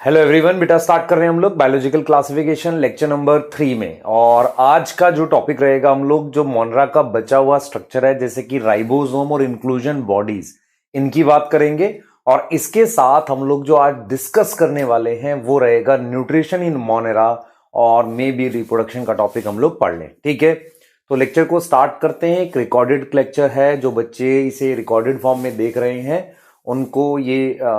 Hello everyone, बेटा start कर रहे हैं हम लोग बायोलॉजिकल क्लासिफिकेशन लेक्चर नंबर 3 में। और आज का जो टॉपिक रहेगा, हम लोग जो मोनरा का बचा हुआ स्ट्रक्चर है जैसे कि राइबोसोम और इंक्लूजन बॉडीज, इनकी बात करेंगे। और इसके साथ हम लोग जो आज डिस्कस करने वाले हैं वो रहेगा न्यूट्रिशन इन मोनेरा और मे बी रिप्रोडक्शन का टॉपिक हम लोग पढ़ लें। ठीक है, तो लेक्चर को स्टार्ट करते हैं। एक रिकॉर्डेड लेक्चर है, जो बच्चे इसे रिकॉर्डेड फॉर्म में देख रहे हैं उनको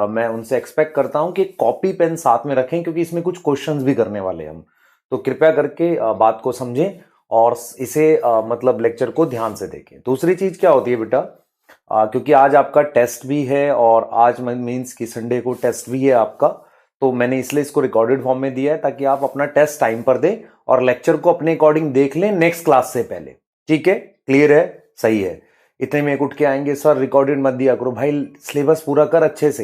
मैं उनसे एक्सपेक्ट करता हूं कि कॉपी पेन साथ में रखें, क्योंकि इसमें कुछ क्वेश्चंस भी करने वाले हैं हम। तो कृपया करके बात को समझें और इसे मतलब लेक्चर को ध्यान से देखें। दूसरी चीज क्या होती है बेटा, क्योंकि आज आपका टेस्ट भी है और आज मीन्स कि संडे को टेस्ट भी है आपका, तो मैंने इसलिए इसको रिकॉर्डेड फॉर्म में दिया है ताकि आप अपना टेस्ट टाइम पर दें और लेक्चर को अपने अकॉर्डिंग देख लें नेक्स्ट क्लास से पहले। ठीक है, क्लियर है, सही है। इतने में उठ के आएंगे सर रिकॉर्डेड मत दिया करो। भाई सिलेबस पूरा कर अच्छे से,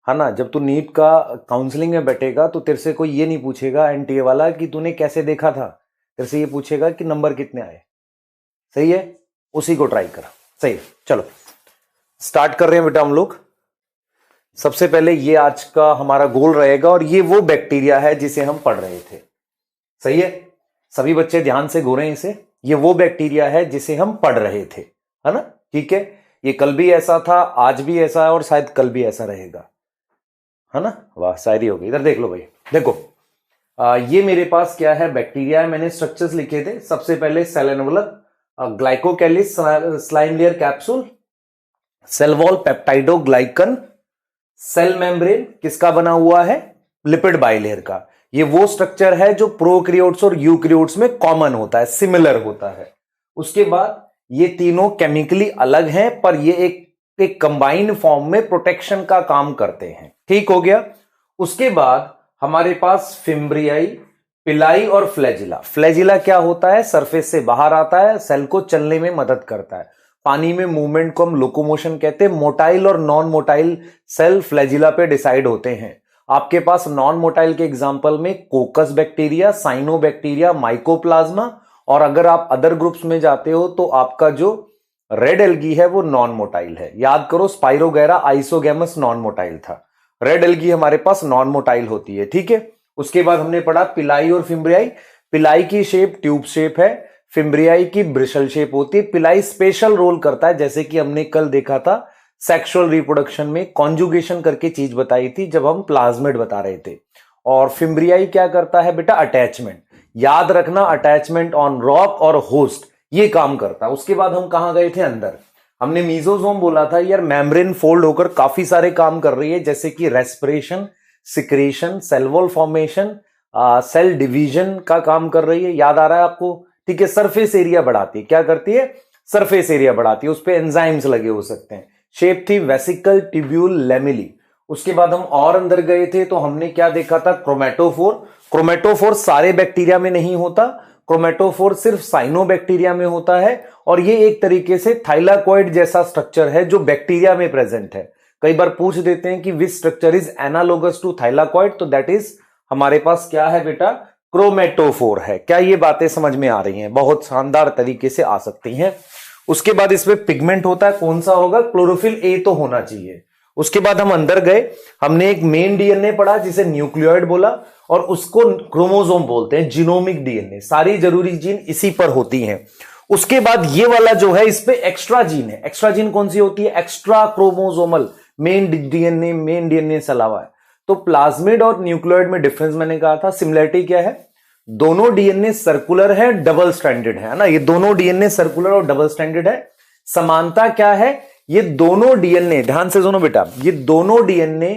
है ना। जब तू नीट का काउंसलिंग में बैठेगा तो तेरे से कोई ये नहीं पूछेगा एनटीए वाला कि तूने कैसे देखा था, तेरे से ये पूछेगा कि नंबर कितने आए। सही है, उसी को ट्राई करा। सही है, चलो स्टार्ट कर रहे हैं बेटा हम लोग। सबसे पहले ये आज का हमारा गोल रहेगा, और ये वो बैक्टीरिया है जिसे हम पढ़ रहे थे। सही है, सभी बच्चे ध्यान से घूरें इसे। ये वो बैक्टीरिया है जिसे हम पढ़ रहे थे, है ना। ठीक है, ये कल भी ऐसा था, आज भी ऐसा है और शायद कल भी ऐसा रहेगा, है ना। वाह, शायरी हो गई। इधर देख लो भाई, देखो ये मेरे पास क्या है, बैक्टीरिया है। मैंने स्ट्रक्चर्स लिखे थे। सबसे पहले cell envelope, glycocalyx, slime layer capsule, cell wall, peptidoglycan, cell membrane किसका बना हुआ है, लिपिड बाइलेयर का। ये वो स्ट्रक्चर है जो प्रोकैरियोट्स और यूकैरियोट्स में कॉमन होता है, सिमिलर होता है। उसके बाद ये तीनों केमिकली अलग हैं, पर ये एक कंबाइंड फॉर्म में प्रोटेक्शन का काम करते हैं। ठीक हो गया। उसके बाद हमारे पास फिम्ब्रियाई, पिलाई और फ्लैजिला। फ्लैजिला क्या होता है, सरफेस से बाहर आता है, सेल को चलने में मदद करता है। पानी में मूवमेंट को हम लोकोमोशन कहते हैं। मोटाइल और नॉन मोटाइल सेल फ्लैजिला पे डिसाइड होते हैं। आपके पास नॉन मोटाइल के एग्जांपल में कोकस बैक्टीरिया, साइनोबैक्टीरिया, माइकोप्लाज्मा, और अगर आप अदर ग्रुप्स में जाते हो तो आपका जो रेड एल्गी है वो नॉन मोटाइल है। याद करो, स्पाइरोगैरा आइसोगैमस नॉन मोटाइल था, रेड एल्गी हमारे पास नॉन मोटाइल होती है। ठीक है। उसके बाद हमने पढ़ा पिलाई और फिम्ब्रियाई। पिलाई की शेप ट्यूब शेप है, फिम्ब्रियाई की ब्रिशल शेप होती है। पिलाई स्पेशल रोल करता है, जैसे कि हमने कल देखा था सेक्सुअल रिप्रोडक्शन में कॉन्जुगेशन करके चीज बताई थी जब हम प्लाज्मिड बता रहे थे। और फिम्ब्रियाई क्या करता है बेटा, अटैचमेंट। याद रखना, अटैचमेंट ऑन रॉक और होस्ट, ये काम करता है। उसके बाद हम कहां गए थे, अंदर हमने मीजोजोम बोला था। यार मेम्ब्रेन फोल्ड होकर काफी सारे काम कर रही है, जैसे कि respiration, secretion, cell wall formation, cell division का काम कर रही है। याद आ रहा है आपको। ठीक है। सरफेस एरिया बढ़ाती है, क्या करती है, सरफेस एरिया बढ़ाती है। उस पर एंजाइम्स लगे हो सकते हैं। शेप थी वेसिकल ट्यूब्यूल लेमिली। उसके बाद हम और अंदर गए थे तो हमने क्या देखा था, क्रोमेटोफोर। क्रोमेटोफोर सारे बैक्टीरिया में नहीं होता, क्रोमेटोफोर सिर्फ साइनोबैक्टीरिया में होता है। और ये एक तरीके से थाइलाकॉइड जैसा स्ट्रक्चर है जो बैक्टीरिया में प्रेजेंट है। कई बार पूछ देते हैं कि which structure is analogous to thylakoid, तो दैट इज हमारे पास क्या है बेटा, क्रोमेटोफोर है। क्या ये बातें समझ में आ रही हैं, बहुत शानदार तरीके से आ सकती हैं। उसके बाद इसमें पिगमेंट होता है, कौन सा होगा, क्लोरोफिल ए तो होना चाहिए। उसके बाद हम अंदर गए, हमने एक मेन डीएनए पढ़ा जिसे न्यूक्लियोइड बोला, और उसको क्रोमोसोम बोलते हैं, जीनोमिक डीएनए। सारी जरूरी जीन इसी पर होती हैं। उसके बाद ये वाला जो है, इस पे एक्स्ट्रा जीन है। एक्स्ट्रा जीन कौन सी होती है, एक्स्ट्रा क्रोमोसोमल। मेन डीएनए से अलावा है। तो प्लाज्मिड और न्यूक्लियोइड में डिफरेंस मैंने कहा था। सिमिलरिटी क्या है, दोनों डीएनए सर्कुलर है, डबल स्ट्रैंडेड है ना। ये दोनों डीएनए सर्कुलर और डबल स्ट्रैंडेड है। समानता क्या है, ये दोनों डीएनए, ध्यान से सुनो बेटा, ये दोनों डीएनए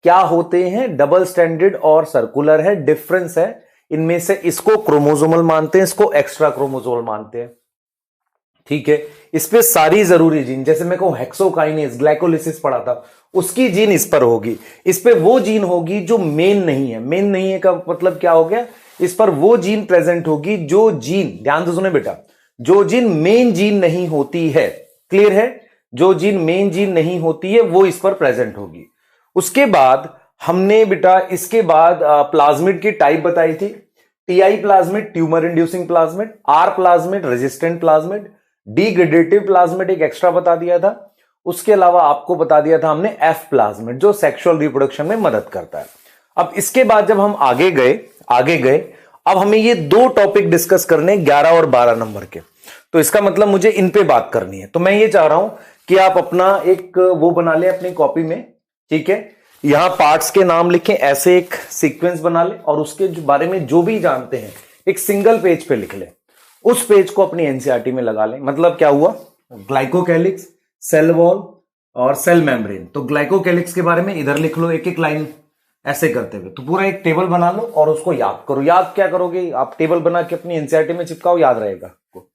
क्या होते हैं, डबल स्ट्रैंडेड और सर्कुलर है। डिफरेंस है इनमें से, इसको क्रोमोसोमल मानते हैं, इसको एक्स्ट्रा क्रोमोसोमल मानते हैं। ठीक है। इस पे सारी जरूरी जीन, जैसे मैं कहूं हेक्सोकाइनेज, ग्लाइकोलिसिस पढ़ा था, उसकी जीन इस पर होगी। इस पे वो जीन होगी जो मेन नहीं है। मेन नहीं है का मतलब क्या हो गया, इस पर वो जीन प्रेजेंट होगी जो जीन, ध्यान से सुने बेटा, जो जीन मेन जीन नहीं होती है। क्लियर है, जो जीन मेन जीन नहीं होती है वो इस पर प्रेजेंट होगी। उसके बाद हमने बेटा इसके बाद प्लाज्मिड की टाइप बताई थी। Ti plasmid tumour inducing plasmid, R plasmid resistant plasmid, degradative plasmid एक एक्स्ट्रा बता दिया था। उसके अलावा आपको बता दिया था हमने एफ प्लाज्मिड, जो सेक्सुअल रिप्रोडक्शन में मदद करता है। अब इसके बाद जब हम आगे गए अब हमें ये दो टॉपिक डिस्कस करने 11 और 12 नंबर के। तो इसका मतलब मुझे इन पे बात करनी है। तो मैं ये चाह रहा हूं कि आप अपना एक वो बना लें अपनी कॉपी में, ठीक है। यहां पार्ट्स के नाम लिखें, ऐसे एक सीक्वेंस बना लें और उसके बारे में जो भी जानते हैं एक सिंगल पेज पे लिख लें। उस पेज को अपनी एनसीईआरटी में लगा लें। मतलब क्या हुआ, ग्लाइकोकैलिक्स, सेल वॉल और सेल मेम्ब्रेन। तो ग्लाइकोकैलिक्स के बारे में इधर लिख लो एक एक लाइन ऐसे करते हुए। तो पूरा एक टेबल बना लो और उसको याद करो। याद क्या करोगे आप, टेबल बना के अपनी एनसीईआरटी में चिपकाओ, याद रहेगा आपको,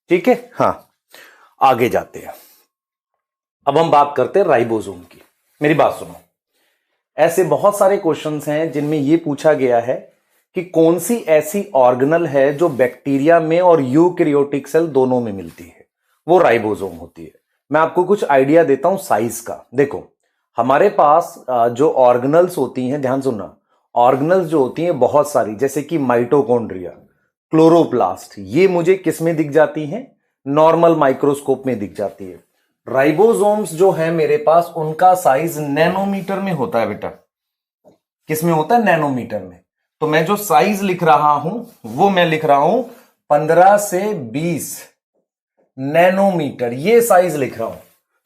ठीक है। हाँ, आगे जाते हैं। अब हम बात करते हैं राइबोसोम की। मेरी बात सुनो, ऐसे बहुत सारे क्वेश्चंस हैं जिनमें यह पूछा गया है कि कौन सी ऐसी ऑर्गेनल है जो बैक्टीरिया में और यूकैरियोटिक सेल दोनों में मिलती है, वो राइबोसोम होती है। मैं आपको कुछ आइडिया देता हूं साइज का। देखो हमारे पास जो ऑर्गेनल्स होती हैं, ध्यान सुनना, ऑर्गेनल्स जो होती हैं बहुत सारी, जैसे कि माइटोकॉन्ड्रिया, क्लोरोप्लास्ट, ये मुझे किस में दिख जाती हैं, नॉर्मल माइक्रोस्कोप में दिख जाती है। राइबोसोम्स जो है मेरे पास, उनका साइज नैनोमीटर में होता है बेटा। किस में होता है, नैनोमीटर में। तो मैं जो साइज लिख रहा हूं वो मैं लिख रहा हूं 15 से 20 नैनोमीटर, ये साइज लिख रहा हूं।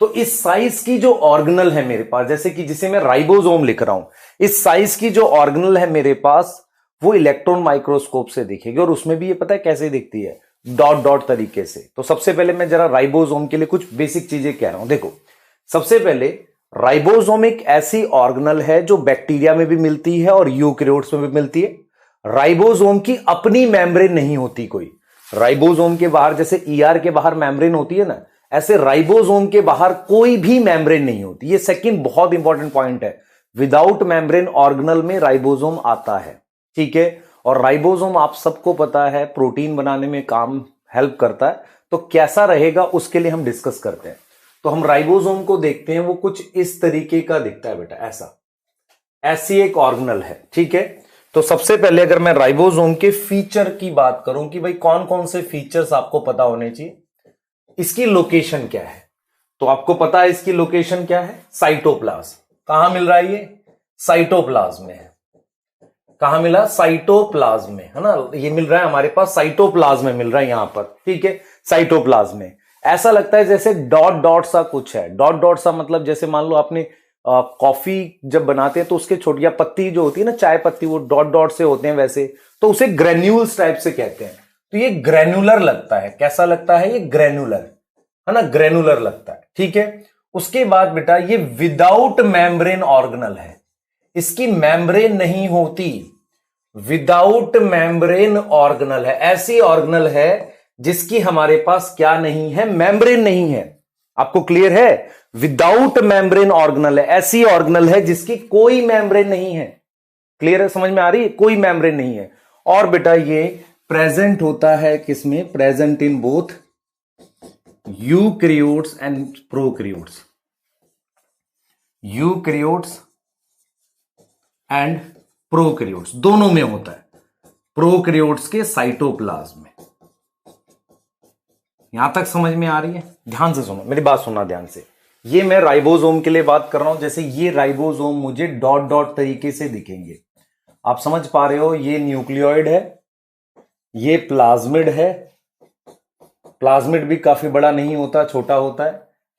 तो इस साइज की जो ऑर्गेनल है मेरे पास, जैसे कि जिसे मैं राइबोसोम लिख रहा हूं, इस साइज की जो ऑर्गेनल है मेरे पास, वो इलेक्ट्रॉन माइक्रोस्कोप से दिखेगी। और उसमें भी ये पता है कैसे दिखती है, डॉट डॉट तरीके से। तो सबसे पहले मैं जरा राइबोसोम के लिए कुछ बेसिक चीजें कह रहा हूं। देखो सबसे पहले राइबोसोम एक ऐसी ऑर्गेनल है जो बैक्टीरिया में भी मिलती है और यूकैरियोट्स में भी मिलती है। राइबोसोम की अपनी मेम्ब्रेन नहीं होती कोई। राइबोसोम के बाहर जैसे ईआर के बाहर मेम्ब्रेन होती है ना, ऐसे राइबोसोम के बाहर कोई भी मेम्ब्रेन नहीं होती। ये सेकंड बहुत इंपॉर्टेंट पॉइंट है। विदाउट मेम्ब्रेन ऑर्गेनल में राइबोसोम आता है, ठीक है। और राइबोसोम आप सबको पता है प्रोटीन बनाने में काम हेल्प करता है। तो कैसा रहेगा उसके लिए हम डिस्कस करते हैं। तो हम राइबोसोम को देखते हैं, वो कुछ इस तरीके का दिखता है बेटा, ऐसा, ऐसी एक ऑर्गेनल है, ठीक है। तो सबसे पहले अगर मैं राइबोसोम के फीचर की बात करूं कि भाई कौन कौन से फीचर्स आपको पता होने चाहिए, इसकी लोकेशन क्या है, तो आपको पता है इसकी लोकेशन क्या है, साइटोप्लाज्म। कहां मिल रहा है ये, साइटोप्लाज्म में है। कहां मिला, साइटोप्लाज्म में, है ना। ये मिल रहा है हमारे पास साइटोप्लाज्म में मिल रहा है यहां पर, ठीक है, साइटोप्लाज्म में। ऐसा लगता है जैसे डॉट डॉट सा कुछ है। डॉट डॉट सा मतलब जैसे मान लो आपने कॉफी जब बनाते हैं तो उसके छोटी पत्ती जो होती है ना, चाय पत्ती, वो डॉट डॉट से होते हैं वैसे, तो उसे ग्रेन्यूल्स टाइप से कहते हैं। तो ये ग्रेनुलर लगता है। कैसा लगता है, ये ग्रेनुलर, है ना, ग्रेनुलर लगता है, ठीक है। उसके बाद बेटा ये विदाउट मेम्ब्रेन ऑर्गेनल है, इसकी मेम्ब्रेन नहीं होती, विदाउट मेम्ब्रेन ऑर्गेनल है। ऐसी ऑर्गेनल है जिसकी हमारे पास क्या नहीं है, मेम्ब्रेन नहीं है। आपको क्लियर है, विदाउट मेम्ब्रेन ऑर्गेनल है, ऐसी ऑर्गेनल है जिसकी कोई मेम्ब्रेन नहीं है। क्लियर है, समझ में आ रही है, कोई मेम्ब्रेन नहीं है। और बेटा ये प्रेजेंट होता है किसमें, present in both eukaryotes and prokaryotes, eukaryotes and prokaryotes दोनों में होता है। प्रोकैरियोट्स के साइटोप्लाज्म में। यहां तक समझ में आ रही है, ध्यान से सुनो, मेरी बात सुनना ध्यान से। ये मैं राइबोसोम के लिए बात कर रहा हूं। जैसे ये राइबोसोम मुझे डॉट डॉट तरीके से दिखेंगे, आप समझ पा रहे हो। ये न्यूक्लियोइड है, ये प्लाज्मिड है। प्लाज्मिड भी काफी बड़ा नहीं होता, छोटा होता है,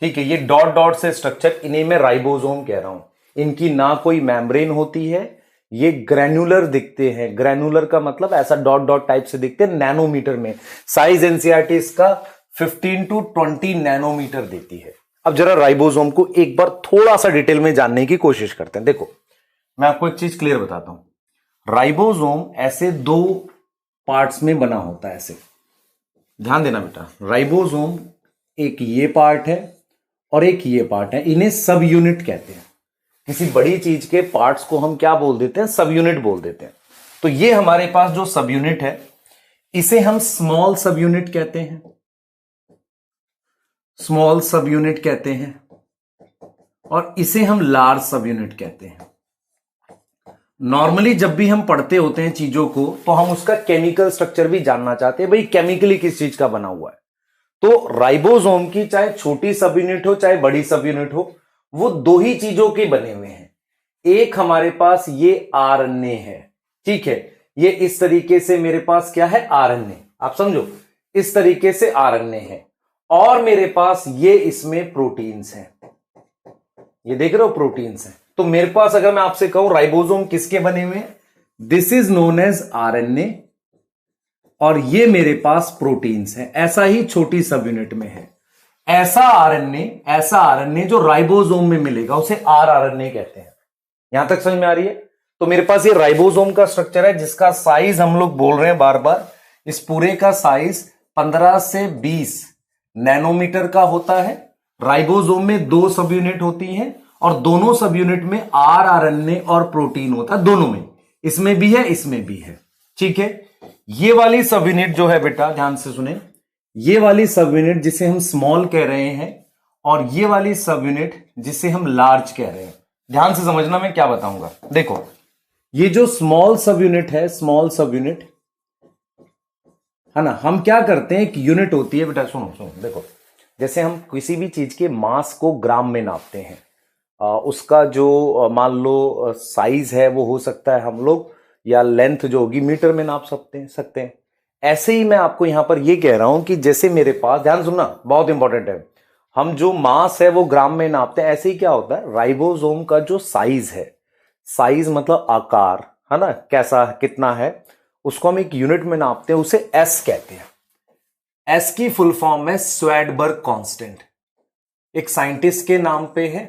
ठीक है। ये डॉट डॉट से स्ट्रक्चर, इन्हें मैं राइबोसोम कह रहा हूं। इनकी ना कोई मेम्ब्रेन होती है, ये ग्रेनुलर दिखते हैं। ग्रेनुलर का मतलब ऐसा डॉट डॉट टाइप से दिखते हैं, नैनोमीटर में। साइज एनसीईआरटी इसका 15 to 20 नैनोमीटर देती है। अब जरा राइबोसोम को एक बार थोड़ा सा डिटेल में जानने की कोशिश करते हैं। देखो मैं आपको एक चीज क्लियर बताता हूं। राइबोसोम ऐसे दो पार्ट्स में बना होता है, ऐसे ध्यान देना बेटा। राइबोसोम एक ये पार्ट है और एक ये पार्ट है, इन्हें सब यूनिट कहते हैं। किसी बड़ी चीज के पार्ट्स को हम क्या बोल देते हैं, सब यूनिट बोल देते हैं। तो ये हमारे पास जो सब यूनिट है, इसे हम स्मॉल सब यूनिट कहते हैं, स्मॉल सब यूनिट कहते हैं, और इसे हम लार्ज सब यूनिट कहते हैं। नॉर्मली जब भी हम पढ़ते होते हैं चीजों को, तो हम उसका केमिकल स्ट्रक्चर भी जानना चाहते हैं, भाई केमिकली किस चीज का बना हुआ है। तो राइबोसोम की चाहे छोटी सब यूनिट हो चाहे बड़ी सब यूनिट हो, वो दो ही चीजों के बने हुए हैं। एक हमारे पास ये आरएनए है, ठीक है, ये इस तरीके से मेरे पास क्या है, आरएनए, आप समझो इस तरीके से आरएनए है, और मेरे पास ये इसमें प्रोटीन्स हैं, ये देख रहे हो प्रोटीन्स हैं। तो मेरे पास अगर मैं आपसे कहूं राइबोसोम किसके बने हुए हैं, this is known as RNA, और ये मेरे पास प्रोटीन्स हैं। ऐसा ही छोटी सब यूनिट में है, ऐसा आरएनए जो राइबोसोम में मिलेगा उसे आरआरएनए कहते हैं। यहां तक समझ में आ रही है? तो मेरे पास ये राइबोसोम का स्ट्रक्चर है जिसका साइज हम लोग बोल रहे हैं बार बार, इस पूरे का साइज 15 से 20 नैनोमीटर का होता है। राइबोसोम में 2 सब यूनिट होती हैं और दोनों सब यूनिट में आरआरएनए और प्रोटीन होता है, दोनों में, इसमें भी है इसमें भी है, ठीक है। ये वाली सब यूनिट जो है बेटा ध्यान से सुने, ये वाली सब यूनिट जिसे हम स्मॉल कह रहे हैं और ये वाली सब यूनिट जिसे हम लार्ज कह रहे हैं, ध्यान से समझना मैं क्या बताऊंगा। देखो ये जो स्मॉल सब यूनिट है, स्मॉल सब यूनिट है ना, हम क्या करते हैं, एक यूनिट होती है बेटा, सुनो सुनो देखो, जैसे हम किसी भी चीज के मास को ग्राम में नापते हैं, उसका जो मान लो साइज है वो हो सकता है हम लोग, या लेंथ जो होगी मीटर में नाप सकते हैं। ऐसे ही मैं आपको यहां पर ये कह रहा हूं कि जैसे मेरे पास, ध्यान सुनना बहुत इंपॉर्टेंट है, हम जो मास है वो ग्राम में नापते हैं, ऐसे ही क्या होता है राइबोसोम का जो साइज है, साइज मतलब आकार है ना, कैसा कितना है, उसको हम एक यूनिट में नापते हैं, उसे एस कहते हैं। एस की फुल फॉर्म है स्वैडबर्ग कांस्टेंट, एक साइंटिस्ट के नाम पे है।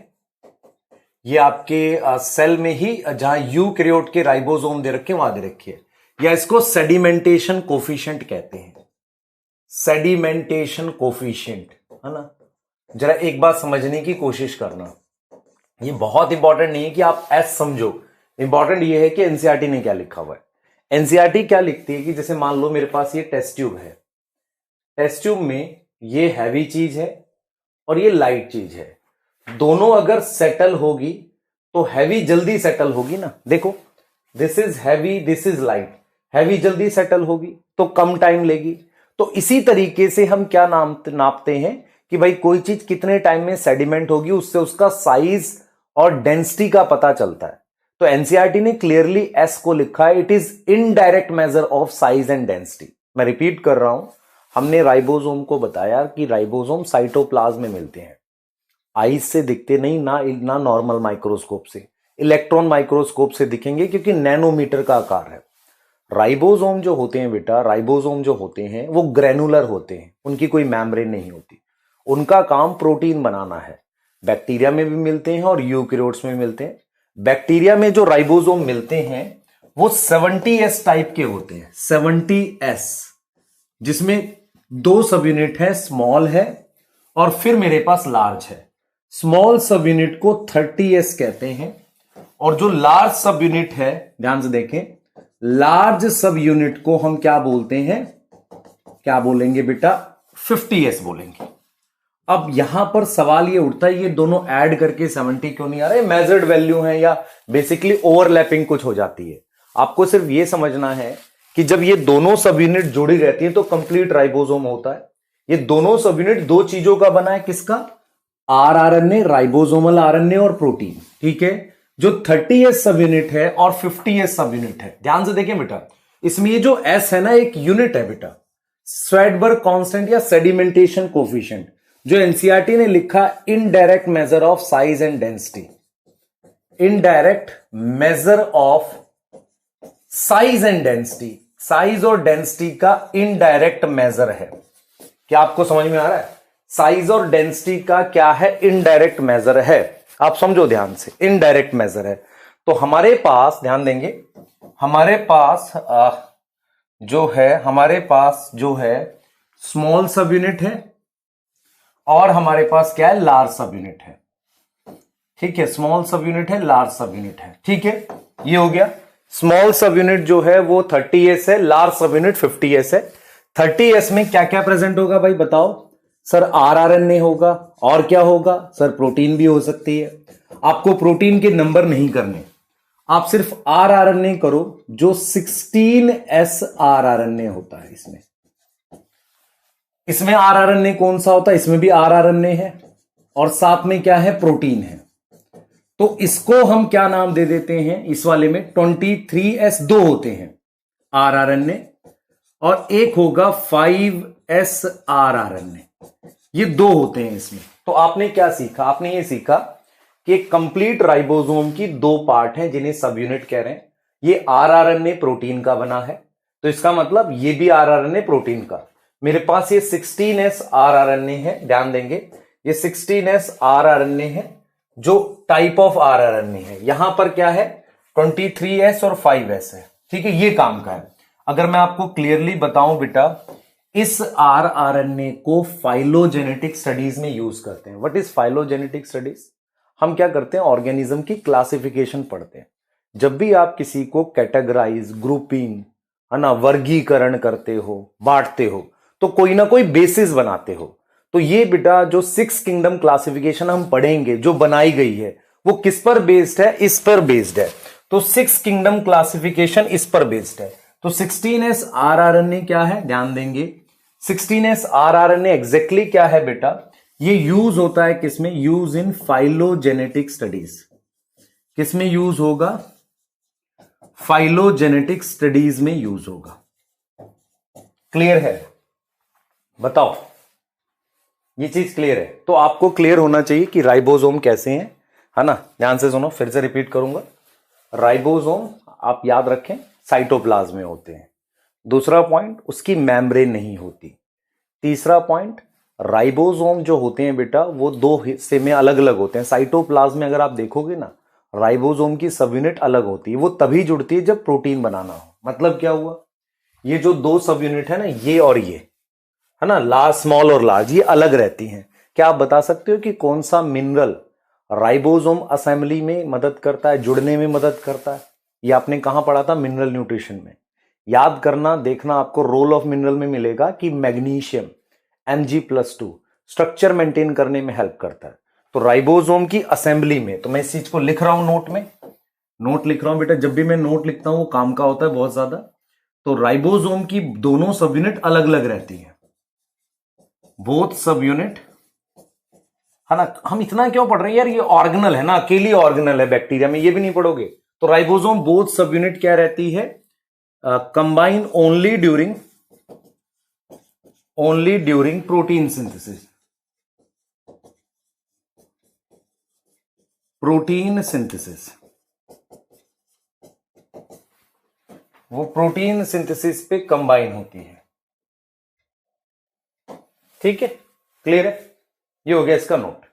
ये आपके सेल में ही जहां यूकैरियोट के राइबोसोम दे रखे वहां दे रखी है, या इसको सेडिमेंटेशन कोफिशिएंट कहते हैं, सेडिमेंटेशन कोफिशिएंट, है ना। जरा एक बात समझने की कोशिश करना, ये बहुत इंपॉर्टेंट नहीं है कि आप एस समझो, इंपॉर्टेंट ये है कि एनसीईआरटी ने क्या लिखा हुआ है। एनसीईआरटी क्या लिखती है कि जैसे मान लो मेरे पास ये टेस्ट ट्यूब है, टेस्ट ट्यूब में ये हैवी चीज है और ये लाइट चीज है, दोनों अगर सेटल होगी तो हैवी जल्दी सेटल होगी ना। देखो this is heavy, this is light, heavy जल्दी सेटल होगी तो कम टाइम लेगी। तो इसी तरीके से हम क्या नापते हैं कि भाई कोई चीज कितने टाइम में सेडिमेंट होगी, उससे उसका साइज और डेंसिटी का पता चलता है। तो एनसीईआरटी ने क्लियरली एस को लिखा है, it is indirect measure of size and density. मैं रिपीट कर रहा हूं, हमने राइबोसोम को बताया कि राइबोसोम साइटोप्लाज्म में मिलते हैं, आईज से दिखते नहीं, ना नॉर्मल माइक्रोस्कोप से, इलेक्ट्रॉन माइक्रोस्कोप से दिखेंगे क्योंकि नैनोमीटर का आकार है। राइबोसोम जो होते हैं बेटा, राइबोसोम जो होते हैं वो ग्रेनुलर होते हैं, उनकी कोई मेम्ब्रेन नहीं होती, उनका काम प्रोटीन बनाना है। बैक्टीरिया में भी मिलते हैं और यूकैरियोट्स में मिलते हैं। बैक्टीरिया में जो राइबोसोम मिलते हैं वो 70S टाइप के होते हैं, 70S, जिसमें 2 सब यूनिट है, स्मॉल है और फिर मेरे पास लार्ज है। स्मॉल सब यूनिट को 30S कहते हैं और जो लार्ज सब यूनिट है, ध्यान से देखें, लार्ज सब यूनिट को हम क्या बोलते हैं, क्या बोलेंगे बेटा, 50S बोलेंगे। अब यहां पर सवाल ये उठता है, ये दोनों ऐड करके 70 क्यों नहीं आ रहे, मेजर्ड वैल्यू है या बेसिकली ओवरलैपिंग कुछ हो जाती है। आपको सिर्फ ये समझना है कि जब ये दोनों सब यूनिट जुड़ी रहती है तो कंप्लीट राइबोसोम होता है। ये दोनों सब यूनिट 2 चीजों का बना है, किसका, आरआरएनए, राइबोसोमल आरएनए और प्रोटीन, ठीक है। जो 30S सब यूनिट है और 50S सब यूनिट है, ध्यान से देखें बेटा, इसमें ये जो S है ना एक यूनिट है बेटा, स्वैडबर्ग कांस्टेंट या सेडिमेंटेशन कोफिशिएंट, जो एनसीईआरटी ने लिखा indirect measure of size and density, indirect measure of size and density, size और डेंसिटी का इनडायरेक्ट मेजर है। क्या आपको समझ में आ रहा है, साइज और डेंसिटी का क्या है, इनडायरेक्ट मेजर है। आप समझो ध्यान से, इनडायरेक्ट मेजर है। तो हमारे पास ध्यान देंगे, हमारे पास जो है स्मॉल सब यूनिट है और हमारे पास क्या है, लार्ज सब यूनिट है, ठीक है। स्मॉल सब यूनिट है, लार्ज सब यूनिट है, ठीक है। ये हो गया, स्मॉल सब यूनिट जो है वो 30S है, लार्ज सब यूनिट 50S है। 30S में क्या क्या प्रेजेंट होगा भाई बताओ सर, आरआरएनए होगा, और क्या होगा सर, प्रोटीन भी हो सकती है। आपको प्रोटीन के नंबर नहीं करने, आप सिर्फ आरआरएनए करो, जो 16S आरआरएनए होता है। इसमें आरआरएनए कौन सा होता है, इसमें भी आरआरएनए है और साथ में क्या है, प्रोटीन है। तो इसको हम क्या नाम दे देते हैं, इस वाले में 23S 2 होते हैं rRNA और एक होगा 5S rRNA, ये 2 होते हैं इसमें। तो आपने क्या सीखा, आपने ये सीखा कि कंप्लीट राइबोसोम की 2 पार्ट हैं जिन्हें सब यूनिट कह रहे हैं। ये rRNA प्रोटीन का बना है, तो इसका मतलब ये भी rRNA प्रोटीन का। मेरे पास ये 16S rRNA है, ध्यान देंगे ये 16S rRNA है जो टाइप ऑफ rRNA है। यहां पर क्या है 23S और 5S है, ठीक है, ये काम का है। अगर मैं आपको क्लियरली बताऊं बेटा, इस rRNA को फाइलोजेनेटिक स्टडीज में यूज करते हैं। What is phylogenetic studies? हम क्या करते हैं, ऑर्गेनिज्म की क्लासिफिकेशन पढ़ते हैं। जब भी आप किसी को कैटेगराइज, ग्रुपिंग, है ना, वर्गीकरण करते हो, बांटते हो, तो कोई ना कोई बेसिस बनाते हो। तो ये बेटा जो 6 किंगडम क्लासिफिकेशन हम पढ़ेंगे, जो बनाई गई है, वो किस पर बेस्ड है, इस पर बेस्ड है। तो 6 किंगडम क्लासिफिकेशन इस पर बेस्ड है। तो 16S rRNA क्या है, ध्यान देंगे 16S rRNA एग्जैक्टली क्या है बेटा, ये यूज होता है किसमें, यूज इन फाइलोजेनेटिक स्टडीज। किसमें यूज होगा, फाइलोजेनेटिक स्टडीज में यूज होगा। क्लियर है, बताओ, ये चीज क्लियर है? तो आपको क्लियर होना चाहिए कि राइबोसोम कैसे हैं, है ना। ध्यान से सुनो, फिर से रिपीट करूंगा। राइबोसोम आप याद रखें साइटोप्लाज्म में होते हैं। दूसरा पॉइंट, उसकी मेम्ब्रेन नहीं होती। तीसरा पॉइंट, राइबोसोम जो होते हैं बेटा वो 2 हिस्से में अलग अलग होते हैं। साइटोप्लाज्म में अगर आप देखोगे ना, राइबोसोम की सब यूनिट अलग होती है, वो तभी जुड़ती है जब प्रोटीन बनाना हो। मतलब क्या हुआ, ये जो 2 सब यूनिट है ना, ये और ये, है ना, लार्ज, स्मॉल और लार्ज, ये अलग रहती हैं। क्या आप बता सकते हो कि कौन सा मिनरल राइबोसोम असेंबली में मदद करता है, जुड़ने में मदद करता है? ये आपने कहां पढ़ा था, मिनरल न्यूट्रिशन में। याद करना, देखना, आपको रोल ऑफ मिनरल में मिलेगा कि मैग्नीशियम Mg+2 स्ट्रक्चर मेंटेन करने में हेल्प करता है। तो राइबोसोम की असेंबली में, तो मैं इस चीज को लिख रहा हूं नोट में, नोट लिख रहा हूं बेटा। जब भी मैं नोट लिखता हूं वो काम का होता है बहुत ज्यादा। तो राइबोसोम की दोनों सब यूनिट अलग अलग रहती हैं, बोथ सब यूनिट, है ना। हम इतना क्यों पढ़ रहे हैं यार, ये ऑर्गेनल है ना, अकेली ऑर्गेनल है बैक्टीरिया में, ये भी नहीं पढ़ोगे। तो राइबोसोम बोथ सब यूनिट क्या रहती है, combine only during protein synthesis. Protein synthesis, वो प्रोटीन सिंथेसिस पे कंबाइन होती है। ठीक है, क्लियर है, ये हो गया इसका नोट।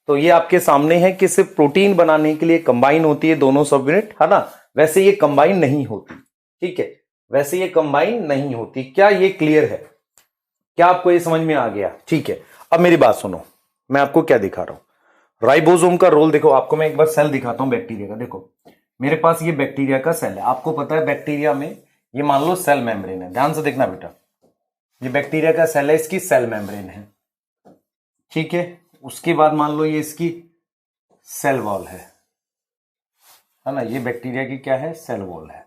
तो ये आपके सामने है कि सिर्फ प्रोटीन बनाने के लिए कंबाइन होती है दोनों सब यूनिट, है ना। वैसे ये कंबाइन नहीं होती, ठीक है, वैसे ये कंबाइन नहीं होती। क्या ये क्लियर है? क्या आपको ये समझ में आ गया? ठीक है, अब मेरी बात सुनो, मैं आपको क्या दिखा रहा हूं, राइबोसोम का रोल देखो। आपको मैं एक बार सेल दिखाता हूं बैक्टीरिया का। देखो मेरे पास ये बैक्टीरिया का सेल है। आपको पता है बैक्टीरिया में ये मान लो सेल मेम्ब्रेन है, ध्यान से देखना बेटा, ये बैक्टीरिया का सेल है, इसकी सेल मेम्ब्रेन है, ठीक है। उसके बाद मान लो ये इसकी सेल वॉल है ना, ये बैक्टीरिया की क्या है, सेल वॉल है।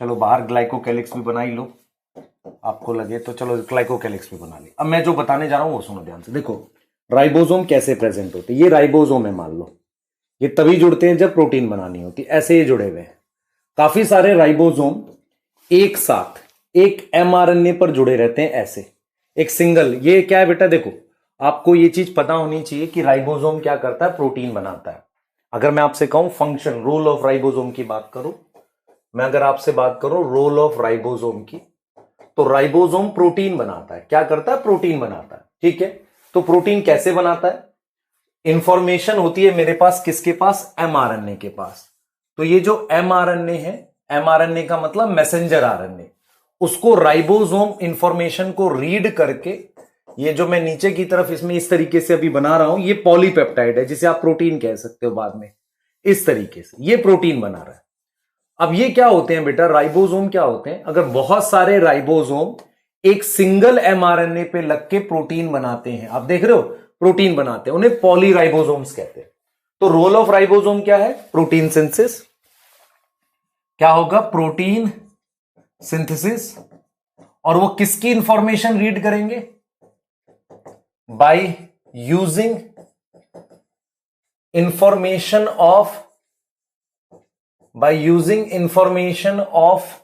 चलो बाहर ग्लाइकोकैलिक्स भी बना ही लो, आपको लगे तो चलो ग्लाइकोकैलिक्स भी बना ली। अब मैं जो बताने जा रहा हूं वो सुनो ध्यान से। देखो राइबोसोम कैसे प्रेजेंट होते हैं, ये राइबोसोम है मान लो, ये तभी जुड़ते हैं जब प्रोटीन बनानी होती है, ऐसे ये जुड़े हुए हैं। काफी सारे राइबोसोम एक साथ एक mRNA पर जुड़े रहते हैं, ऐसे एक सिंगल। ये क्या है बेटा, देखो आपको ये चीज पता होनी चाहिए कि राइबोसोम क्या करता है, प्रोटीन बनाता है। अगर मैं आपसे कहूं फंक्शन, रोल ऑफ राइबोसोम की बात करूं, मैं अगर आपसे बात करूं रोल ऑफ राइबोसोम की, तो राइबोसोम प्रोटीन बनाता है। क्या करता है, प्रोटीन बनाता है, ठीक है। तो प्रोटीन कैसे बनाता है, इंफॉर्मेशन होती है मेरे पास, किसके पास, mRNA के पास। तो ये जो mRNA है, mRNA का मतलब मैसेंजर RNA, उसको राइबोसोम इंफॉर्मेशन को रीड करके, ये जो मैं नीचे की तरफ इसमें इस तरीके से अभी बना रहा हूं, ये पॉलीपेप्टाइड है जिसे आप प्रोटीन कह सकते हो बाद में, इस तरीके से ये प्रोटीन बना रहा है। अब ये क्या होते हैं बेटा, राइबोसोम क्या होते हैं, अगर बहुत सारे राइबोसोम एक सिंगल mRNA पे लग के प्रोटीन बनाते हैं, आप देख रहे हो प्रोटीन बनाते हैं, उन्हें पॉलीराइबोसोम्स कहते हैं। तो रोल ऑफ राइबोसोम क्या है, प्रोटीन सिंथेसिस। क्या होगा, प्रोटीन सिंथेसिस। और वो किसकी इंफॉर्मेशन रीड करेंगे, by using information of, by using information of,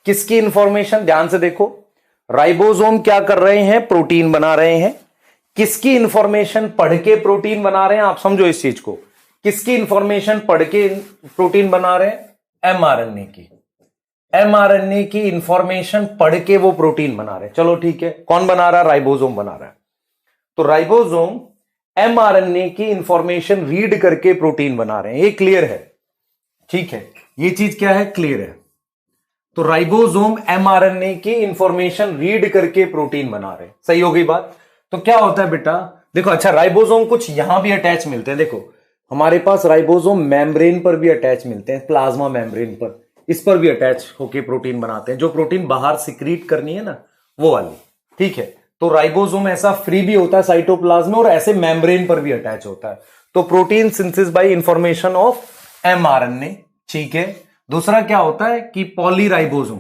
किसकी इंफॉर्मेशन, ध्यान से देखो, राइबोसोम क्या कर रहे हैं, प्रोटीन बना रहे हैं। किसकी इंफॉर्मेशन पढ़ के प्रोटीन बना रहे हैं, आप समझो इस चीज को, किसकी इंफॉर्मेशन पढ़ के प्रोटीन बना रहे हैं, एमआरएनए की, एमआरएनए की इंफॉर्मेशन पढ़ के वो प्रोटीन बना रहे हैं। चलो ठीक है, कौन बना रहा है, राइबोसोम बना रहा है। तो राइबोसोम एमआरएनए की इंफॉर्मेशन रीड करके प्रोटीन बना रहे हैं, ये क्लियर है, ठीक है, ये चीज क्या है, क्लियर है। तो राइबोसोम एमआरएनए की इंफॉर्मेशन रीड करके प्रोटीन बना रहे हैं, सही हो गई बात। तो क्या होता है बेटा, देखो, अच्छा राइबोसोम कुछ यहां भी अटैच मिलते हैं, देखो हमारे पास राइबोसोम मेम्ब्रेन पर भी अटैच मिलते हैं, प्लाज्मा मेम्ब्रेन पर, इस पर भी अटैच होके प्रोटीन बनाते हैं, जो प्रोटीन बाहर सिक्रीट करनी है ना, वो वाली, ठीक है। तो राइबोसोम ऐसा फ्री भी होता है साइटोप्लाज्म में, और ऐसे मेम्ब्रेन पर भी अटैच होता है। तो protein synthesis by information of mRNA, ठीक है। दूसरा क्या होता है कि पॉलीराइबोसोम,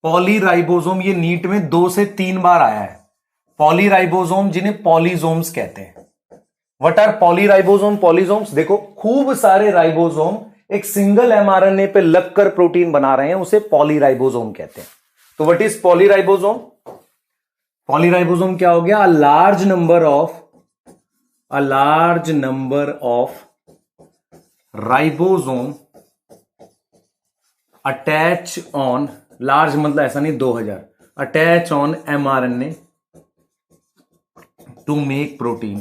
पॉलीराइबोसोम ये नीट में 2 से 3 बार आया है। पॉलीराइबोसोम जिन्हें पॉलीजोम्स कहते हैं। व्हाट आर पॉलीराइबोसोम, पॉलीजोम्स, देखो खूब सारे राइबोसोम एक सिंगल एमआरएनए पे लगकर प्रोटीन बना रहे हैं, उसे पॉलीराइबोसोम कहते हैं। तो व्हाट इज पॉलीराइबोसोम, पॉलीराइबोसोम क्या हो गया, a large number of ribosome attach on, large मतलब ऐसा नहीं 2000, attach on mRNA to make protein,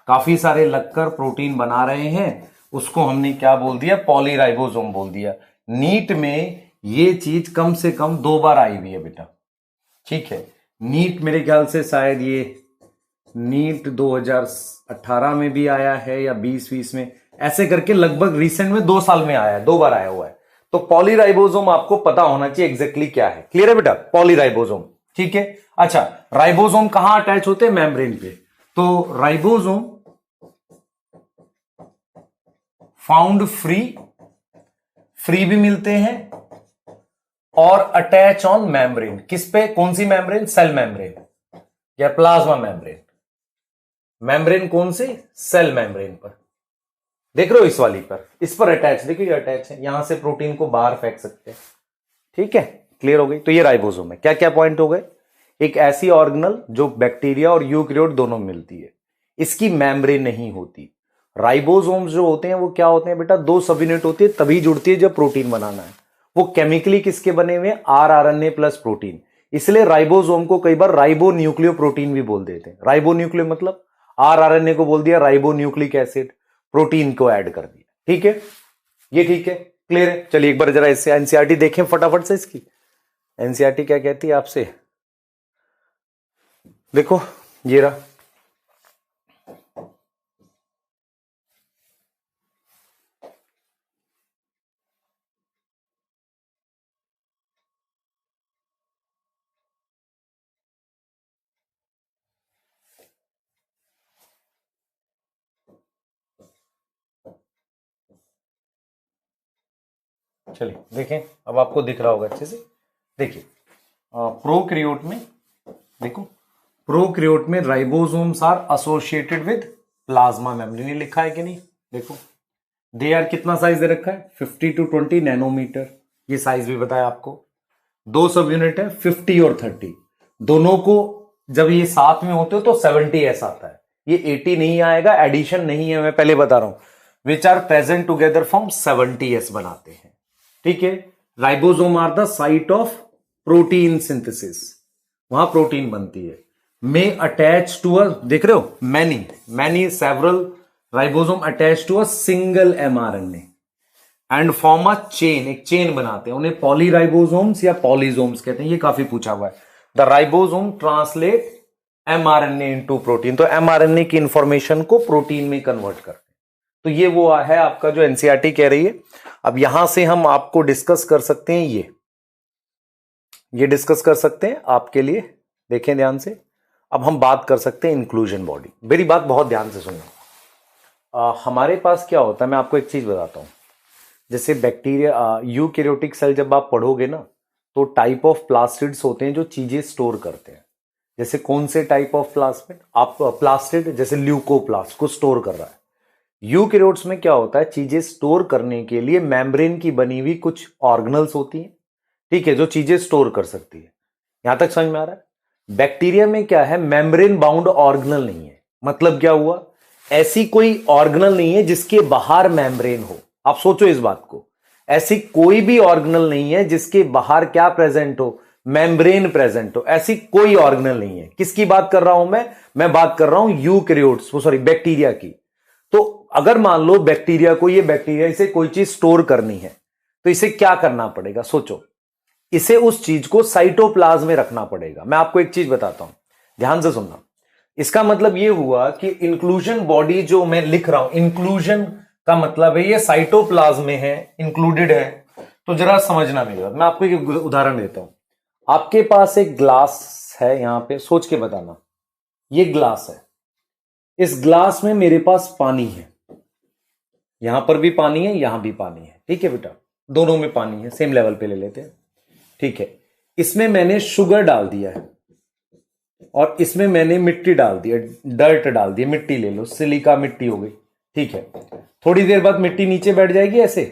काफी सारे लगकर प्रोटीन बना रहे हैं, उसको हमने क्या बोल दिया, पॉलीराइबोसोम बोल दिया। नीट में ये चीज कम से कम 2 बार आई हुई है बेटा, ठीक है। नीट मेरे ख्याल से शायद ये नीट 2018 में भी आया है या 2020 में, ऐसे करके लगभग रिसेंट में 2 साल में आया है, 2 बार आया हुआ है। तो पॉलीराइबोसोम आपको पता होना चाहिए एग्जैक्टली क्या है, क्लियर है बेटा, पॉलीराइबोसोम, ठीक है। अच्छा, राइबोसोम कहां अटैच होते हैं, मेम्ब्रेन पे। तो राइबोसोम फाउंड फ्री भी मिलते हैं, और अटैच ऑन मेम्ब्रेन, किस पे, कौन सी मेम्ब्रेन, सेल मेम्ब्रेन या प्लाज्मा मेम्ब्रेन, मेम्ब्रेन कौन सी, सेल मेम्ब्रेन पर, देख रहे हो इस वाली पर, इस पर अटैच, देखो ये अटैच है, यहां से प्रोटीन को बाहर फेंक सकते हैं, ठीक है, क्लियर हो गई। तो ये राइबोसोम है। क्या क्या पॉइंट हो गए, एक ऐसी ऑर्गेनल जो बैक्टीरिया और यूकैरियोट दोनों मिलती है, इसकी मेम्ब्रेन नहीं होती। राइबोसोम्स जो होते हैं वो क्या होते हैं बेटा, 2 सब यूनिट होती है, तभी जुड़ती है जब प्रोटीन बनाना है। वो केमिकली किसके बने हुए हैं, आरआरएनए प्लस प्रोटीन, इसलिए राइबोसोम को कई बार राइबो न्यूक्लियो प्रोटीन भी बोल देते हैं। राइबो न्यूक्लियो मतलब आरआरएनए को बोल दिया राइबो न्यूक्लिक एसिड, प्रोटीन को ऐड कर दिया, ठीक है, ये ठीक है, क्लियर है। चलिए एक बार जरा इससे एनसीईआरटी देखें फटाफट से, इसकी एनसीईआरटी क्या कहती है आपसे, देखो ये रहा, चलिए देखें, अब आपको दिख रहा होगा अच्छे से, देखिए प्रोकैरियोट में, देखो प्रोकैरियोट में ribosomes are associated with plasma membrane, लिखा है कि नहीं, देखो दे आर, कितना साइज दे रखा है, 50 to 20 नैनोमीटर, ये साइज भी बताया आपको। 2 सब यूनिट है 50 और 30, दोनों को जब ये साथ में होते हो तो 70s आता है, ये 80 नहीं आएगा, एडिशन नहीं है, मैं पहले बता रहा हूं, which are present together form 70s बनाते हैं, ठीक है। Ribosome are the site of protein synthesis, वहां प्रोटीन बनती है, में अटैच टू अ, देख रहे हो, many several ribosome attach to a single mRNA and form a chain, एक चेन बनाते हैं, उन्हें पॉलीराइबोसोम्स या पॉलीजोम्स कहते हैं, ये काफी पूछा हुआ है। The ribosome translate mRNA into protein, तो एमआरएनए की इंफॉर्मेशन को प्रोटीन में कन्वर्ट करते हैं। तो ये वो है आपका जो एनसीईआरटी कह रही है। अब यहां से हम आपको डिस्कस कर सकते हैं, ये डिस्कस कर सकते हैं आपके लिए, देखें ध्यान से। अब हम बात कर सकते हैं इंक्लूजन बॉडी, मेरी बात बहुत ध्यान से सुनना। हमारे पास क्या होता है, मैं आपको एक चीज बताता हूं, जैसे बैक्टीरिया, यूकैरियोटिक सेल जब आप पढ़ोगे ना, तो टाइप ऑफ प्लास्टिड्स होते हैं जो चीजें स्टोर करते हैं, जैसे कौन से टाइप ऑफ प्लास्मिड, आप प्लास्टिड जैसे ल्यूकोप्लास्ट को स्टोर कर रहा है। यूकैरियोट्स में क्या होता है, चीजें स्टोर करने के लिए मेम्ब्रेन की बनी हुई कुछ ऑर्गेनल्स होती हैं, ठीक है, जो चीजें स्टोर कर सकती है। यहां तक समझ में आ रहा है। बैक्टीरिया में क्या है, मेम्ब्रेन बाउंड ऑर्गेनल नहीं है। मतलब क्या हुआ, ऐसी कोई ऑर्गेनल नहीं है जिसके बाहर मेम्ब्रेन हो। आप सोचो इस बात को, ऐसी कोई भी ऑर्गेनल नहीं है जिसके बाहर क्या प्रेजेंट हो, मेम्ब्रेन प्रेजेंट हो। ऐसी कोई ऑर्गेनल नहीं है। किसकी बात कर रहा हूं मैं बात कर रहा हूं यूकैरियोट्स, सॉरी बैक्टीरिया की। तो अगर मान लो बैक्टीरिया को, ये बैक्टीरिया इसे कोई चीज स्टोर करनी है, तो इसे क्या करना पड़ेगा, सोचो, इसे उस चीज को साइटोप्लाज्म में रखना पड़ेगा। मैं आपको एक चीज बताता हूं, ध्यान से सुनना। इसका मतलब यह हुआ कि इंक्लूजन बॉडी जो मैं लिख रहा हूं, इंक्लूजन का मतलब है ये साइटोप्लाज्म में है, इंक्लूडेड है। तो जरा समझना मेरी बात, मैं आपको एक उदाहरण देता हूं। आपके पास एक ग्लास है, यहां पे सोच के बताना, ये ग्लास है, इस ग्लास में मेरे पास पानी है, यहां पर भी पानी है, यहां भी पानी है, ठीक है बेटा, दोनों में पानी है, सेम लेवल पे ले लेते हैं, ठीक है। इसमें मैंने शुगर डाल दिया है और इसमें मैंने मिट्टी डाल दी है, डर्ट डाल दी, मिट्टी ले लो, सिलिका मिट्टी हो गई, ठीक है। थोड़ी देर बाद मिट्टी नीचे बैठ जाएगी, ऐसे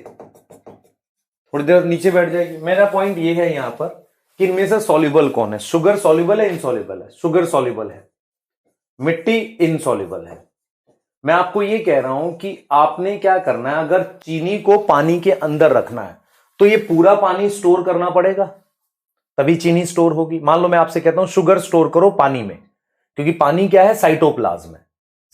थोड़ी देर नीचे बैठ जाएगी। मेरा पॉइंट ये है यहां पर कि इनमें से सॉल्युबल कौन है, शुगर सॉल्युबल है, इनसॉल्युबल है, शुगर सॉल्युबल है, मिट्टी इनसॉल्युबल है। मैं आपको ये कह रहा हूं कि आपने क्या करना है, अगर चीनी को पानी के अंदर रखना है तो ये पूरा पानी स्टोर करना पड़ेगा, तभी चीनी स्टोर होगी। मान लो मैं आपसे कहता हूं शुगर स्टोर करो पानी में, क्योंकि पानी क्या है, साइटोप्लाज्म है,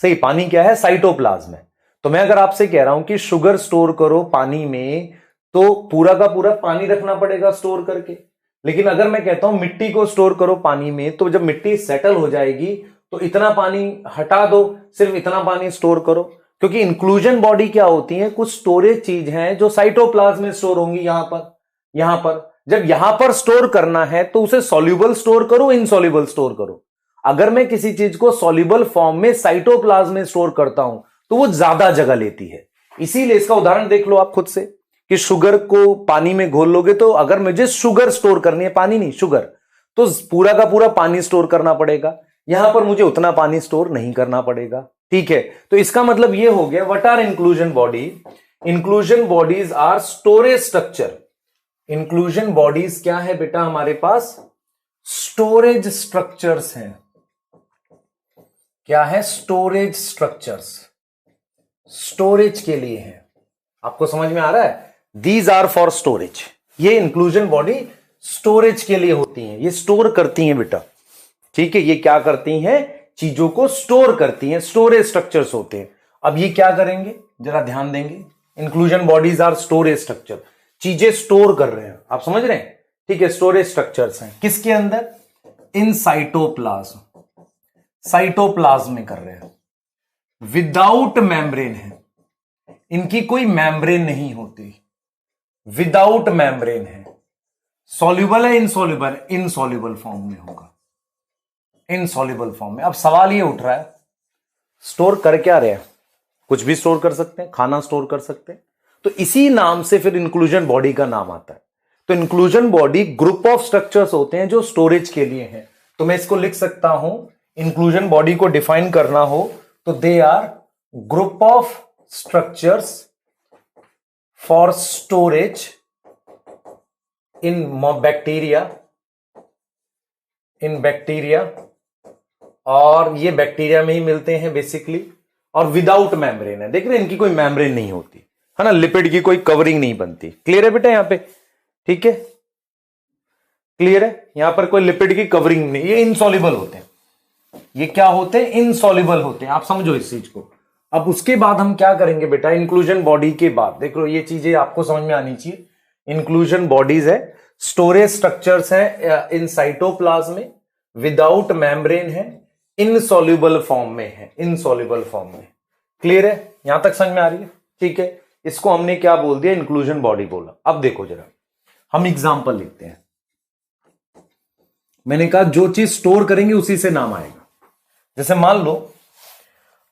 सही, पानी क्या है, साइटोप्लाज्म है। तो मैं अगर आपसे कह रहा हूं कि शुगर स्टोर करो पानी में, तो पूरा का पूरा पानी रखना पड़ेगा स्टोर करके। लेकिन अगर मैं कहता हूं मिट्टी को स्टोर करो पानी में, तो जब मिट्टी सेटल हो जाएगी तो इतना पानी हटा दो, सिर्फ इतना पानी स्टोर करो। क्योंकि इंक्लूजन बॉडी क्या होती है, कुछ स्टोरेज चीज है जो साइटोप्लाज्म में स्टोर होंगी, यहां पर जब यहां पर स्टोर करना है तो उसे सॉल्युबल स्टोर करो, इनसॉल्युबल स्टोर करो। अगर मैं किसी चीज को सॉल्युबल फॉर्म में साइटोप्लाज्म में स्टोर करता हूं तो वो ज्यादा जगह लेती है। इसीलिए इसका उदाहरण देख लो आप खुद से कि शुगर को पानी में घोल लोगे, तो अगर मुझे शुगर स्टोर करनी है, पानी नहीं शुगर, तो पूरा का पूरा पानी स्टोर करना पड़ेगा। यहां पर मुझे उतना पानी स्टोर नहीं करना पड़ेगा, ठीक है। तो इसका मतलब यह हो गया, what are inclusion body, inclusion bodies are storage structure. Inclusion bodies क्या है बेटा, हमारे पास स्टोरेज स्ट्रक्चर्स हैं। क्या है, स्टोरेज स्ट्रक्चर्स, स्टोरेज के लिए है। आपको समझ में आ रहा है, दीज आर फॉर स्टोरेज। ये इंक्लूजन बॉडी स्टोरेज के लिए होती हैं, ये स्टोर करती हैं बेटा, ठीक है। ये क्या करती हैं, चीजों को स्टोर करती हैं, स्टोरेज स्ट्रक्चर्स होते हैं। अब ये क्या करेंगे, जरा ध्यान देंगे। Inclusion bodies are storage structure, चीजें स्टोर कर रहे हैं, आप समझ रहे हैं, ठीक है। स्टोरेज स्ट्रक्चर्स हैं किसके अंदर, इन साइटोप्लाज्म, साइटोप्लाज्म में कर रहे हैं, विदाउट मेम्ब्रेन है, इनकी कोई मेम्ब्रेन नहीं होती, विदाउट मेम्ब्रेन है। सॉल्युबल है, इनसॉल्युबल, इनसॉल्युबल फॉर्म में होगा, इनसॉल्युबल फॉर्म में। अब सवाल ये उठ रहा है, स्टोर कर क्या रहे हैं, कुछ भी स्टोर कर सकते हैं, खाना स्टोर कर सकते हैं, तो इसी नाम से फिर इंक्लूजन बॉडी का नाम आता है। तो inclusion body group of structures होते हैं जो स्टोरेज के लिए हैं। तो मैं इसको लिख सकता हूं, इंक्लूजन बॉडी को डिफाइन करना हो तो they are group of structures for storage in bacteria, in bacteria, और ये बैक्टीरिया में ही मिलते हैं बेसिकली, और विदाउट मेम्ब्रेन है। देख रहे हैं, इनकी कोई मेम्ब्रेन नहीं होती है ना, लिपिड की कोई कवरिंग नहीं बनती। क्लियर है बेटा यहां पे, ठीक है, क्लियर है, यहां पर कोई लिपिड की कवरिंग नहीं। ये इनसॉल्युबल होते हैं, ये क्या होते हैं, इनसॉल्युबल होते हैं, आप समझो इस चीज को। अब उसके बाद हम क्या करेंगे बेटा, इंक्लूजन बॉडी के बाद देख लो, ये चीजें आपको समझ में आनी चाहिए। इंक्लूजन बॉडीज है, स्टोरेज स्ट्रक्चर्स है इन साइटोप्लाज्म में, विदाउट मेम्ब्रेन है, इनसॉल्युबल फॉर्म में है, इनसॉल्युबल फॉर्म में। क्लियर है, यहां तक समझ में आ रही है, ठीक है। इसको हमने क्या बोल दिया, इंक्लूजन बॉडी बोला। अब देखो जरा, हम एग्जांपल लिखते हैं। मैंने कहा जो चीज स्टोर करेंगे उसी से नाम आएगा। जैसे मान लो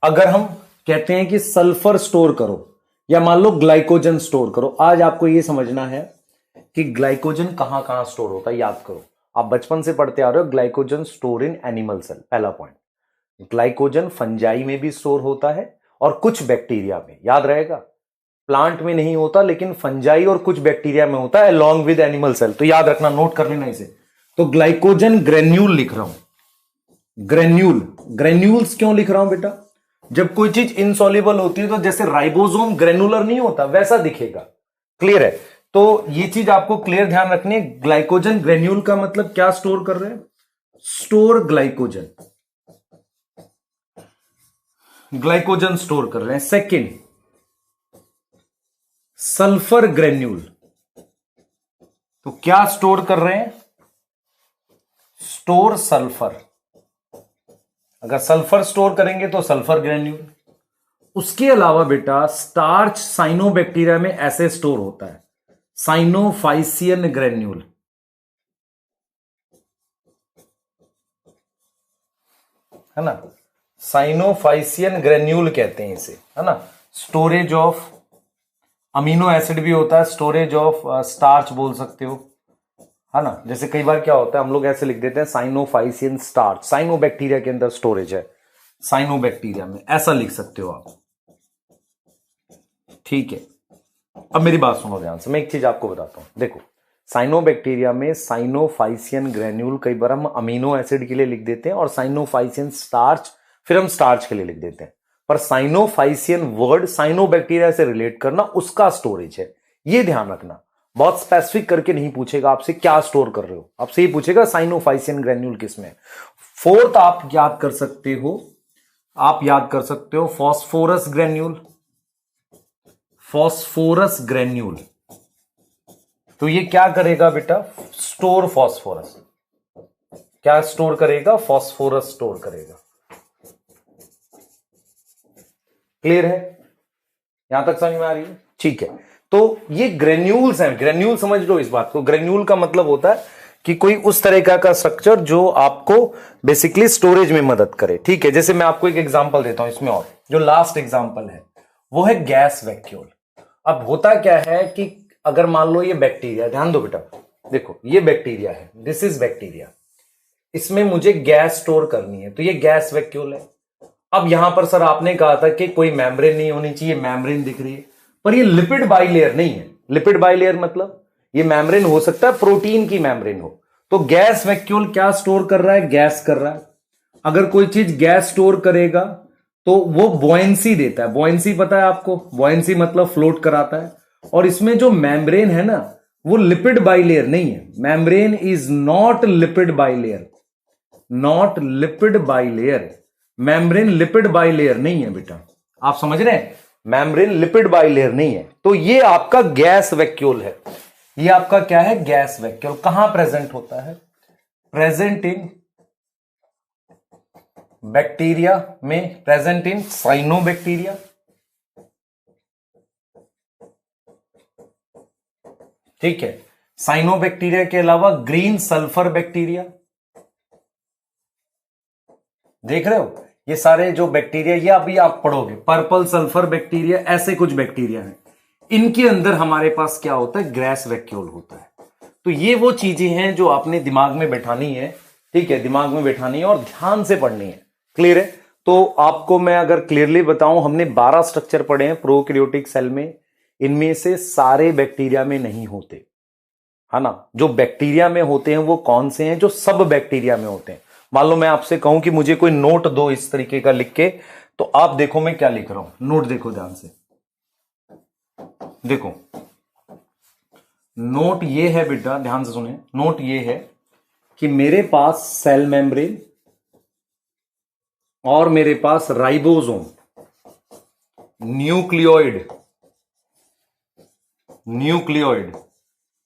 अगर हम कहते हैं कि सल्फर स्टोर करो, या मान लो ग्लाइकोजन स्टोर करो। आज आपको यह समझना है कि ग्लाइकोजन कहां कहां स्टोर होता है, याद करो। आप बचपन से पढ़ते आ रहे हो glycogen store in animal cell, पहला पॉइंट। ग्लाइकोजन फंजाई में भी स्टोर होता है और कुछ बैक्टीरिया में, याद रहेगा। प्लांट में नहीं होता लेकिन फंजाई और कुछ बैक्टीरिया में होता है अलॉन्ग विद एनिमल सेल, तो याद रखना, नोट कर लेना इसे। तो ग्लाइकोजन ग्रेन्यूल लिख रहा हूं। ग्रेन्यूल, ग्रेन्यूल्स क्यों लिख रहा हूं बेटा? जब कोई चीज इनसॉल्युबल होती है तो जैसे राइबोसोम ग्रेनुलर नहीं होता वैसा दिखेगा। क्लियर है? तो ये चीज आपको क्लियर ध्यान रखनी है। ग्लाइकोजन ग्रेन्यूल का मतलब क्या स्टोर कर रहे हैं? स्टोर ग्लाइकोजन, ग्लाइकोजन स्टोर कर रहे हैं। सेकेंड, सल्फर ग्रेन्यूल, तो क्या स्टोर कर रहे हैं? Store sulphur. अगर सल्फर स्टोर करेंगे तो सल्फर ग्रेन्यूल। उसके अलावा बेटा स्टार्च साइनोबैक्टीरिया में ऐसे स्टोर होता है, साइनोफाइसियन ग्रेन्यूल, है ना। साइनोफाइसियन ग्रेन्यूल कहते हैं इसे, है ना। स्टोरेज ऑफ अमीनो एसिड भी होता है, स्टोरेज ऑफ स्टार्च बोल सकते हो, है ना। जैसे कई बार क्या होता है, हम लोग ऐसे लिख देते हैं साइनोफाइसियन स्टार्च, साइनोबैक्टीरिया के अंदर स्टोरेज है, साइनोबैक्टीरिया में, ऐसा लिख सकते हो आप। ठीक है, अब मेरी बात सुनो ध्यान से, मैं एक चीज आपको बताता हूं। देखो, साइनोबैक्टीरिया में साइनोफाइसियन ग्रेन्यूल कई बार हम अमीनो एसिड के लिए लिख देते हैं और साइनोफाइसियन स्टार्च फिर हम स्टार्च के लिए लिख देते हैं। पर साइनोफाइसियन वर्ड साइनोबैक्टीरिया से रिलेट करना, उसका स्टोरेज है, ये ध्यान रखना। बहुत स्पेसिफिक करके नहीं पूछेगा आपसे क्या स्टोर कर रहे हो, आपसे ये पूछेगा साइनोफाइसियन ग्रेन्यूल किसमें। फोर्थ आप याद कर सकते हो, आप याद कर सकते हो फॉस्फोरस ग्रेन्यूल, फॉस्फोरस ग्रेन्यूल। तो ये क्या करेगा बेटा? Store phosphorus. क्या स्टोर करेगा? फॉस्फोरस स्टोर करेगा। क्लियर है? यहां तक समझ में आ रही है? ठीक है, तो ये ग्रेन्यूल्स हैं। ग्रेन्यूल समझ लो इस बात को। ग्रेन्यूल का मतलब होता है कि कोई उस तरह का स्ट्रक्चर जो आपको बेसिकली स्टोरेज में मदद करे। ठीक है, जैसे मैं आपको एक एग्जांपल देता हूं इसमें, और जो लास्ट एग्जांपल है वो है गैस वैक्यूल। अब होता क्या है कि अगर मान लो ये बैक्टीरिया, ध्यान दो बेटा, देखो ये बैक्टीरिया है, दिस इज बैक्टीरिया, इसमें मुझे गैस स्टोर करनी है, तो ये गैस वैक्यूल है। अब यहां पर सर आपने कहा था कि कोई मेम्ब्रेन नहीं होनी चाहिए, मेम्ब्रेन दिख रही है, पर ये लिपिड बाइलेयर नहीं है। लिपिड बाइलेयर मतलब ये मेम्ब्रेन हो सकता है प्रोटीन की मेम्ब्रेन हो। तो गैस वैक्यूल क्या स्टोर कर रहा है? गैस कर रहा है। अगर कोई चीज गैस स्टोर करेगा तो वो बॉयंसी देता है। बॉयंसी पता है आपको? बॉयंसी मतलब फ्लोट कराता है। और इसमें जो मेम्ब्रेन है ना, वो लिपिड बाइलेयर नहीं है। Membrane is not lipid bilayer, not lipid bilayer. Membrane lipid bilayer नहीं है बेटा, आप समझ रहे हैं? मेम्ब्रेन लिपिड बाइलेयर नहीं है। तो ये आपका गैस वैक्यूल है। ये आपका क्या है? Gas vacuole. कहां प्रेजेंट होता है? प्रेजेंट इन बैक्टीरिया में, प्रेजेंट इन साइनोबैक्टीरिया। ठीक है, साइनोबैक्टीरिया के अलावा ग्रीन सल्फर बैक्टीरिया, देख रहे हो? ये सारे जो बैक्टीरिया, ये अभी आप पढ़ोगे, पर्पल सल्फर बैक्टीरिया, ऐसे कुछ बैक्टीरिया हैं। इनके अंदर हमारे पास क्या होता है? गैस वैक्यूल होता है। तो ये वो चीजें हैं जो आपने दिमाग में बैठानी है। ठीक है, दिमाग में बैठानी है और ध्यान से पढ़नी है। क्लियर है? तो आपको मैं अगर क्लियरली बताऊं, हमने 12 स्ट्रक्चर पढ़े हैं प्रोकैरियोटिक सेल में। इनमें से सारे बैक्टीरिया में नहीं होते, है ना। जो बैक्टीरिया में होते हैं वो कौन से हैं? जो सब बैक्टीरिया में होते हैं। मान लो मैं आपसे कहूं कि मुझे कोई नोट दो इस तरीके का लिख के, तो आप देखो मैं क्या लिख रहा हूं। नोट देखो ध्यान से, देखो नोट ये है बेटा, ध्यान से सुने। नोट ये है कि मेरे पास सेल मेम्ब्रेन और मेरे पास राइबोसोम, न्यूक्लियोइड, न्यूक्लियोइड,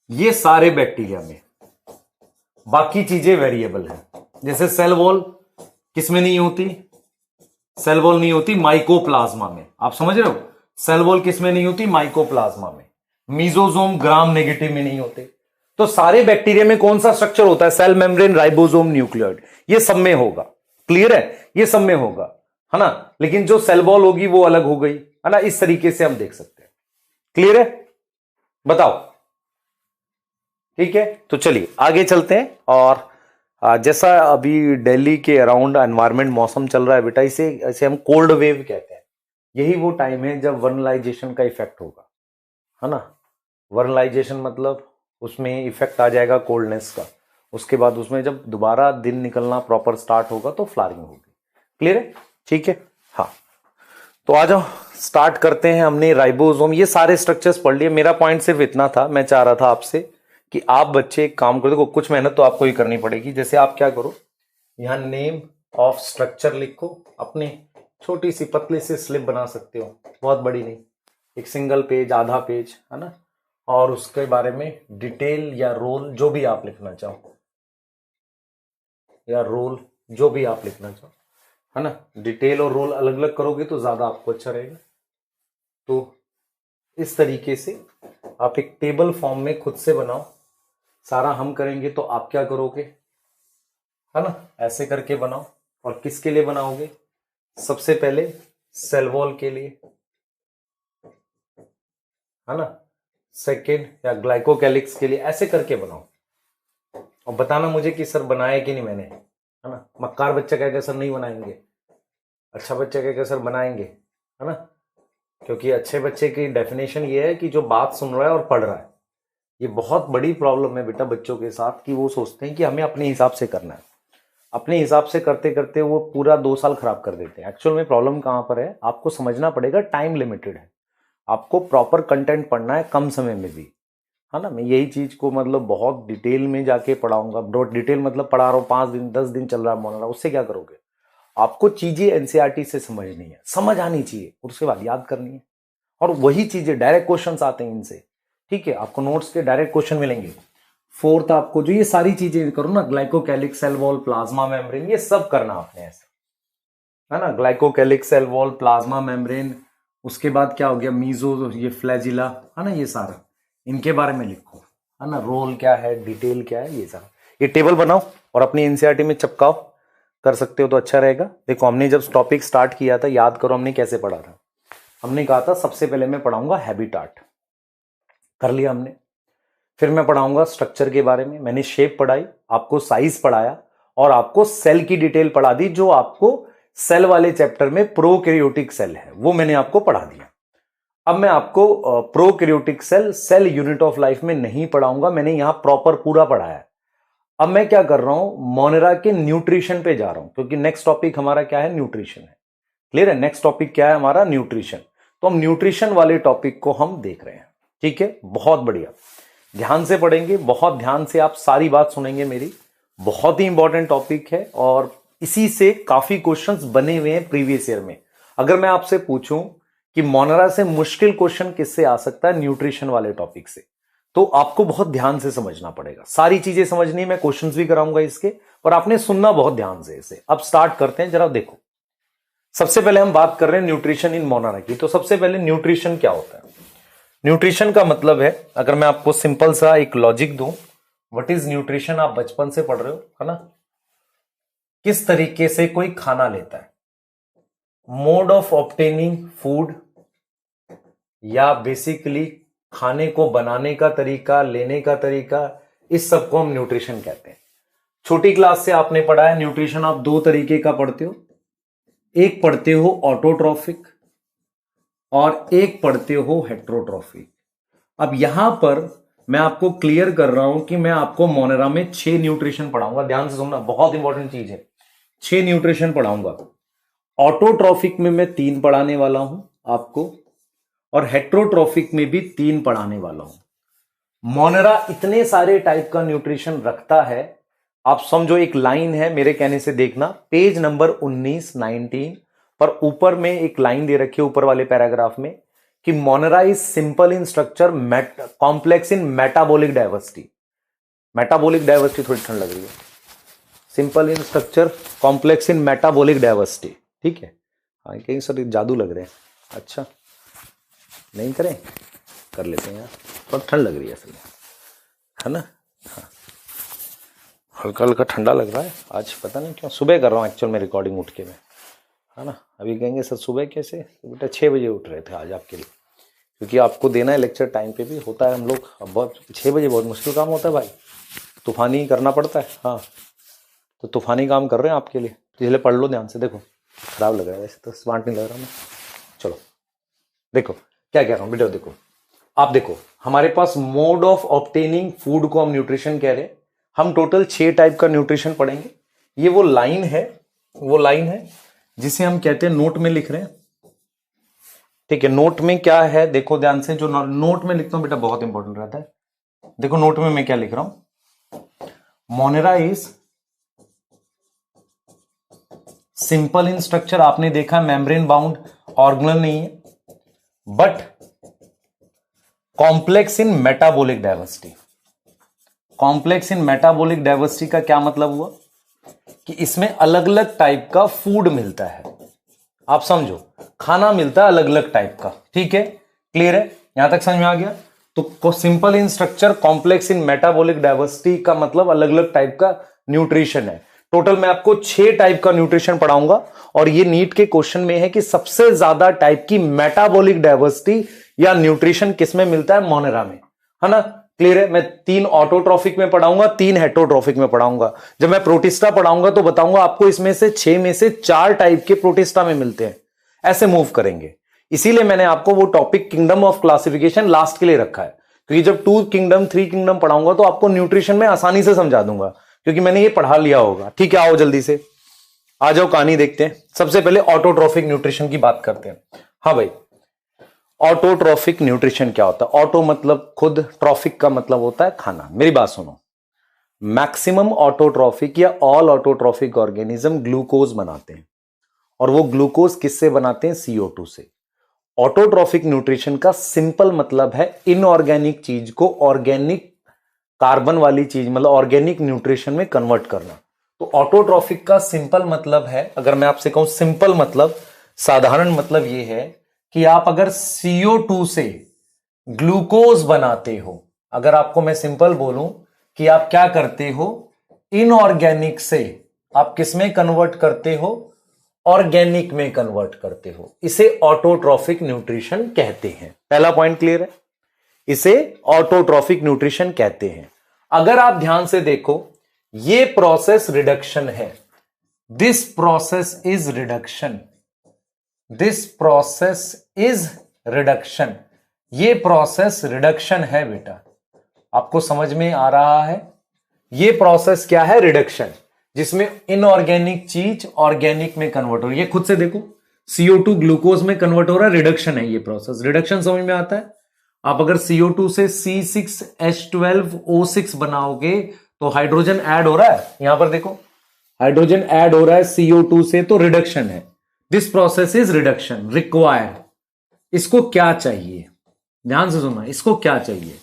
ये सारे बैक्टीरिया में। बाकी चीजें वेरिएबल हैं। जैसे सेल वॉल किसमें नहीं होती? सेल वॉल नहीं होती माइकोप्लाज्मा में, आप समझ रहे हो? सेल वॉल किसमें नहीं होती? माइकोप्लाज्मा में। मीजोजोम ग्राम नेगेटिव में नहीं होते। तो सारे बैक्टीरिया में कौन सा स्ट्रक्चर होता है? सेल मेम्ब्रेन, राइबोसोम, न्यूक्लियोइड, ये सब में होगा। क्लियर है? ये सब में होगा, है ना। लेकिन जो सेल वॉल होगी वो अलग हो गई, है ना। इस तरीके से हम देख सकते हैं। क्लियर है? बताओ ठीक है, तो चलिए आगे चलते हैं। और जैसा अभी दिल्ली के अराउंड एनवायरमेंट मौसम चल रहा है बेटा, इसे हम कोल्ड वेव कहते हैं। यही वो टाइम है जब वर्नलाइजेशन का इफेक्ट होगा, है ना। वर्नलाइजेशन मतलब उसमें इफेक्ट आ जाएगा कोल्डनेस का। उसके बाद उसमें जब दोबारा दिन निकलना प्रॉपर स्टार्ट होगा तो फ्लावरिंग होगी। क्लियर है? ठीक है, हाँ। तो आ जाओ स्टार्ट करते हैं। हमने राइबोसोम ये सारे स्ट्रक्चर्स पढ़ लिए। मेरा पॉइंट सिर्फ इतना था, मैं चाह रहा था आपसे कि आप बच्चे एक काम करो। देखो कुछ मेहनत तो आपको ही करनी पड़ेगी। जैसे आप क्या करो, यहां नेम ऑफ स्ट्रक्चर लिखो, अपने छोटी सी पतली सी स्लिप बना सकते हो, बहुत बड़ी नहीं, एक सिंगल पेज, आधा पेज, है ना। और उसके बारे में डिटेल या रोल जो भी आप लिखना चाहो, या रोल जो भी आप लिखना चाहो, है ना। डिटेल और रोल अलग अलग करोगे तो ज्यादा आपको अच्छा रहेगा। तो इस तरीके से आप एक टेबल फॉर्म में खुद से बनाओ। सारा हम करेंगे तो आप क्या करोगे, है ना, ऐसे करके बनाओ। और किसके लिए बनाओगे? सबसे पहले सेल वॉल के लिए, है ना। सेकेंड या ग्लाइकोकैलिक्स के लिए, ऐसे करके बनाओ। और बताना मुझे कि सर बनाया कि नहीं मैंने, है ना। मक्कार बच्चा कहेगा सर नहीं बनाएंगे, अच्छा बच्चा कहेगा सर बनाएंगे, है ना। क्योंकि अच्छे बच्चे की डेफिनेशन ये है कि जो बात सुन रहा है और पढ़ रहा है। ये बहुत बड़ी प्रॉब्लम है बेटा बच्चों के साथ कि वो सोचते हैं कि हमें अपने हिसाब से करना है। अपने हिसाब से करते करते वो पूरा 2 साल खराब कर देते हैं। एक्चुअल में प्रॉब्लम कहां पर है, आपको समझना पड़ेगा टाइम लिमिटेड है। आपको प्रॉपर कंटेंट पढ़ना है कम समय में भी, है ना। मैं यही चीज को मतलब बहुत डिटेल में जाके पढ़ाऊंगा। बहुत डिटेल मतलब पढ़ा रहा हूँ, 5 दिन 10 दिन चल रहा है मॉनरा, उससे क्या करोगे? आपको चीजें एनसीईआरटी से समझनी है, समझ आनी चाहिए, उसके बाद याद करनी है। और वही चीजें डायरेक्ट क्वेश्चंस आते हैं इनसे, ठीक है। आपको नोट्स के डायरेक्ट क्वेश्चन मिलेंगे। फोर्थ, आपको जो ये सारी चीजें करो ना, glycocalyx, cell wall, plasma membrane, ये सब करना आपने ऐसे, है ना। Glycocalyx, cell wall, plasma membrane, उसके बाद क्या हो गया, मीजो, ये फ्लैजिला, है ना, ये सारा इनके बारे में लिखो, है ना। रोल क्या है, डिटेल क्या है, ये सारा ये टेबल बनाओ और अपनी एनसीईआरटी में चिपकाओ। कर सकते हो तो अच्छा रहेगा। देखो हमने जब टॉपिक स्टार्ट किया था, याद करो हमने कैसे पढ़ा था। हमने कहा था सबसे पहले मैं पढ़ाऊंगा हैबिटाट, कर लिया हमने। फिर मैं पढ़ाऊंगा स्ट्रक्चर के बारे में, मैंने शेप पढ़ाई, आपको साइज पढ़ाया और आपको सेल की डिटेल पढ़ा दी। जो आपको सेल वाले चैप्टर में प्रोकैरियोटिक सेल है वो मैंने आपको पढ़ा दिया। अब मैं आपको prokaryotic cell, cell unit of life में नहीं पढ़ाऊंगा, मैंने यहां प्रॉपर पूरा पढ़ाया है। अब मैं क्या कर रहा हूं, मोनेरा के न्यूट्रिशन पे जा रहा हूं, क्योंकि नेक्स्ट टॉपिक हमारा क्या है, न्यूट्रिशन है। क्लियर है? नेक्स्ट टॉपिक क्या है हमारा, न्यूट्रिशन। तो हम न्यूट्रिशन वाले टॉपिक को हम देख रहे हैं, ठीक है। बहुत बढ़िया, ध्यान से पढ़ेंगे, बहुत ध्यान से आप सारी बात सुनेंगे मेरी। बहुत ही इंपॉर्टेंट टॉपिक है और इसी से काफी क्वेश्चंस बने हुए हैं प्रीवियस ईयर में। अगर मैं आपसे पूछूं कि मोनेरा से मुश्किल क्वेश्चन किससे आ सकता है, न्यूट्रिशन वाले टॉपिक से, तो आपको बहुत ध्यान से समझना पड़ेगा। सारी चीजें समझनी, मैं क्वेश्चंस भी कराऊंगा इसके, और आपने सुनना बहुत ध्यान से इसे। अब स्टार्ट करते हैं, जरा देखो। सबसे पहले हम बात कर रहे हैं न्यूट्रिशन इन मोनेरा की। तो सबसे पहले न्यूट्रिशन क्या होता है? न्यूट्रिशन का मतलब है, अगर मैं आपको सिंपल सा एक लॉजिक दूं, व्हाट इज न्यूट्रिशन, आप बचपन से पढ़ रहे हो, है ना। किस तरीके से कोई खाना लेता है, मोड ऑफ ऑब्टेनिंग फूड, या बेसिकली खाने को बनाने का तरीका, लेने का तरीका, इस सब को हम न्यूट्रिशन कहते हैं। छोटी क्लास से आपने पढ़ा है न्यूट्रिशन आप 2 तरीके का पढ़ते हो। एक पढ़ते हो ऑटोट्रॉफिक और एक पढ़ते हो हेट्रोट्रॉफिक। अब यहां पर मैं आपको क्लियर कर रहा हूं कि मैं आपको मोनेरा में 6 न्यूट्रिशन पढ़ाऊंगा। ध्यान से सुनना, बहुत इंपॉर्टेंट चीज है। 6 न्यूट्रिशन पढ़ाऊंगा। ऑटोट्रॉफिक में मैं 3 पढ़ाने वाला हूं आपको, और हेट्रोट्रॉफिक में भी 3 पढ़ाने वाला हूं। मोनेरा इतने सारे टाइप का न्यूट्रिशन रखता है, आप समझो एक लाइन है, मेरे कहने से देखना, पेज नंबर 19 पर ऊपर में एक लाइन दे रखी है ऊपर वाले पैराग्राफ में कि Monera is simple in structure, complex in metabolic diversity. Metabolic diversity थोड़ी ठंड लग रही है। Simple in structure, complex in metabolic diversity, ठीक है। हाँ कहीं सर जादू लग रहे हैं, अच्छा नहीं करें, कर लेते हैं यार, थोड़ा ठंड लग रही है असल में, है ना। हाँ हल्का हल्का ठंडा लग रहा है आज, पता नहीं क्यों। सुबह कर रहा हूँ एक्चुअल में रिकॉर्डिंग उठ के मैं, है ना। अभी कहेंगे सर सुबह कैसे, तो बेटा 6 बजे उठ रहे थे आज आपके लिए, क्योंकि आपको देना है लेक्चर टाइम पे भी होता है। हम लोग अब बहुत 6 बजे बहुत मुश्किल काम होता है भाई, तूफानी करना पड़ता है। हाँ, तो तूफानी काम कर रहे हैं आपके लिए, तो इसलिए पढ़ लो ध्यान से। देखो खराब लग रहा है वैसे तो, स्मार्ट नहीं लग रहा मैं। चलो देखो क्या कह रहा हूँ बेटा, देखो आप देखो हमारे पास मोड ऑफ ऑब्टेनिंग फूड को हम न्यूट्रिशन कह रहे हैं। हम टोटल 6 टाइप का न्यूट्रिशन पढ़ेंगे। ये वो लाइन है जिसे हम कहते हैं, नोट में लिख रहे हैं, ठीक है। नोट में क्या है देखो ध्यान से, जो नोट में लिखता हूं बेटा बहुत इंपॉर्टेंट रहता है। देखो नोट में मैं क्या लिख रहा हूं, Monera is simple in structure. आपने देखा मेम्ब्रेन बाउंड, ऑर्गेनल नहीं है, but complex in metabolic diversity. Complex in metabolic diversity का क्या मतलब हुआ कि इसमें अलग अलग टाइप का फूड मिलता है। आप समझो, खाना मिलता है अलग अलग टाइप का, ठीक है। क्लियर है, यहां तक समझ में आ गया। तो simple in structure, complex in metabolic diversity का मतलब अलग अलग टाइप का न्यूट्रिशन है। टोटल मैं आपको 6 टाइप का न्यूट्रिशन पढ़ाऊंगा, और ये नीट के क्वेश्चन में है कि सबसे ज्यादा टाइप की मेटाबॉलिक डाइवर्सिटी या न्यूट्रिशन किसमें मिलता है, मोनेरा में, है ना। क्लियर है। मैं 3 ऑटोट्रॉफिक में पढ़ाऊंगा, 3 हेटरोट्रॉफिक में पढ़ाऊंगा। जब मैं प्रोटिस्टा पढ़ाऊंगा तो बताऊंगा आपको इसमें से 6 में से 4 टाइप के प्रोटिस्टा में मिलते हैं। ऐसे मूव करेंगे। इसीलिए मैंने आपको वो topic kingdom of classification last के लिए रखा है, क्योंकि जब 2 किंगडम 3 किंगडम पढ़ाऊंगा तो आपको न्यूट्रिशन में आसानी से समझा दूंगा, क्योंकि मैंने ये पढ़ा लिया होगा। ठीक है, आओ जल्दी से आ जाओ, कहानी देखते हैं। सबसे पहले ऑटोट्रॉफिक न्यूट्रिशन की बात करते हैं। हाँ भाई, ऑटोट्रॉफिक न्यूट्रिशन क्या होता है? ऑटो मतलब खुद, ट्रॉफिक का मतलब होता है खाना। मेरी बात सुनो, मैक्सिमम ऑटोट्रॉफिक या ऑल ऑटोट्रॉफिक ऑर्गेनिज्म ग्लूकोज बनाते हैं, और वो ग्लूकोज किससे बनाते हैं? CO2 से। ऑटोट्रॉफिक न्यूट्रिशन का सिंपल मतलब है इनऑर्गेनिक चीज को ऑर्गेनिक कार्बन वाली चीज, मतलब ऑर्गेनिक न्यूट्रिशन में कन्वर्ट करना। तो ऑटोट्रॉफिक का सिंपल मतलब है, अगर मैं आपसे कहूं सिंपल मतलब, साधारण मतलब ये है कि आप अगर CO2 से ग्लूकोज बनाते हो, अगर आपको मैं सिंपल बोलूं कि आप क्या करते हो, इनऑर्गेनिक से आप किसमें कन्वर्ट करते हो? ऑर्गेनिक में कन्वर्ट करते हो। इसे ऑटोट्रॉफिक न्यूट्रिशन कहते हैं। पहला पॉइंट क्लियर है, इसे ऑटोट्रॉफिक न्यूट्रिशन कहते हैं। अगर आप ध्यान से देखो, ये प्रोसेस रिडक्शन है। This process is reduction, this process is reduction. ये प्रोसेस रिडक्शन है बेटा, आपको समझ में आ रहा है? ये प्रोसेस क्या है? रिडक्शन, जिसमें इनऑर्गेनिक चीज ऑर्गेनिक में कन्वर्ट हो रही है। खुद से देखो, CO2 ग्लूकोज में कन्वर्ट हो रहा है, रिडक्शन है ये प्रोसेस। रिडक्शन समझ में आता है? आप अगर CO2 से C6H12O6 बनाओगे तो हाइड्रोजन ऐड हो रहा है, यहां पर देखो हाइड्रोजन ऐड हो रहा है CO2 से, तो रिडक्शन है। This process is reduction. Require, इसको क्या चाहिए? ध्यान से सुनना, इसको क्या चाहिए?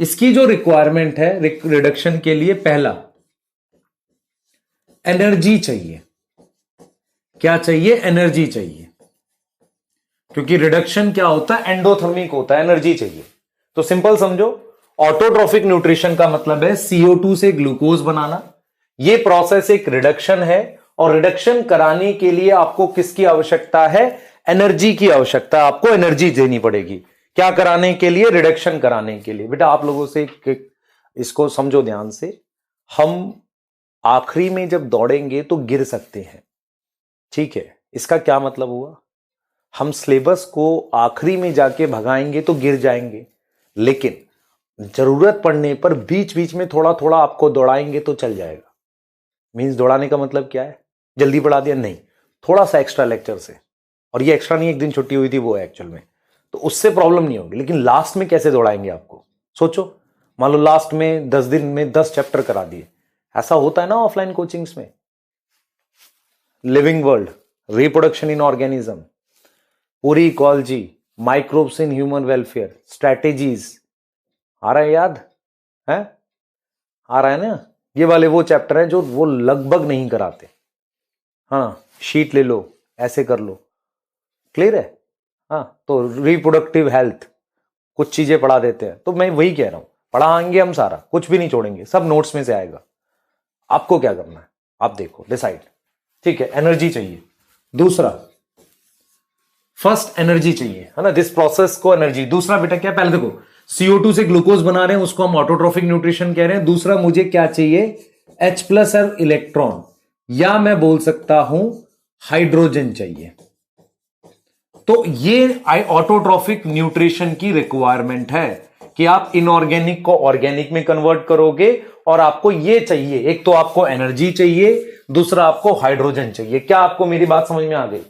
इसकी जो रिक्वायरमेंट है रिडक्शन के लिए, पहला एनर्जी चाहिए। क्या चाहिए? एनर्जी चाहिए, क्योंकि रिडक्शन क्या होता है? एंडोथर्मिक होता है, एनर्जी चाहिए। तो सिंपल समझो, ऑटोट्रॉफिक न्यूट्रिशन का मतलब है CO2 से ग्लूकोज बनाना। यह प्रोसेस एक रिडक्शन है, और रिडक्शन कराने के लिए आपको किसकी आवश्यकता है? एनर्जी की आवश्यकता है। आपको एनर्जी देनी पड़ेगी। क्या कराने के लिए? रिडक्शन कराने के लिए। बेटा आप लोगों से इसको समझो ध्यान से, हम आखिरी में जब दौड़ेंगे तो गिर सकते हैं, ठीक है। इसका क्या मतलब हुआ? हम सिलेबस को आखिरी में जाके भगाएंगे तो गिर जाएंगे, लेकिन जरूरत पड़ने पर बीच बीच में थोड़ा थोड़ा आपको दौड़ाएंगे तो चल जाएगा। मींस दौड़ाने का मतलब क्या है? जल्दी पढ़ा दिया नहीं, थोड़ा सा एक्स्ट्रा लेक्चर से। और ये एक्स्ट्रा नहीं, एक दिन छुट्टी हुई थी वो है एक्चुअल में, तो उससे प्रॉब्लम नहीं होगी। लेकिन लास्ट में कैसे दौड़ाएंगे आपको? सोचो, मान लो लास्ट में 10 दिन में 10 चैप्टर करा दिए, ऐसा होता है ना ऑफलाइन कोचिंग्स में। Living world, reproduction in organism, पूरी ecology, microbes in human welfare, strategies, आ रहा है याद है? आ रहा है ना? ये वाले वो चैप्टर है जो वो लगभग नहीं कराते। हाँ, शीट ले लो, ऐसे कर लो। क्लियर है? हाँ, तो रिप्रोडक्टिव हेल्थ कुछ चीजें पढ़ा देते हैं। तो मैं वही कह रहा हूं, पढ़ाएंगे हम सारा, कुछ भी नहीं छोड़ेंगे, सब नोट्स में से आएगा। आपको क्या करना है, आप देखो, डिसाइड। ठीक है, एनर्जी चाहिए। दूसरा, फर्स्ट एनर्जी चाहिए, है ना, दिस प्रोसेस को एनर्जी। दूसरा बेटा क्या, पहले देखो CO2 से ग्लूकोज बना रहे हैं, उसको हम ऑटोट्रोफिक न्यूट्रिशन कह रहे हैं। दूसरा मुझे क्या चाहिए, H+ और इलेक्ट्रॉन, या मैं बोल सकता हूं हाइड्रोजन चाहिए। तो ये ऑटोट्रोफिक न्यूट्रिशन की रिक्वायरमेंट है कि आप इनऑर्गेनिक को ऑर्गेनिक में कन्वर्ट करोगे, और आपको ये चाहिए, एक तो आपको एनर्जी चाहिए, दूसरा आपको हाइड्रोजन चाहिए। क्या आपको मेरी बात समझ में आ गई?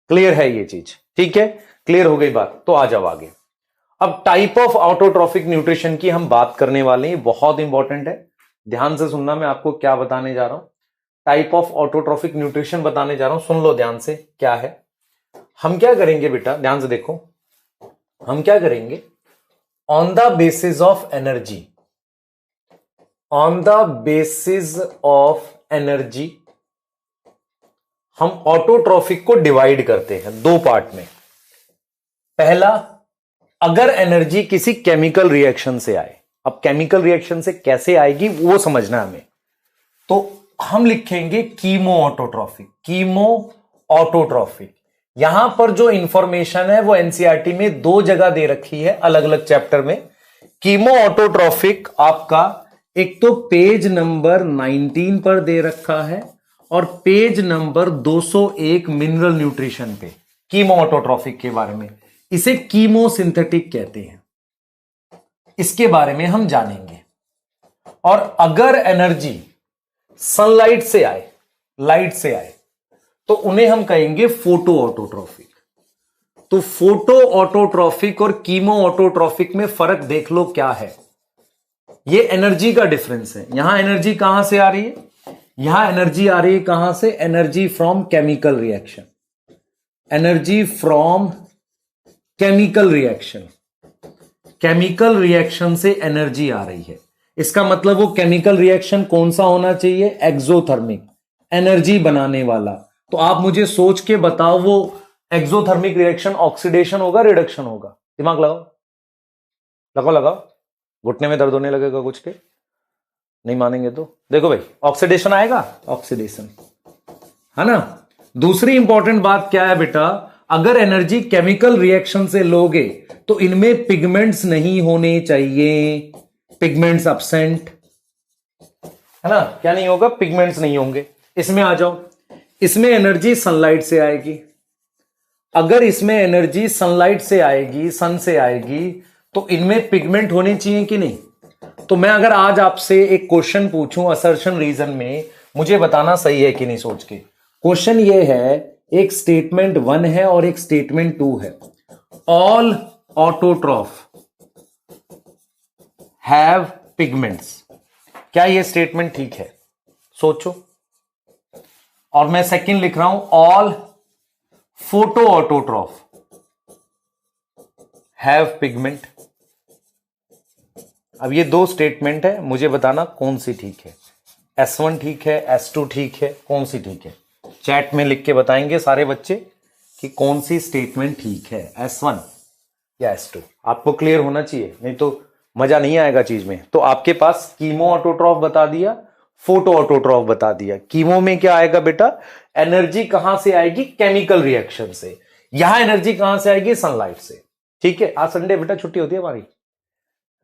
क्लियर है ये चीज? ठीक है, क्लियर हो गई बात, तो आ जाओ आगे। अब टाइप ऑफ ऑटोट्रोफिक न्यूट्रिशन की हम बात करने वाले हैं, बहुत इंपॉर्टेंट है, ध्यान से सुनना। मैं आपको क्या बताने जा रहा हूं, टाइप ऑफ ऑटोट्रोफिक न्यूट्रिशन बताने जा रहा हूं, सुन लो ध्यान से क्या है। हम क्या करेंगे बेटा, ध्यान से देखो, हम क्या करेंगे, on the basis of energy, on the basis of energy हम ऑटोट्रोफिक को डिवाइड करते हैं दो पार्ट में। पहला, अगर एनर्जी किसी केमिकल रिएक्शन से आए, अब केमिकल रिएक्शन से कैसे आएगी वो समझना है हमें, तो हम लिखेंगे कीमो ऑटोट्रोफिक, कीमो ऑटोट्रोफिक। यहां पर जो इंफॉर्मेशन है वो एनसीईआरटी में दो जगह दे रखी है, अलग अलग चैप्टर में। कीमो ऑटोट्रोफिक आपका एक तो पेज नंबर 19 पर दे रखा है, और पेज नंबर 201 मिनरल न्यूट्रिशन पे कीमो ऑटोट्रोफिक के बारे में। इसे कीमो सिंथेटिक कहते हैं, इसके बारे में हम जानेंगे। और अगर एनर्जी सनलाइट से आए, लाइट से आए, तो उन्हें हम कहेंगे फोटो ऑटोट्रोफिक। तो फोटो ऑटोट्रोफिक और कीमो ऑटोट्रोफिक में फर्क देख लो क्या है। ये एनर्जी का डिफरेंस है। यहां एनर्जी कहां से आ रही है, यहां एनर्जी आ रही है कहां से, energy from chemical reaction, energy from chemical reaction, chemical reaction से एनर्जी आ रही है। इसका मतलब वो केमिकल रिएक्शन कौन सा होना चाहिए, एक्सोथर्मिक, एनर्जी बनाने वाला। तो आप मुझे सोच के बताओ, वो एक्सोथर्मिक रिएक्शन ऑक्सीडेशन होगा, रिडक्शन होगा? दिमाग लगाओ, लगाओ लगाओ, घुटने में दर्द होने लगेगा कुछ के, नहीं मानेंगे तो देखो भाई, ऑक्सीडेशन आएगा, ऑक्सीडेशन, है ना। दूसरी इंपॉर्टेंट बात क्या है बेटा, अगर एनर्जी केमिकल रिएक्शन से लोगे तो इनमें पिगमेंट्स नहीं होने चाहिए, पिगमेंट्स अब्सेंट, है ना। क्या नहीं होगा, पिगमेंट्स नहीं होंगे। इसमें आ जाओ, इसमें एनर्जी सनलाइट से आएगी। अगर इसमें एनर्जी सनलाइट से आएगी, सन से आएगी, तो इनमें पिगमेंट होने चाहिए कि नहीं? तो मैं अगर आज आपसे एक क्वेश्चन पूछूं असर्शन रीजन में, मुझे बताना सही है कि नहीं सोच के। क्वेश्चन ये है, एक स्टेटमेंट 1 है और एक स्टेटमेंट 2 है। All autotroph have pigments. क्या ये स्टेटमेंट ठीक है? सोचो। और मैं सेकंड लिख रहा हूं, all photo autotroph have pigment. अब ये दो स्टेटमेंट है, मुझे बताना कौन सी ठीक है। S1 ठीक है, S2 ठीक है, कौन सी ठीक है? चैट में लिख के बताएंगे सारे बच्चे कि कौन सी स्टेटमेंट ठीक है, S1 या S2। आपको क्लियर होना चाहिए, नहीं तो मजा नहीं आएगा चीज में। तो आपके पास कीमो ऑटोट्रॉफ बता दिया, फोटो ऑटोट्रॉफ बता दिया। कीमो में क्या आएगा बेटा, एनर्जी कहां से आएगी, केमिकल रिएक्शन से। यहां एनर्जी कहां से आएगी, सनलाइट से। ठीक है, आज संडे बेटा छुट्टी होती है हमारी,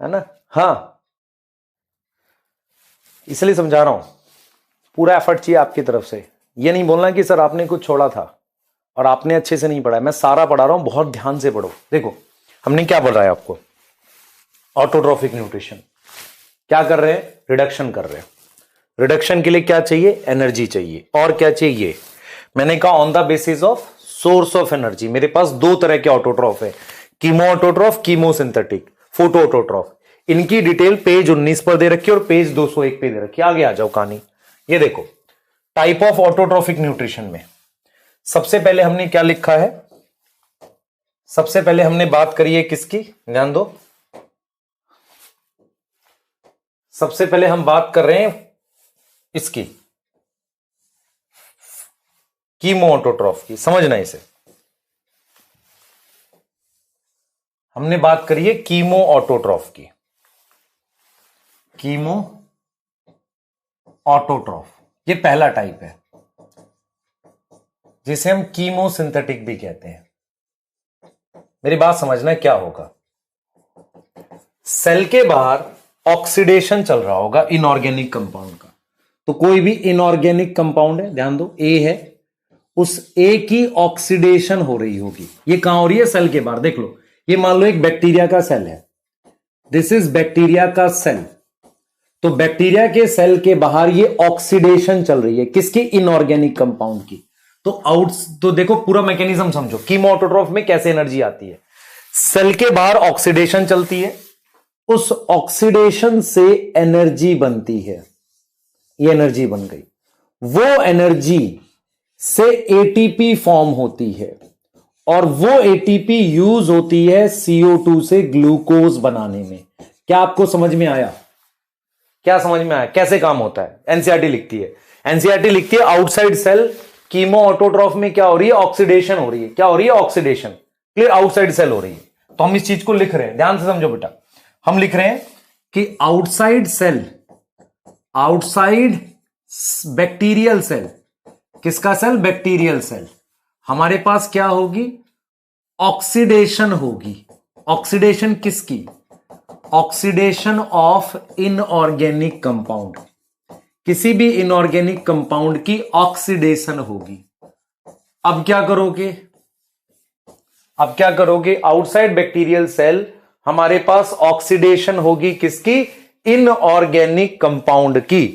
है ना। हाँ, इसलिए समझा रहा हूं, पूरा एफर्ट चाहिए आपकी तरफ से। ये नहीं बोलना कि सर आपने कुछ छोड़ा था और आपने अच्छे से नहीं पढ़ा। मैं सारा पढ़ा रहा हूं, बहुत ध्यान से पढ़ो। देखो हमने क्या पढ़ रहा है आपको, ऑटोट्रोफिक न्यूट्रिशन। क्या कर रहे हैं, रिडक्शन कर रहे हैं। रिडक्शन के लिए क्या चाहिए, एनर्जी चाहिए। और क्या चाहिए, मैंने कहा on the basis of source of energy. मेरे पास दो तरह के ऑटोट्रॉफ है, chemo autotroph, chemo synthetic, photo autotroph. इनकी डिटेल पेज 19 पर दे रखी है और पेज 201 पे दे रखी है। आगे आ जाओ कहानी। ये देखो टाइप ऑफ ऑटोट्रोफिक न्यूट्रिशन में सबसे पहले हमने क्या लिखा है, सबसे पहले हमने बात करी है किसकी, ध्यान दो। सबसे पहले हम बात कर रहे हैं इसकी, कीमो ऑटोट्रॉफ की। समझना इसे, हमने बात करी है कीमो ऑटोट्रॉफ की, कीमो ऑटोट्रॉफ। ये पहला टाइप है जिसे हम कीमो सिंथेटिक भी कहते हैं। मेरी बात समझना क्या होगा, सेल के बाहर ऑक्सीडेशन चल रहा होगा इनऑर्गेनिक कंपाउंड का। तो कोई भी इनऑर्गेनिक कंपाउंड है, ध्यान दो ए है, उस ए की ऑक्सीडेशन हो रही होगी। ये कहां हो रही है, सेल के बाहर। देख लो, ये मान लो एक बैक्टीरिया का सेल है, दिस इज बैक्टीरिया का सेल। तो बैक्टीरिया के सेल के बाहर ये ऑक्सीडेशन चल रही है, किसकी, इनऑर्गेनिक कंपाउंड की। तो देखो पूरा मैकेनिज्म समझो, कीमो ऑटोट्रॉफ में कैसे एनर्जी आती है। सेल के बाहर ऑक्सीडेशन चलती है, उस ऑक्सीडेशन से एनर्जी बनती है, ये एनर्जी बन गई। वो एनर्जी से एटीपी फॉर्म होती है और वो एटीपी यूज होती है CO2 से ग्लूकोज बनाने में। क्या आपको समझ में आया, क्या समझ में आया कैसे काम होता है। एनसीईआरटी लिखती है, एनसीईआरटी लिखती है आउटसाइड सेल कीमो ऑटोट्रॉफ में क्या हो रही है, ऑक्सीडेशन हो रही है। क्या हो रही है, ऑक्सीडेशन। क्लियर, आउटसाइड सेल हो रही है। तो हम इस चीज को लिख रहे हैं, ध्यान से समझो बेटा। हम लिख रहे हैं कि outside cell, outside bacterial cell, किसका सेल, बैक्टीरियल सेल, हमारे पास क्या होगी, ऑक्सीडेशन होगी। ऑक्सीडेशन किसकी, ऑक्सीडेशन ऑफ इनऑर्गेनिक कंपाउंड, किसी भी इनऑर्गेनिक कंपाउंड की ऑक्सीडेशन होगी। अब क्या करोगे, अब क्या करोगे, आउटसाइड बैक्टीरियल सेल हमारे पास ऑक्सीडेशन होगी किसकी, इनऑर्गेनिक कंपाउंड की।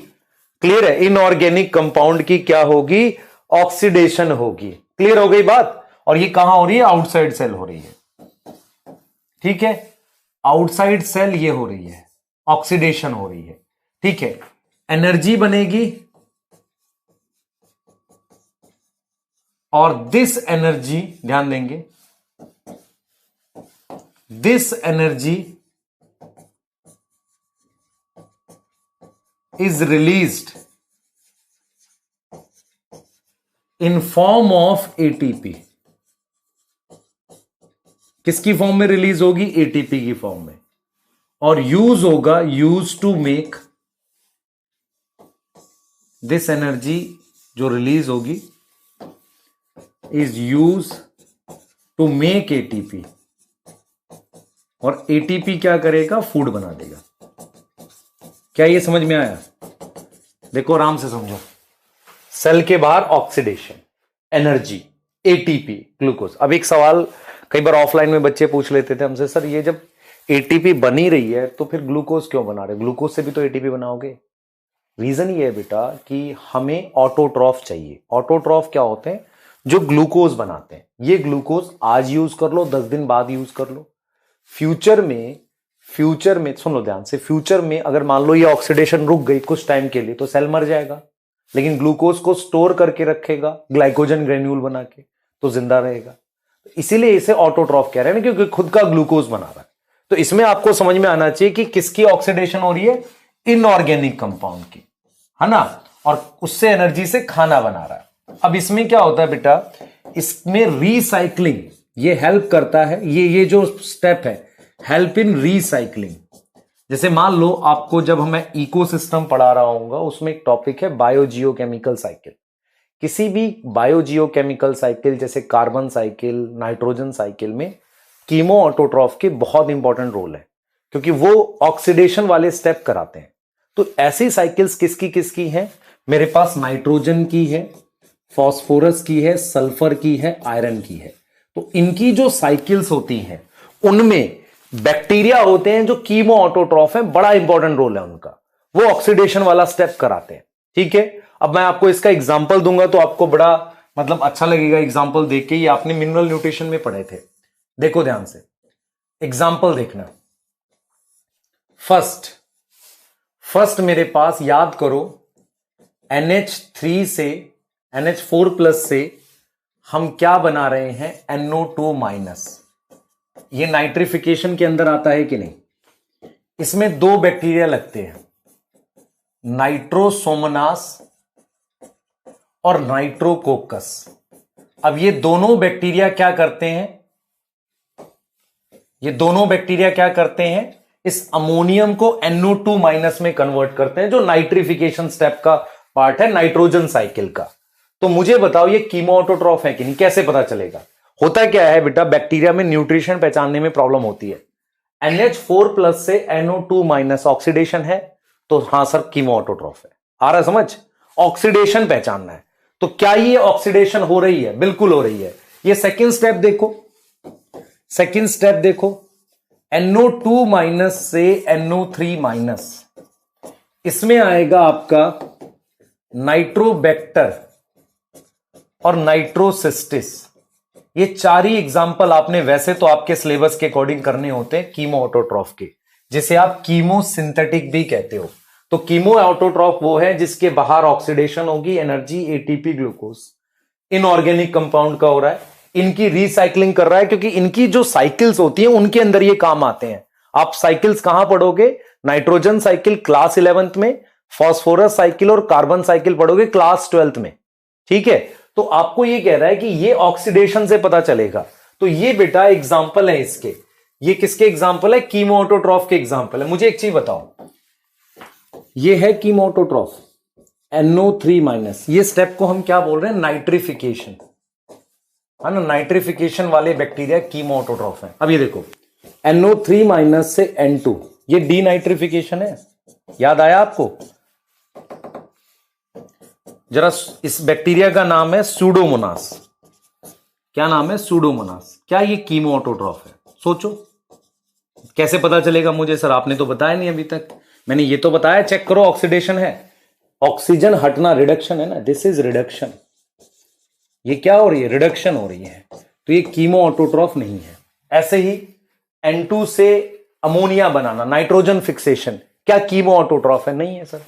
क्लियर है, इनऑर्गेनिक कंपाउंड की क्या होगी, ऑक्सीडेशन होगी। क्लियर हो गई बात। और ये कहां हो रही है, आउटसाइड सेल हो रही है। ठीक है, आउटसाइड सेल ये हो रही है, ऑक्सीडेशन हो रही है। ठीक है, एनर्जी बनेगी और दिस एनर्जी, ध्यान देंगे, this energy is released in form of ATP। किसकी फॉर्म में रिलीज होगी, ATP की फॉर्म में। और यूज होगा, use to make, this energy जो रिलीज होगी is use to make ATP। और ATP क्या करेगा, फूड बना देगा। क्या ये समझ में आया, देखो आराम से समझो। सेल के बाहर ऑक्सीडेशन, एनर्जी, ATP, ग्लूकोज। अब एक सवाल कई बार ऑफलाइन में बच्चे पूछ लेते थे हमसे, सर ये जब ATP बनी रही है तो फिर ग्लूकोज क्यों बना रहे, ग्लूकोज से भी तो ATP बनाओगे। रीजन ये है बेटा कि हमें ऑटोट्रॉफ चाहिए। ऑटोट्रॉफ क्या होते हैं, जो ग्लूकोज बनाते हैं। ये ग्लूकोज आज यूज कर लो, 10 दिन बाद यूज कर लो। फ्यूचर में सुन लो ध्यान से, फ्यूचर में अगर मान लो ये ऑक्सीडेशन रुक गई कुछ टाइम के लिए तो सेल मर जाएगा, लेकिन ग्लूकोज को स्टोर करके रखेगा ग्लाइकोजन ग्रेन्यूल बना के, तो जिंदा रहेगा। इसीलिए इसे ऑटोट्रॉफ कह रहे हैं ना, क्योंकि खुद का ग्लूकोज बना रहा है। तो इसमें आपको समझ में आना चाहिए कि किसकी ऑक्सीडेशन हो रही है, इनऑर्गेनिक कंपाउंड की, है ना, और उससे एनर्जी से खाना बना रहा है। अब इसमें क्या होता है बेटा, इसमें रिसाइकलिंग ये हेल्प करता है। ये जो स्टेप है, हेल्प इन रिसाइकलिंग। जैसे मान लो आपको जब मैं इकोसिस्टम पढ़ा रहा हूंगा, उसमें एक टॉपिक है बायोजियोकेमिकल साइकिल। किसी भी बायोजियोकेमिकल साइकिल जैसे कार्बन साइकिल, नाइट्रोजन साइकिल में कीमो ऑटोट्रॉफ के बहुत इंपॉर्टेंट रोल है, क्योंकि वो ऑक्सीडेशन वाले स्टेप कराते हैं। तो ऐसी साइकिल्स किसकी किसकी हैं, मेरे पास नाइट्रोजन की है, फास्फोरस की है, सल्फर की है, आयरन की है। तो इनकी जो साइकिल्स होती हैं उनमें बैक्टीरिया होते हैं जो कीमो ऑटोट्रॉफ है, बड़ा इंपॉर्टेंट रोल है उनका, वो ऑक्सीडेशन वाला स्टेप कराते हैं। ठीक है, अब मैं आपको इसका एग्जांपल दूंगा तो आपको बड़ा मतलब अच्छा लगेगा एग्जांपल देख के। ये आपने मिनरल न्यूट्रिशन में पढ़े थे, देखो ध्यान से एग्जांपल देखना। फर्स्ट मेरे पास याद करो, NH3 से NH4+ से हम क्या बना रहे हैं, NO2-। ये नाइट्रिफिकेशन के अंदर आता है कि नहीं। इसमें 2 बैक्टीरिया लगते हैं, नाइट्रोसोमनास और नाइट्रोकोकस। अब ये दोनों बैक्टीरिया क्या करते हैं, ये दोनों बैक्टीरिया क्या करते हैं, इस अमोनियम को NO2- में कन्वर्ट करते हैं, जो नाइट्रिफिकेशन स्टेप का पार्ट है नाइट्रोजन साइकिल का। तो मुझे बताओ ये कीमो ऑटोट्रॉफ है कि नहीं, कैसे पता चलेगा। होता क्या है बेटा, बैक्टीरिया में न्यूट्रिशन पहचानने में प्रॉब्लम होती है। NH4 प्लस से NO2 माइनस ऑक्सीडेशन है, तो हां सर कीमो ऑटोट्रॉफ है। आ रहा समझ? ऑक्सीडेशन पहचानना है। तो क्या ये ऑक्सीडेशन हो रही है? बिल्कुल हो रही है। ये सेकेंड स्टेप देखो, सेकेंड स्टेप देखो, NO2 माइनस से NO3 माइनस, इसमें आएगा आपका नाइट्रोबैक्टर और नाइट्रोसिस्टिस। ये चार ही एग्जाम्पल आपने वैसे तो आपके सिलेबस के अकॉर्डिंग करने होते हैं कीमो ऑटोट्रॉफ के, जिसे आप कीमो सिंथेटिक भी कहते हो। तो कीमो ऑटोट्रॉफ वो है जिसके बाहर ऑक्सीडेशन होगी, energy ATP glucose inorganic compound का हो रहा है, इनकी रिसाइकलिंग कर रहा है, क्योंकि इनकी जो साइकिल्स होती हैं उनके अंदर ये काम आते हैं। आप साइकिल्स कहां पढ़ोगे? नाइट्रोजन साइकिल क्लास 11th में, फॉस्फोरस साइकिल और कार्बन साइकिल पढ़ोगे क्लास 12th में। ठीक है, तो आपको ये कह रहा है कि ये ऑक्सीडेशन से पता चलेगा। तो ये बेटा एग्जाम्पल है इसके। ये किसके एग्जाम्पल है? कीमो ऑटोट्रॉफ के एग्जाम्पल है। मुझे एक चीज बताओ, ये है कीमो ऑटोट्रॉफ NO3 माइनस, ये स्टेप को हम क्या बोल रहे हैं? नाइट्रिफिकेशन, है ना? नाइट्रिफिकेशन वाले बैक्टीरिया कीमो ऑटोट्रॉफ है। अब ये देखो, NO3 माइनस से N2, ये डीनाइट्रिफिकेशन है। याद आया आपको? जरा, इस बैक्टीरिया का नाम है सूडोमोनास। क्या नाम है? सूडोमोनास। क्या ये कीमो ऑटोट्रॉफ है? सोचो, कैसे पता चलेगा मुझे? सर आपने तो बताया नहीं अभी तक। मैंने ये तो बताया, चेक करो ऑक्सीडेशन है, ऑक्सीजन हटना, रिडक्शन है ना, दिस इज रिडक्शन। ये क्या हो रही है? रिडक्शन हो रही है। तो ये कीमो ऑटोट्रॉफ नहीं है। ऐसे ही N2 से अमोनिया बनाना, नाइट्रोजन फिक्सेशन, क्या कीमो ऑटोट्रॉफ है? नहीं है सर,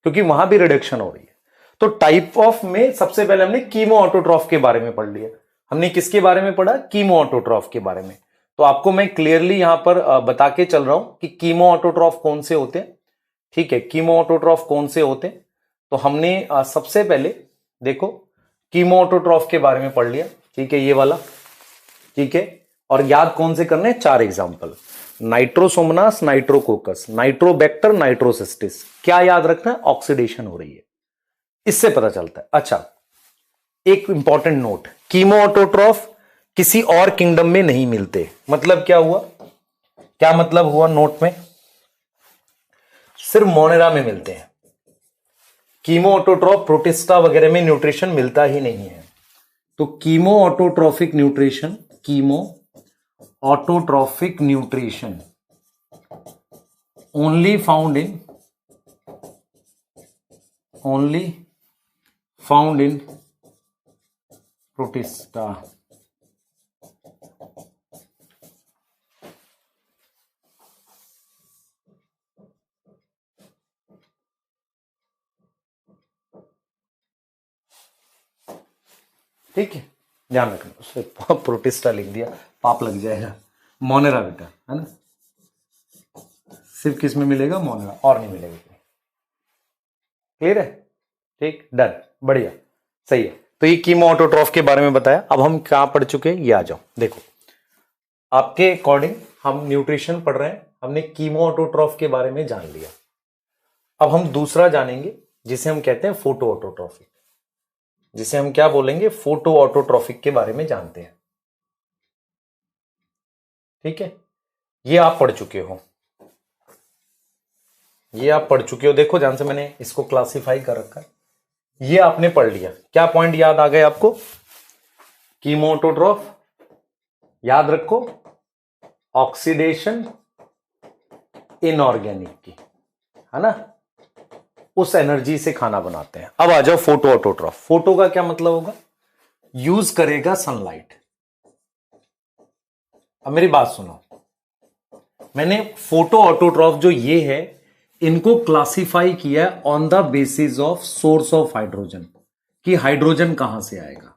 क्योंकि वहां भी रिडक्शन हो रही है। तो टाइप ऑफ में सबसे पहले हमने कीमो ऑटोट्रॉफ के बारे में पढ़ लिया। हमने किसके बारे में पढ़ा? कीमो ऑटोट्रॉफ के बारे में। तो आपको मैं क्लियरली यहां पर बता के चल रहा हूं कि कीमो ऑटोट्रॉफ कौन से होते हैं। ठीक है, कीमो ऑटोट्रॉफ कौन से होते हैं? तो हमने सबसे पहले देखो कीमो ऑटोट्रॉफ के बारे में पढ़ लिया। ठीक है, ये वाला। ठीक है, और याद कौन से करने? 4 एग्जाम्पल, नाइट्रोसोमनास, नाइट्रोकोकस, नाइट्रोबैक्टर, नाइट्रोसिस्टिस। क्या याद रखना है? ऑक्सीडेशन हो रही है, इससे पता चलता है। अच्छा, एक इंपॉर्टेंट नोट, कीमो ऑटोट्रॉफ किसी और किंगडम में नहीं मिलते। मतलब क्या हुआ? क्या मतलब हुआ नोट में? सिर्फ मोनेरा में मिलते हैं। कीमो ऑटोट्रॉफ प्रोटिस्टा वगैरह में न्यूट्रिशन मिलता ही नहीं है। तो chemo autotrophic nutrition, chemo autotrophic nutrition only found इन प्रोटिस्टा। ठीक है, ध्यान रखना, उससे प्रोटिस्टा लिख दिया, पाप लग जाएगा। मोनेरा बेटा, है ना? सिर्फ किस में मिलेगा? मोनेरा, और नहीं मिलेगा। क्लियर है? ठीक, डन, बढ़िया, सही है। तो ये कीमो ऑटोट्रॉफ के बारे में बताया। अब हम कहां पढ़ चुके हैं? ये आ जाओ, देखो आपके अकॉर्डिंग हम न्यूट्रिशन पढ़ रहे हैं, हमने कीमो ऑटोट्रॉफ के बारे में जान लिया। अब हम दूसरा जानेंगे जिसे हम कहते हैं फोटो ऑटोट्रॉफिक, जिसे हम क्या बोलेंगे? फोटो ऑटोट्रॉफिक के बारे में जानते हैं। ठीक है, ये आप पढ़ चुके हो, ये आप पढ़ चुके हो। देखो ध्यान से, मैंने इसको क्लासिफाई कर रखा है। ये आपने पढ़ लिया। क्या पॉइंट याद आ गए आपको? कीमो ऑटोट्रॉफ याद रखो, ऑक्सीडेशन इनऑर्गेनिक की, है ना, उस एनर्जी से खाना बनाते हैं। अब आ जाओ फोटो ऑटोट्रॉफ। फोटो का क्या मतलब होगा? यूज करेगा सनलाइट। अब मेरी बात सुनो, मैंने फोटो ऑटोट्रॉफ जो ये है, इनको क्लासिफाई किया on the basis of source of hydrogen, कि हाइड्रोजन कहां से आएगा,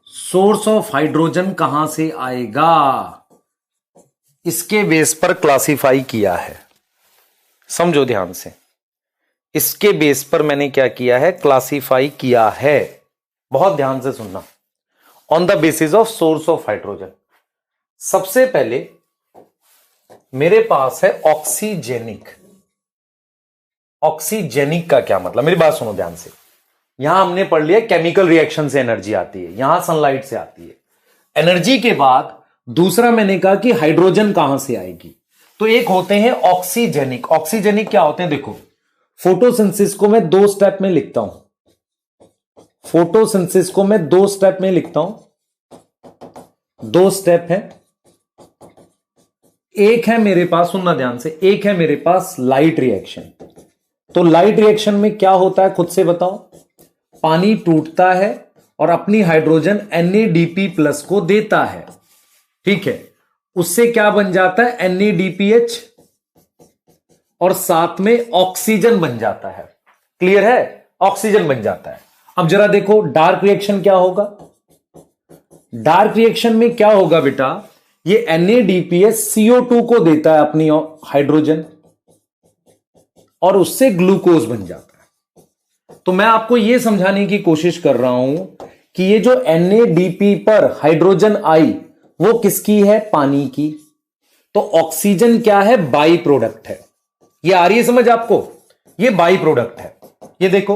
सोर्स ऑफ हाइड्रोजन कहां से आएगा, इसके बेस पर क्लासिफाई किया है। समझो ध्यान से, इसके बेस पर मैंने क्या किया है? क्लासिफाई किया है। बहुत ध्यान से सुनना, on the basis of source of hydrogen. सबसे पहले मेरे पास है ऑक्सीजेनिक। ऑक्सीजेनिक का क्या मतलब? मेरी बात सुनो ध्यान से, यहां हमने पढ़ लिया केमिकल रिएक्शन से एनर्जी आती है, यहां सनलाइट से आती है। एनर्जी के बाद दूसरा मैंने कहा कि हाइड्रोजन कहां से आएगी, तो एक होते हैं ऑक्सीजेनिक। ऑक्सीजेनिक क्या होते हैं, देखो फोटोसिंथेसिस को मैं 2 स्टेप में लिखता हूं, फोटोसिंथेसिस को मैं 2 स्टेप में लिखता हूं, 2 स्टेप है। एक है मेरे पास, सुनना ध्यान से, एक है मेरे पास लाइट रिएक्शन। तो लाइट रिएक्शन में क्या होता है खुद से बताओ, पानी टूटता है और अपनी हाइड्रोजन NADP+ को देता है, ठीक है। उससे क्या बन जाता है, NADPH, और साथ में ऑक्सीजन बन जाता है। क्लियर है, ऑक्सीजन बन जाता है। अब जरा देखो डार्क रिएक्शन क्या होगा। डार्क रिएक्शन में क्या होगा बेटा, ये NADPH CO2 को देता है अपनी हाइड्रोजन और उससे ग्लूकोज बन जाता है। तो मैं आपको यह समझाने की कोशिश कर रहा हूं कि ये जो NADP पर हाइड्रोजन आई वो किसकी है, पानी की। तो ऑक्सीजन क्या है, बाई प्रोडक्ट है। ये आ रही है समझ आपको, ये बाई प्रोडक्ट है। ये देखो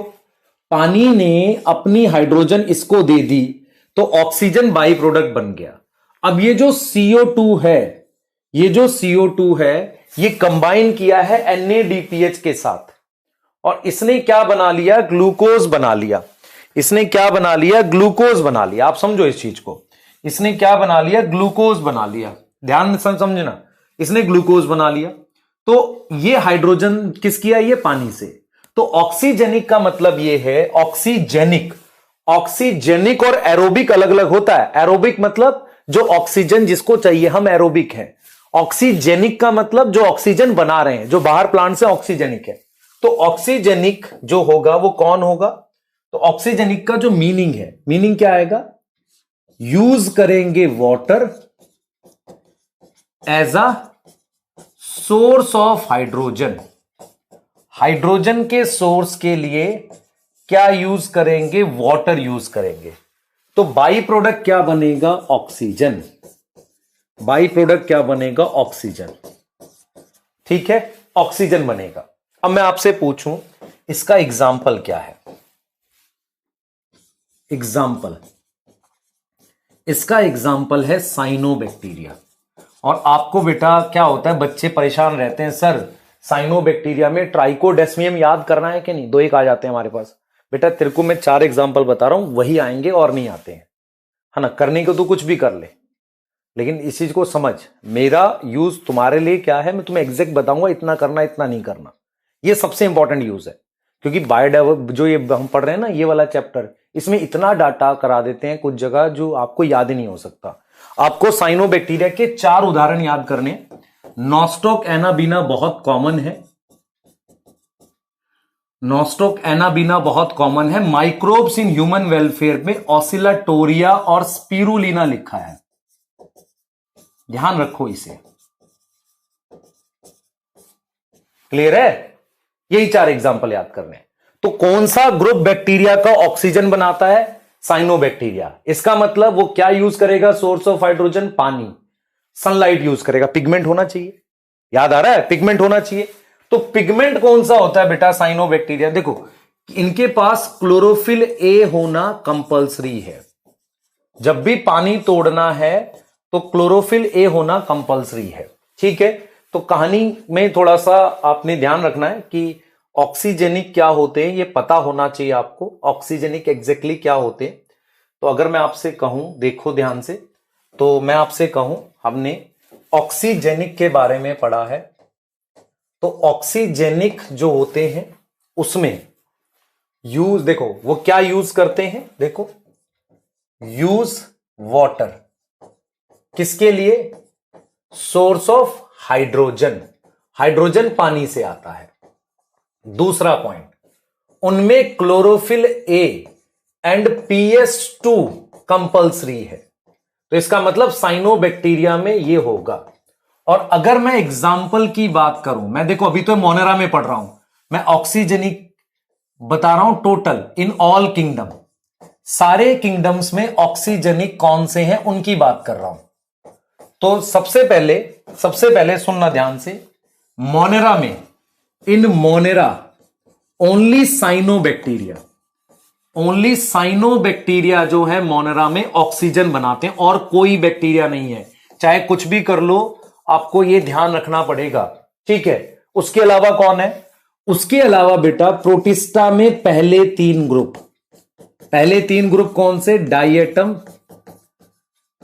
पानी ने अपनी हाइड्रोजन इसको दे दी तो ऑक्सीजन बाई प्रोडक्ट बन गया। अब ये जो CO2 है, ये जो CO2 है ये कंबाइन किया है NADPH के साथ और इसने क्या बना लिया, ग्लूकोज बना लिया। इसने क्या बना लिया, ग्लूकोज बना लिया। आप समझो इस चीज को, इसने क्या बना लिया, ग्लूकोज बना लिया। ध्यान से समझना, इसने ग्लूकोज बना लिया। तो ये हाइड्रोजन किसकी आई है, पानी से। तो ऑक्सीजेनिक का मतलब ये है, ऑक्सीजेनिक, ऑक्सीजेनिक और एरोबिक अलग अलग होता है। एरोबिक मतलब जो ऑक्सीजन जिसको चाहिए, हम एरोबिक हैं। ऑक्सीजेनिक का मतलब जो ऑक्सीजन बना रहे हैं, जो बाहर प्लांट से ऑक्सीजेनिक है। तो ऑक्सीजेनिक जो होगा वो कौन होगा, तो ऑक्सीजेनिक का जो मीनिंग है, मीनिंग क्या आएगा, यूज करेंगे water as a source of hydrogen. Hydrogen के सोर्स के लिए क्या यूज करेंगे, वाटर यूज करेंगे। तो बाई प्रोडक्ट क्या बनेगा, ऑक्सीजन। बाई प्रोडक्ट क्या बनेगा, ऑक्सीजन। ठीक है, ऑक्सीजन बनेगा। अब मैं आपसे पूछूं इसका एग्जाम्पल क्या है। एग्जाम्पल, इसका एग्जाम्पल है साइनोबैक्टीरिया। और आपको बेटा क्या होता है, बच्चे परेशान रहते हैं, सर साइनोबैक्टीरिया में ट्राइकोडेस्मियम याद करना है कि नहीं, 2 एक आ जाते हैं हमारे पास। बेटा तेरे को मैं 4 एग्जाम्पल बता रहा हूं, वही आएंगे और नहीं आते हैं, है ना। करने को तो कुछ भी कर ले, लेकिन इस चीज को समझ, मेरा यूज तुम्हारे लिए क्या है, मैं तुम्हें एग्जैक्ट बताऊंगा, इतना करना इतना नहीं करना। ये सबसे इंपॉर्टेंट यूज है, क्योंकि बायोडाइवर्सिटी जो ये हम पढ़ रहे हैं ना, ये वाला चैप्टर, इसमें इतना डाटा करा देते हैं कुछ जगह जो आपको याद ही नहीं हो सकता। आपको साइनोबैक्टीरिया के 4 उदाहरण याद करने। नॉस्टॉक एनाबीना बहुत कॉमन है, नॉस्टॉक एनाबीना बहुत कॉमन है। माइक्रोब्स इन ह्यूमन वेलफेयर में ऑसिलाटोरिया और स्पिरुलिना लिखा है, ध्यान रखो इसे। क्लियर है, यही 4 एग्जांपल याद करने। तो कौन सा ग्रुप बैक्टीरिया का ऑक्सीजन बनाता है, साइनोबैक्टीरिया। इसका मतलब वो क्या यूज करेगा, सोर्स ऑफ हाइड्रोजन, पानी। सनलाइट यूज करेगा, पिगमेंट होना चाहिए, याद आ रहा है, पिगमेंट होना चाहिए। तो पिगमेंट कौन सा होता है बेटा, साइनोबैक्टीरिया। देखो इनके पास क्लोरोफिल ए होना कंपलसरी है। जब भी पानी तोड़ना है तो क्लोरोफिल ए होना कंपलसरी है, ठीक है। तो कहानी में थोड़ा सा आपने ध्यान रखना है कि ऑक्सीजेनिक क्या होते हैं, ये पता होना चाहिए आपको, ऑक्सीजेनिक एग्जैक्टली क्या होते हैं। तो अगर मैं आपसे कहूं, देखो ध्यान से, तो मैं आपसे कहूं हमने ऑक्सीजेनिक के बारे में पढ़ा है। तो ऑक्सीजेनिक जो होते हैं उसमें यूज, देखो वो क्या यूज करते हैं, देखो यूज वाटर, किसके लिए, सोर्स ऑफ हाइड्रोजन। हाइड्रोजन पानी से आता है। दूसरा पॉइंट, उनमें chlorophyll A and PS2 compulsory है। तो इसका मतलब साइनोबैक्टीरिया में ये होगा। और अगर मैं एग्जाम्पल की बात करूं, मैं देखो अभी तो मोनेरा में पढ़ रहा हूं, मैं ऑक्सीजेनिक बता रहा हूं टोटल इन ऑल किंगडम, सारे किंगडम्स में ऑक्सीजेनिक कौन से हैं उनकी बात कर रहा हूं। तो सबसे पहले सुनना ध्यान से, मोनेरा में, in Monera only cyanobacteria, only cyanobacteria जो है मोनेरा में ऑक्सीजन बनाते हैं और कोई बैक्टीरिया नहीं है। चाहे कुछ भी कर लो, आपको ये ध्यान रखना पड़ेगा, ठीक है। उसके अलावा कौन है? उसके अलावा बेटा प्रोटिस्टा में पहले तीन ग्रुप कौन से? डाइएटम,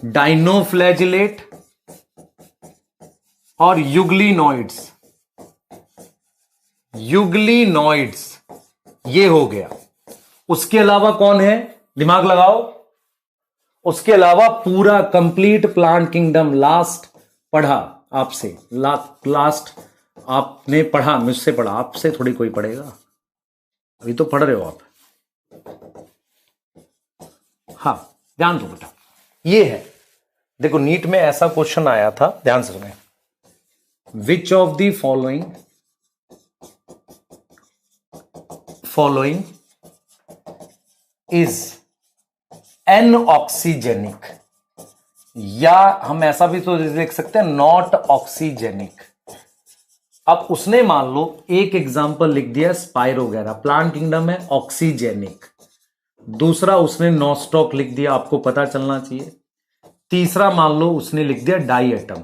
डाइनोफ्लैजिलेट और यूग्लिनॉइड्स ये हो गया। उसके अलावा कौन है? दिमाग लगाओ। उसके अलावा पूरा कंप्लीट प्लांट किंगडम लास्ट पढ़ा आपसे, लास्ट आपने पढ़ा, मुझसे पढ़ा, आपसे थोड़ी कोई पढ़ेगा, अभी तो पढ़ रहे हो आप। हाँ ध्यान दो बेटा, ये है, देखो नीट में ऐसा क्वेश्चन आया था, ध्यान से सुने। Which of the following is anoxygenic, या हम ऐसा भी तो लिख सकते हैं नॉट ऑक्सीजेनिक। अब उसने मान लो एक एग्जांपल लिख दिया स्पाइरो वगैरह, प्लांट किंगडम है ऑक्सीजेनिक। दूसरा उसने नॉस्टॉक लिख दिया, आपको पता चलना चाहिए। तीसरा मान लो उसने लिख दिया डाइएटम।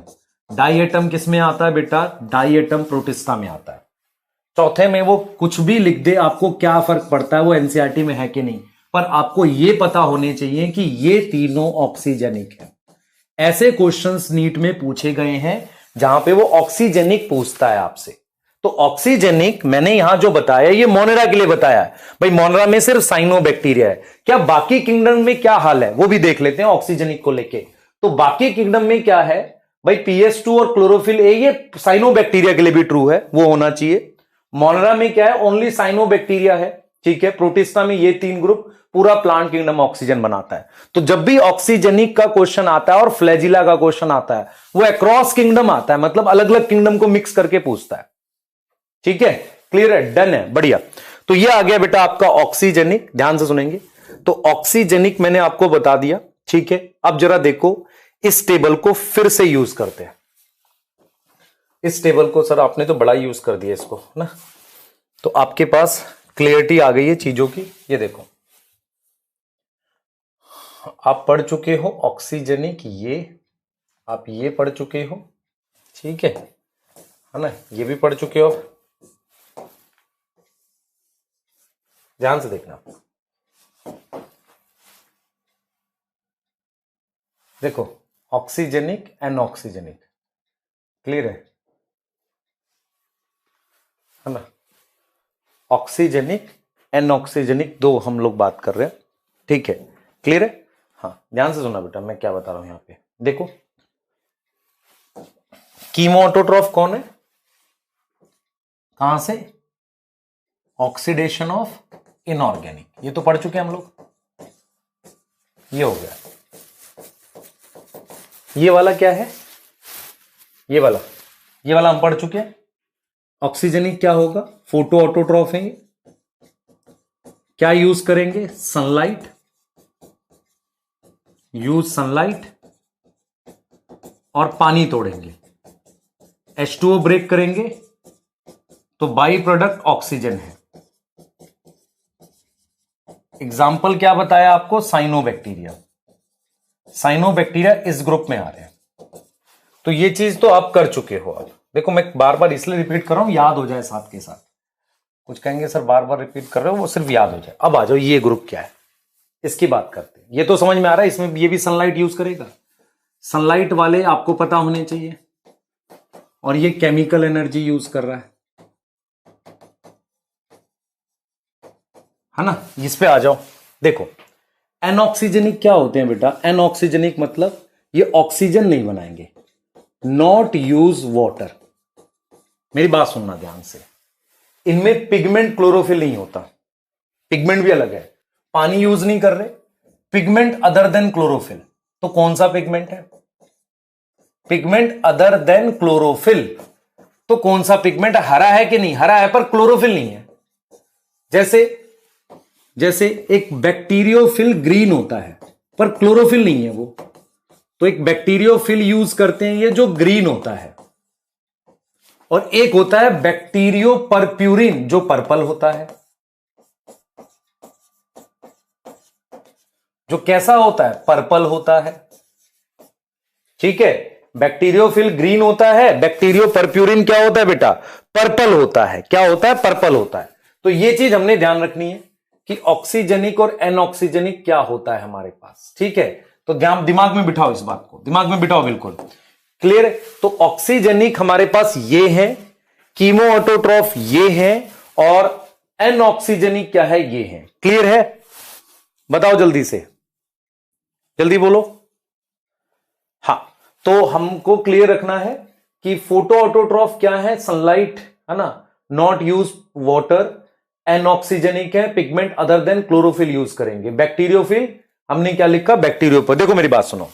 डाइएटम किस में आता है बेटा? डाइएटम प्रोटिस्टा में आता है। चौथे में वो कुछ भी लिख दे, आपको क्या फर्क पड़ता है वो एनसीईआरटी में है कि नहीं, पर आपको ये पता होने चाहिए कि ये तीनों ऑक्सीजेनिक है। ऐसे क्वेश्चंस नीट में पूछे गए हैं जहां पे वो ऑक्सीजेनिक पूछता है आपसे। तो ऑक्सीजेनिक मैंने यहां जो बताया ये मोनेरा के लिए बताया है भाई, मोनेरा में सिर्फ साइनोबैक्टीरिया है। क्या बाकी किंगडम में क्या हाल है वो भी देख लेते हैं ऑक्सीजेनिक को लेके। तो बाकी किंगडम में क्या है भाई, पीएस2 और क्लोरोफिल ए, ये साइनोबैक्टीरिया के लिए भी ट्रू है, वो होना चाहिए। मोनेरा में क्या है? ओनली साइनोबैक्टीरिया है, ठीक है। प्रोटिस्टा में ये तीन ग्रुप, पूरा प्लांट किंगडम ऑक्सीजन बनाता है। तो जब भी ऑक्सीजेनिक का क्वेश्चन आता है और फ्लैजिला का क्वेश्चन आता है, वो अक्रॉस किंगडम आता है, मतलब अलग अलग किंगडम को मिक्स करके पूछता है, ठीक है। क्लियर है? डन है, बढ़िया। तो ये आ गया बेटा आपका ऑक्सीजेनिक, ध्यान से सुनेंगे। तो ऑक्सीजेनिक मैंने आपको बता दिया, ठीक है। अब जरा देखो इस टेबल को फिर से यूज करते हैं। इस टेबल को सर आपने तो बड़ा यूज कर दिया इसको ना, तो आपके पास क्लियरिटी आ गई है चीजों की। ये देखो आप पढ़ चुके हो ऑक्सीजेनिक, ये आप ये पढ़ चुके हो, ठीक है ना, ये भी पढ़ चुके हो। ध्यान से देखना, देखो ऑक्सीजेनिक एनऑक्सीजेनिक, क्लियर है ना। ऑक्सीजेनिक एनऑक्सीजेनिक दो हम लोग बात कर रहे हैं, ठीक है, क्लियर है। हाँ ध्यान से सुनना बेटा, मैं क्या बता रहा हूं यहां पे। देखो कीमो ऑटोट्रॉफ कौन है? कहां से? ऑक्सीडेशन ऑफ इनऑर्गेनिक, ये तो पढ़ चुके हैं हम लोग। ये हो गया। ये वाला क्या है? ये वाला हम पढ़ चुके हैं। ऑक्सीजेनिक क्या होगा? फोटो ऑटोट्रॉफ है। क्या यूज करेंगे? सनलाइट, यूज सनलाइट और पानी तोड़ेंगे, H2O ब्रेक करेंगे, तो बाई प्रोडक्ट ऑक्सीजन है। एग्जाम्पल क्या बताया आपको? साइनोबैक्टीरिया। साइनोबैक्टीरिया इस ग्रुप में आ रहे हैं। तो ये चीज तो आप कर चुके हो। अब देखो मैं बार बार इसलिए रिपीट कर रहा हूं, याद हो जाए साथ के साथ। कुछ कहेंगे सर बार बार रिपीट कर रहे हो, वो सिर्फ याद हो जाए। अब आ जाओ ये ग्रुप क्या है, इसकी बात करते हैं। ये तो समझ में आ रहा है, इसमें ये भी सनलाइट यूज करेगा। सनलाइट वाले आपको पता होने चाहिए, और ये केमिकल एनर्जी यूज कर रहा है ना। इस पे आ जाओ। देखो एनऑक्सीजेनिक क्या होते हैं बेटा? एनऑक्सीजेनिक मतलब ये ऑक्सीजन नहीं बनाएंगे, नॉट यूज वाटर। मेरी बात सुनना ध्यान से, इनमें पिगमेंट क्लोरोफिल नहीं होता, पिगमेंट भी अलग है। पानी यूज नहीं कर रहे, पिगमेंट अदर देन क्लोरोफिल। तो कौन सा पिगमेंट है? Pigment other than chlorophyll. तो कौन सा पिगमेंट? हरा है कि नहीं? हरा है पर क्लोरोफिल नहीं है। जैसे एक बैक्टीरियोफिल ग्रीन होता है पर क्लोरोफिल नहीं है वो, तो एक बैक्टीरियोफिल यूज करते हैं ये जो ग्रीन होता है, और एक होता है बैक्टीरियो परप्यूरिन जो पर्पल होता है। जो कैसा होता है, पर्पल होता है। ठीक है, बैक्टीरियोफिल ग्रीन होता है, बैक्टीरियो परप्यूरिन क्या होता है बेटा, पर्पल होता है। क्या होता है, पर्पल होता है। तो ये चीज हमने ध्यान रखनी है कि ऑक्सीजनिक और एनऑक्सीजनिक क्या होता है हमारे पास। ठीक है, तो दिमाग में बिठाओ, इस बात को दिमाग में बिठाओ, बिल्कुल क्लियर है। तो ऑक्सीजनिक हमारे पास ये है, कीमो ऑटोट्रॉफ ये है, और एनऑक्सीजनिक क्या है, ये है। क्लियर है, बताओ जल्दी से, जल्दी बोलो। हाँ, तो हमको क्लियर रखना है कि फोटो ऑटोट्रॉफ क्या है, सनलाइट है ना, नॉट यूज वाटर। एनऑक्सीजनिक है, pigment other than chlorophyll use करेंगे। बैक्टीरियोफिल हमने क्या लिखा, बैक्टीरियो पर। देखो मेरी बात सुनो,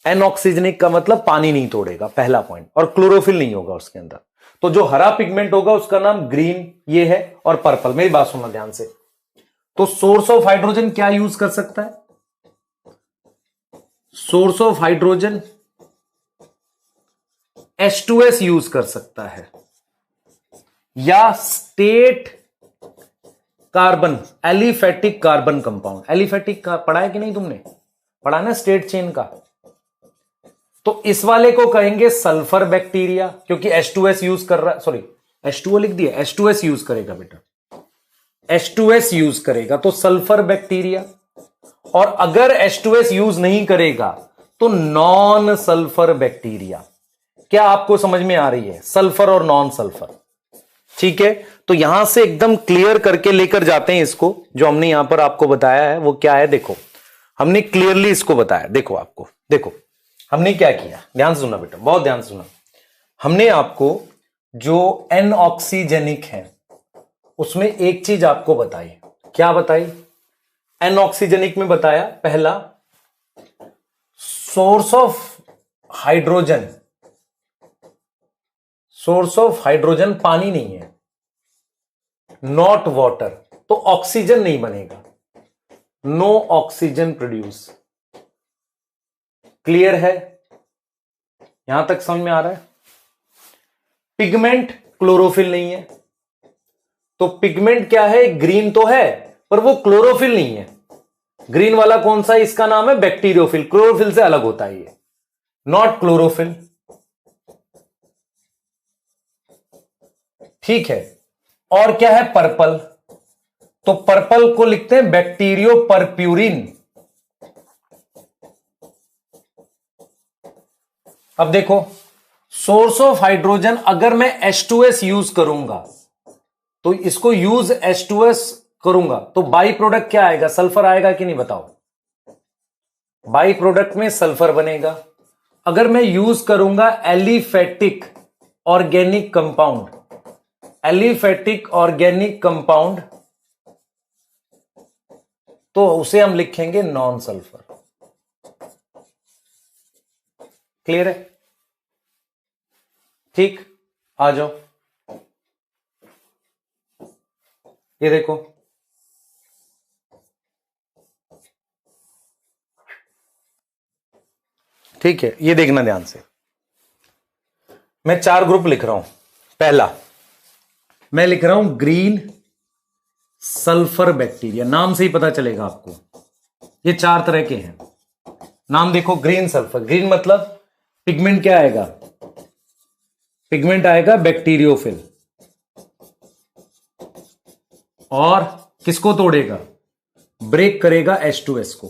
एनऑक्सीजनिक का मतलब पानी नहीं तोड़ेगा, पहला पॉइंट, और क्लोरोफिल नहीं होगा उसके अंदर। तो जो हरा पिगमेंट होगा उसका नाम ग्रीन ये है, और पर्पल। मेरी बात सुनना ध्यान से। तो सोर्स ऑफ हाइड्रोजन क्या यूज कर सकता है, source of hydrogen H2S use कर सकता है, या state carbon, aliphatic carbon compound. Aliphatic का पढ़ा है कि नहीं तुमने, पढ़ा ना, स्टेट चेन का। तो इस वाले को कहेंगे सल्फर बैक्टीरिया, क्योंकि H2S यूज कर रहा है, सॉरी H2O लिख दिया, H2S यूज करेगा बेटा, H2S यूज करेगा तो सल्फर बैक्टीरिया। और अगर H2S यूज नहीं करेगा तो नॉन सल्फर बैक्टीरिया। क्या आपको समझ में आ रही है, सल्फर और नॉन सल्फर। ठीक है, तो यहां से एकदम क्लियर करके लेकर जाते हैं इसको। जो हमने यहां पर आपको बताया है वो क्या है, देखो हमने क्लियरली इसको बताया। देखो आपको, देखो हमने क्या किया, ध्यान से सुनना बेटा, बहुत ध्यान से सुनना। हमने आपको जो एनऑक्सीजेनिक है उसमें एक चीज आपको बताई। क्या बताई, एनऑक्सीजेनिक में बताया, पहला source of hydrogen, source of hydrogen पानी नहीं है, नॉट वाटर, तो ऑक्सीजन नहीं बनेगा, नो ऑक्सीजन प्रोड्यूस। क्लियर है, यहां तक समझ में आ रहा है। पिगमेंट क्लोरोफिल नहीं है, तो पिगमेंट क्या है, ग्रीन तो है पर वो क्लोरोफिल नहीं है। ग्रीन वाला कौन सा है, इसका नाम है बैक्टीरियोफिल, क्लोरोफिल से अलग होता है ये, नॉट क्लोरोफिल। ठीक है, और क्या है, पर्पल, तो पर्पल को लिखते हैं बैक्टीरियो परप्यूरिन। अब देखो, सोर्स ऑफ हाइड्रोजन अगर मैं H2S यूज करूंगा, तो इसको यूज H2S करूंगा तो बाई प्रोडक्ट क्या आएगा, सल्फर आएगा कि नहीं बताओ, बाई प्रोडक्ट में सल्फर बनेगा। अगर मैं यूज करूंगा aliphatic organic compound, aliphatic organic compound, तो उसे हम लिखेंगे नॉन सल्फर। क्लियर है, ठीक, आ जाओ, ये देखो ठीक है, ये देखना ध्यान से। मैं 4 ग्रुप लिख रहा हूं। पहला मैं लिख रहा हूं ग्रीन सल्फर बैक्टीरिया, नाम से ही पता चलेगा आपको, ये 4 तरह के हैं। नाम देखो, ग्रीन सल्फर, ग्रीन मतलब पिगमेंट क्या आएगा, पिगमेंट आएगा बैक्टीरियोफिल, और किसको तोड़ेगा, ब्रेक करेगा H2S को,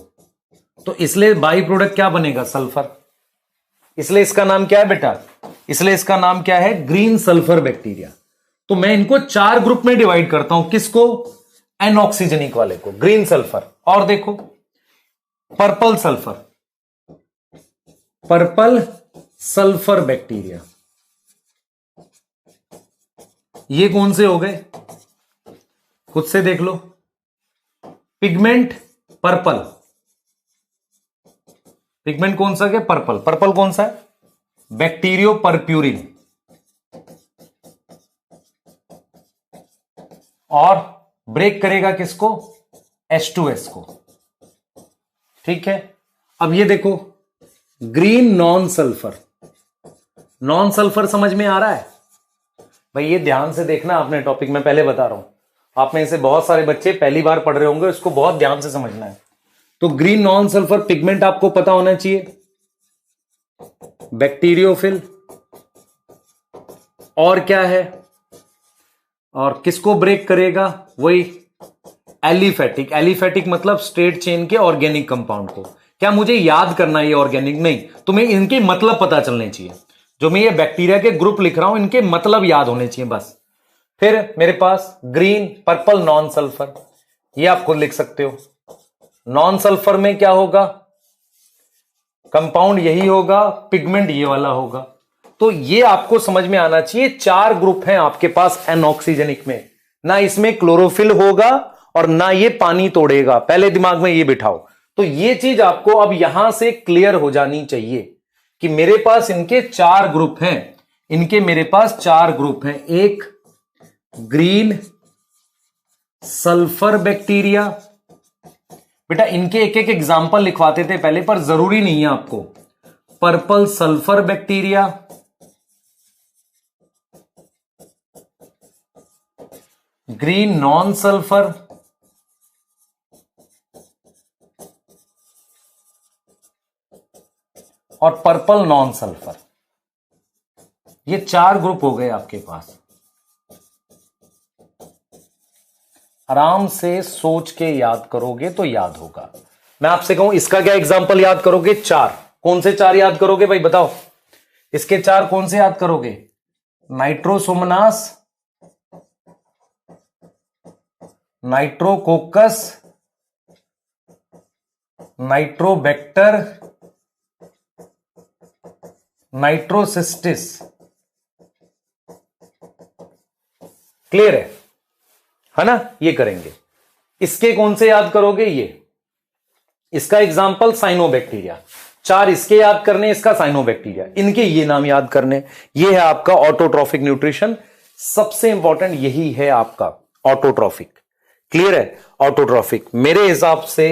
तो इसलिए बाई प्रोडक्ट क्या बनेगा, सल्फर। इसलिए इसका नाम क्या है बेटा, इसलिए इसका नाम क्या है, ग्रीन सल्फर बैक्टीरिया। तो मैं इनको 4 ग्रुप में डिवाइड करता हूं, किसको, एनऑक्सीजनिक वाले को, ग्रीन सल्फर। और देखो purple sulphur, purple sulphur bacteria, ये कौन से हो गए, खुद से देख लो। पिगमेंट पर्पल, पिगमेंट कौन सा है, पर्पल, पर्पल कौन सा है, बैक्टीरियो परप्यूरिन, और ब्रेक करेगा किसको, H2S को। ठीक है, अब ये देखो green non sulphur, non sulphur समझ में आ रहा है भाई, ये ध्यान से देखना, आपने टॉपिक में पहले बता रहा हूं, आप में से बहुत सारे बच्चे पहली बार पढ़ रहे होंगे, इसको बहुत ध्यान से समझना है। तो ग्रीन नॉन सल्फर पिगमेंट आपको पता होना चाहिए, बैक्टीरियोफिल। और क्या है, और किसको ब्रेक करेगा, वही एलिफेटिक। एलिफेटिक मतलब स्ट्रेट चेन के ऑर्गेनिक कंपाउंड को। क्या मुझे याद करना है ये ऑर्गेनिक? नहीं, तुम्हें इनके मतलब पता चलने चाहिए। जो मैं ये बैक्टीरिया के ग्रुप लिख रहा हूं, इनके मतलब याद होने चाहिए बस। फिर मेरे पास ग्रीन पर्पल नॉन सल्फर, ये आप खुद लिख सकते हो। नॉन सल्फर में क्या होगा, कंपाउंड यही होगा, पिगमेंट ये वाला होगा। तो ये आपको समझ में आना चाहिए। 4 ग्रुप हैं आपके पास एनऑक्सीजनिक में, ना इसमें क्लोरोफिल होगा और ना ये पानी तोड़ेगा, पहले दिमाग में ये बिठाओ। तो ये चीज आपको अब यहां से क्लियर हो जानी चाहिए कि मेरे पास इनके 4 ग्रुप हैं। इनके मेरे पास 4 ग्रुप हैं। एक ग्रीन सल्फर बैक्टीरिया, बेटा इनके एक एक एग्जाम्पल लिखवाते थे पहले, पर जरूरी नहीं है आपको। Purple sulphur bacteria, green non sulphur, और पर्पल नॉन सल्फर। ये 4 ग्रुप हो गए आपके पास। आराम से सोच के याद करोगे तो याद होगा। मैं आपसे कहूं इसका क्या एग्जाम्पल याद करोगे? 4। कौन से 4 याद करोगे भाई बताओ? इसके 4 कौन से याद करोगे? नाइट्रोसोमनास, नाइट्रोकोकस, नाइट्रोबैक्टर, नाइट्रोसिस्टिस। क्लियर है ना? ये करेंगे। इसके कौन से याद करोगे? ये इसका एग्जाम्पल साइनोबैक्टीरिया। 4 इसके याद करने, इसका साइनोबैक्टीरिया, इनके ये नाम याद करने। ये है आपका ऑटोट्रॉफिक न्यूट्रिशन। सबसे इंपॉर्टेंट यही है आपका ऑटोट्रॉफिक। क्लियर है? ऑटोट्रॉफिक मेरे हिसाब से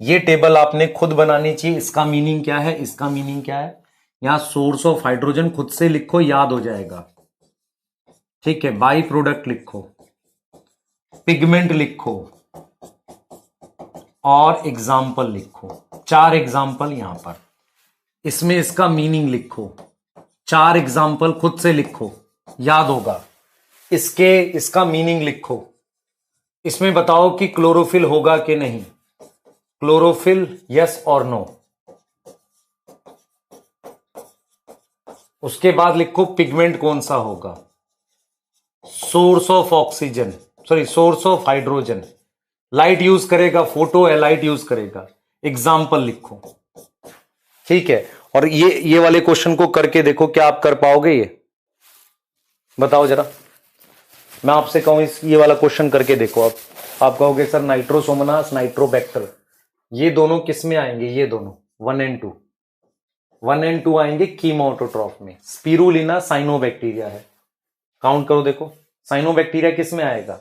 ये टेबल आपने खुद बनानी चाहिए। इसका मीनिंग क्या है, इसका मीनिंग क्या है, यहां सोर्स ऑफ हाइड्रोजन खुद से लिखो, याद हो जाएगा। ठीक है, बाई प्रोडक्ट लिखो, पिगमेंट लिखो और एग्जाम्पल लिखो। 4 एग्जाम्पल यहां पर, इसमें इसका मीनिंग लिखो। 4 एग्जाम्पल खुद से लिखो, याद होगा। इसका मीनिंग लिखो। इसमें बताओ कि क्लोरोफिल होगा कि नहीं, क्लोरोफिल यस और नो। उसके बाद लिखो पिगमेंट कौन सा होगा, source of oxygen, sorry source of hydrogen. Light use करेगा, फोटो है, लाइट यूज करेगा। एग्जाम्पल लिखो। ठीक है, और ये वाले क्वेश्चन को करके देखो, क्या आप कर पाओगे? ये बताओ जरा। मैं आपसे कहूं ये वाला क्वेश्चन करके देखो। आप कहोगे सर नाइट्रोसोमनास, नाइट्रोबैक्टर, ये दोनों किस में आएंगे? ये दोनों 1 और 2, 1 और 2 आएंगे कीमोऑटोट्रॉफ में। स्पिरुलिना साइनोबैक्टीरिया है। काउंट करो देखो, साइनोबैक्टीरिया किस में आएगा?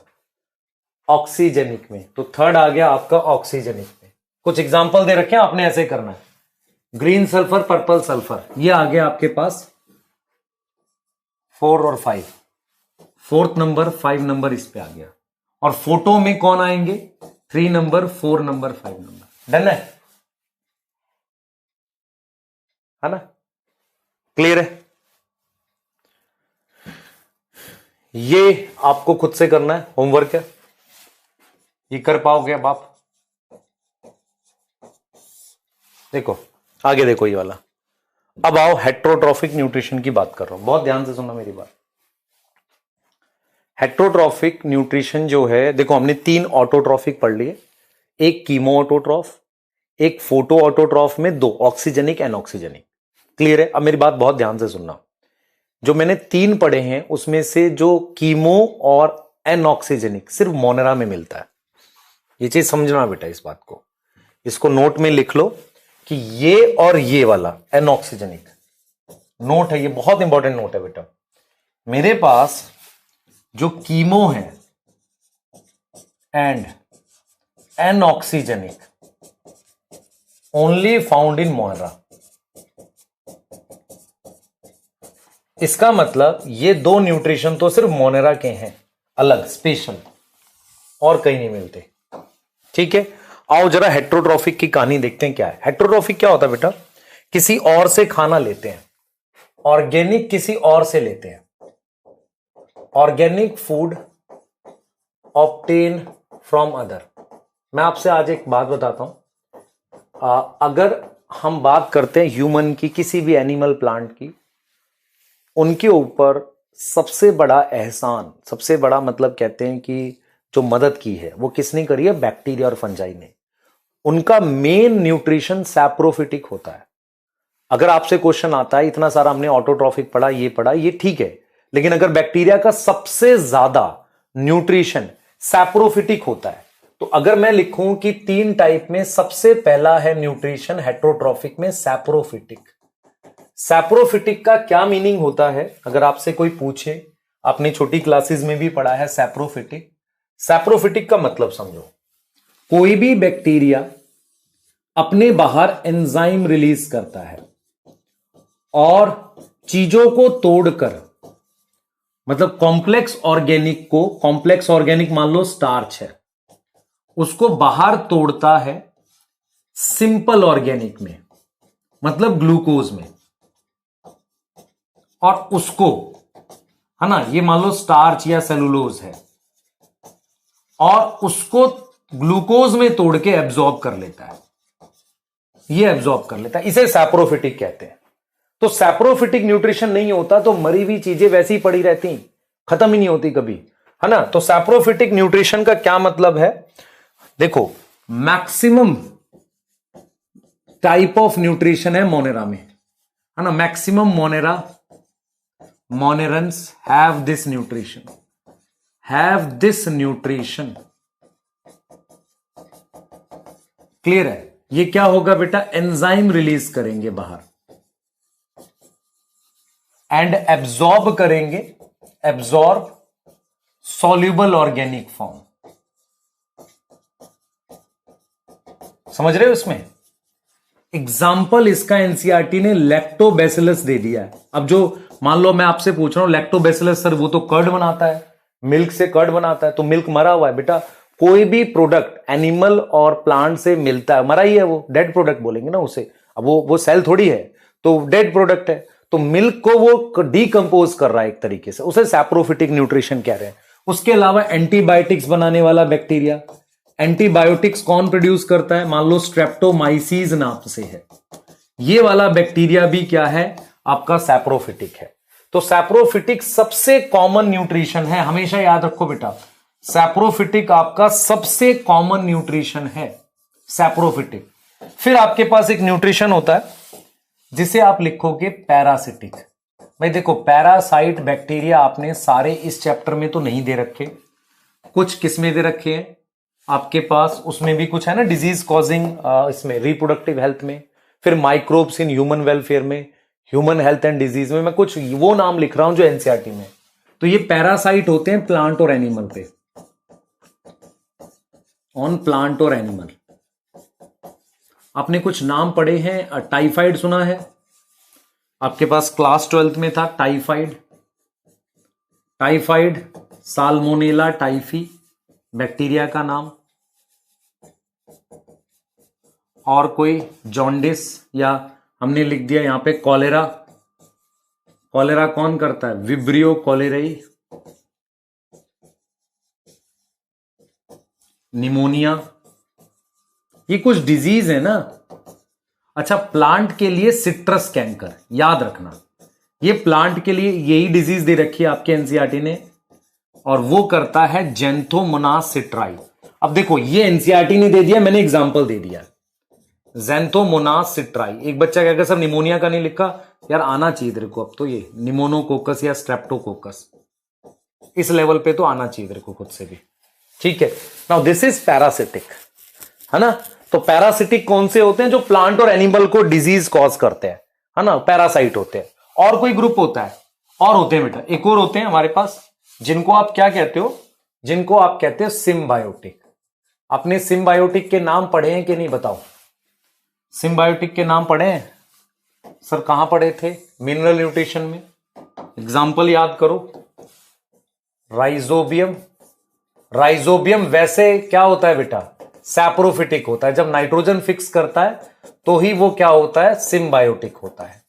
ऑक्सीजेनिक में। तो 3rd आ गया आपका ऑक्सीजेनिक में। कुछ एग्जांपल दे रखे हैं, आपने ऐसे करना है। ग्रीन सल्फर, पर्पल सल्फर, ये आ गया आपके पास 4 और 5। 4th नंबर, 5 नंबर इस पे आ गया। और फोटो में कौन आएंगे? 3 नंबर, 4 नंबर, 5 नंबर। डन है ना? क्लियर है? ये आपको खुद से करना है, होमवर्क है। ये कर पाओगे अब आप? देखो आगे, देखो ये वाला। अब आओ हेट्रोट्रॉफिक न्यूट्रिशन की बात कर रहा हूं, बहुत ध्यान से सुनना मेरी बात। हेट्रोट्रॉफिक न्यूट्रिशन जो है, देखो हमने 3 ऑटोट्रॉफिक पढ़ लिए, एक कीमो ऑटोट्रॉफ, एक फोटो ऑटोट्रॉफ में 2 ऑक्सीजनिक, एनऑक्सीजनिक। क्लियर है? अब मेरी बात बहुत ध्यान से सुनना। जो मैंने 3 पढ़े हैं उसमें से जो कीमो और एनऑक्सीजनिक सिर्फ मोनेरा में मिलता है। ये चीज समझना बेटा, इस बात को, इसको नोट में लिख लो कि ये और ये वाला एनऑक्सीजनिक नोट है। ये बहुत इंपॉर्टेंट नोट है बेटा। मेरे पास जो कीमो है and anoxygenic only found in Monera. इसका मतलब ये 2 न्यूट्रिशन तो सिर्फ मोनेरा के हैं, अलग, स्पेशल, और कहीं नहीं मिलते। ठीक है? आओ जरा हेट्रोट्रॉफिक की कहानी देखते हैं क्या है। हेट्रोट्रॉफिक क्या होता है बेटा? किसी और से खाना लेते हैं, ऑर्गेनिक किसी और से लेते हैं, organic food obtain from other. मैं आपसे आज एक बात बताता हूं, अगर हम बात करते हैं ह्यूमन की, किसी भी एनिमल प्लांट की, उनके ऊपर सबसे बड़ा एहसान, सबसे बड़ा मतलब कहते हैं कि जो मदद की है वो किसने करी है? बैक्टीरिया और फंजाई ने। उनका मेन न्यूट्रिशन सैप्रोफिटिक होता है। अगर आपसे क्वेश्चन आता है, इतना सारा हमने ऑटोट्रॉफिक पढ़ा, ये ठीक है, लेकिन अगर बैक्टीरिया का सबसे ज्यादा न्यूट्रिशन सैप्रोफिटिक होता है, तो अगर मैं लिखूं कि 3 टाइप में सबसे पहला है न्यूट्रिशन हेट्रोट्रॉफिक में सैप्रोफिटिक। सैप्रोफिटिक का क्या मीनिंग होता है? अगर आपसे कोई पूछे, आपने छोटी क्लासेस में भी पढ़ा है सैप्रोफिटिक। सैप्रोफिटिक का मतलब समझो, कोई भी बैक्टीरिया अपने बाहर एंजाइम रिलीज करता है और चीजों को तोड़कर, मतलब कॉम्प्लेक्स ऑर्गेनिक मान लो स्टार्च है, उसको बाहर तोड़ता है सिंपल ऑर्गेनिक में, मतलब ग्लूकोज में, और उसको, है ना, ये मान लो स्टार्च या सेलुलोज है, और उसको ग्लूकोज में तोड़ के एब्जॉर्ब कर लेता है। ये एब्जॉर्ब कर लेता है, इसे सैप्रोफिटिक कहते हैं। तो सैप्रोफिटिक न्यूट्रिशन नहीं होता तो मरी हुई चीजें वैसी ही पड़ी रहती, खत्म ही नहीं होती कभी, है ना। तो सैप्रोफिटिक न्यूट्रिशन का क्या मतलब है? देखो, मैक्सिमम टाइप ऑफ न्यूट्रिशन है मोनेरा में, है ना। Maximum monerans have this nutrition. Clear है? ये क्या होगा बेटा? एंजाइम रिलीज करेंगे बाहर एंड एब्जॉर्ब करेंगे, सॉल्युबल ऑर्गेनिक फॉर्म। समझ रहे हो? इसमें एग्जाम्पल इसका एनसीईआरटी ने लैक्टोबैसिलस दे दिया है। अब जो मान लो मैं आपसे पूछ रहा हूं लैक्टोबैसिलस, सर वो तो कर्ड बनाता है, मिल्क से कर्ड बनाता है, तो मिल्क मरा हुआ है बेटा। कोई भी प्रोडक्ट एनिमल और प्लांट से मिलता है, मरा ही है, वो डेड प्रोडक्ट बोलेंगे ना उसे। अब वो सेल थोड़ी है, तो डेड प्रोडक्ट है। तो मिल्क को वो डीकंपोज कर रहा है एक तरीके से, उसे सैप्रोफिटिक न्यूट्रिशन कह रहे हैं। उसके अलावा एंटीबायोटिक्स बनाने वाला बैक्टीरिया, एंटीबायोटिक्स कौन प्रोड्यूस करता है? मान लो स्ट्रेप्टोमाइसीज नाम से है, ये वाला बैक्टीरिया भी क्या है? आपका सैप्रोफिटिक है। तो सैप्रोफिटिक सबसे कॉमन न्यूट्रिशन है, हमेशा याद रखो बेटा, सैप्रोफिटिक आपका सबसे कॉमन न्यूट्रिशन है, सैप्रोफिटिक। फिर आपके पास एक न्यूट्रिशन होता है जिसे आप लिखोगे पैरासिटिक। भाई देखो, पैरासाइट बैक्टीरिया आपने सारे इस चैप्टर में तो नहीं दे रखे, कुछ किसमें दे रखे हैं आपके पास, उसमें भी कुछ है ना, डिजीज कॉजिंग, इसमें रिप्रोडक्टिव हेल्थ में, फिर माइक्रोब्स इन ह्यूमन वेलफेयर में, ह्यूमन हेल्थ एंड डिजीज में, मैं कुछ वो नाम लिख रहा हूं जो एनसीईआरटी में। तो ये पैरासाइट होते हैं प्लांट और एनिमल पे, ऑन प्लांट और एनिमल। आपने कुछ नाम पढ़े हैं, टाइफाइड सुना है आपके पास, क्लास 12th में था टाइफाइड, साल्मोनेला टाइफी बैक्टीरिया का नाम, और कोई जॉन्डिस, या हमने लिख दिया यहां पे कॉलेरा। कॉलेरा कौन करता है? विब्रियो कॉलेराई। निमोनिया, ये कुछ डिजीज है ना। अच्छा, प्लांट के लिए सिट्रस कैंकर, याद रखना, ये प्लांट के लिए यही डिजीज दे रखी है आपके एनसीईआरटी ने, और वो करता है जेंथोमोनास सिट्राई। अब देखो, ये एनसीईआरटी ने दे दिया, मैंने एग्जांपल दे दिया, जेंथोमोनास सिट्राई। एक बच्चा क्या सर निमोनिया का नहीं लिखा, यार आना चाहिए तेरे को अब तो, ये निमोनोकोकस या स्ट्रेप्टोकोकस, इस लेवल पे तो आना चाहिए तेरे को खुद से भी, ठीक है। नाउ दिस इज पैरासिटिक, है ना। तो पैरासिटिक कौन से होते हैं? जो प्लांट और एनिमल को डिजीज कॉज करते हैं, है ना, पैरासाइट होते हैं। और कोई ग्रुप होता है? और होते हैं बेटा, एक और होते हैं हमारे पास, जिनको आप क्या कहते हो? जिनको आप कहते हो सिम्बायोटिक। आपने सिम्बायोटिक के नाम पढ़े हैं कि नहीं बताओ? सिम्बायोटिक के नाम पढ़े हैं सर? कहां पढ़े थे? मिनरल न्यूट्रिशन में। एग्जाम्पल याद करो, राइजोबियम। राइजोबियम वैसे क्या होता है बेटा? सैप्रोफिटिक होता है। जब नाइट्रोजन फिक्स करता है तो ही वो क्या होता है, सिम्बायोटिक होता है।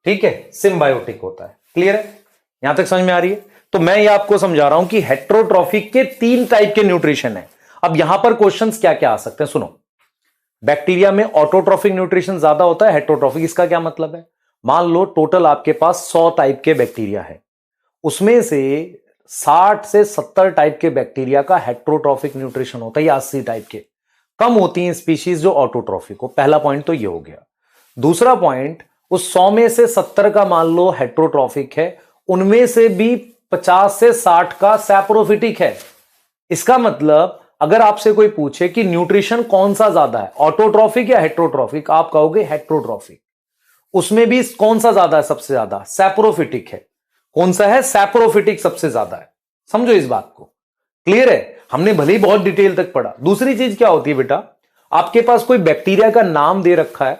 ठीक है, सिम्बायोटिक होता है। क्लियर है, यहां तक समझ में आ रही है? तो मैं ये आपको समझा रहा हूं कि हेट्रोट्रॉफिक के 3 टाइप के न्यूट्रिशन है। अब यहां पर क्वेश्चंस क्या क्या आ सकते हैं, सुनो। बैक्टीरिया में ऑटोट्रॉफिक न्यूट्रिशन ज्यादा होता है, हेट्रोट्रॉफिक। इसका क्या मतलब है? मान लो टोटल आपके पास 100 टाइप के बैक्टीरिया है, उसमें से 60 से 70 टाइप के बैक्टीरिया का हेट्रोट्रॉफिक न्यूट्रिशन होता है, या 80 टाइप के। कम होती हैं स्पीशीज जो ऑटोट्रॉफिक हो। पहला पॉइंट तो ये हो गया। दूसरा पॉइंट, उस 100 में से 70 का मान लो हेट्रोट्रॉफिक है, उनमें से भी 50 से 60 का सैप्रोफिटिक है। इसका मतलब अगर आपसे कोई पूछे कि न्यूट्रिशन कौन सा ज्यादा है, ऑटोट्रॉफिक या हेट्रोट्रॉफिक, आप कहोगे हेट्रोट्रॉफिक। उसमें भी कौन सा ज्यादा है, सबसे ज्यादा सैप्रोफिटिक है। कौन सा है, सैप्रोफिटिक सबसे ज्यादा है। समझो इस बात को। क्लियर है? हमने भले ही बहुत डिटेल तक पढ़ा। दूसरी चीज क्या होती है बेटा, आपके पास कोई बैक्टीरिया का नाम दे रखा है,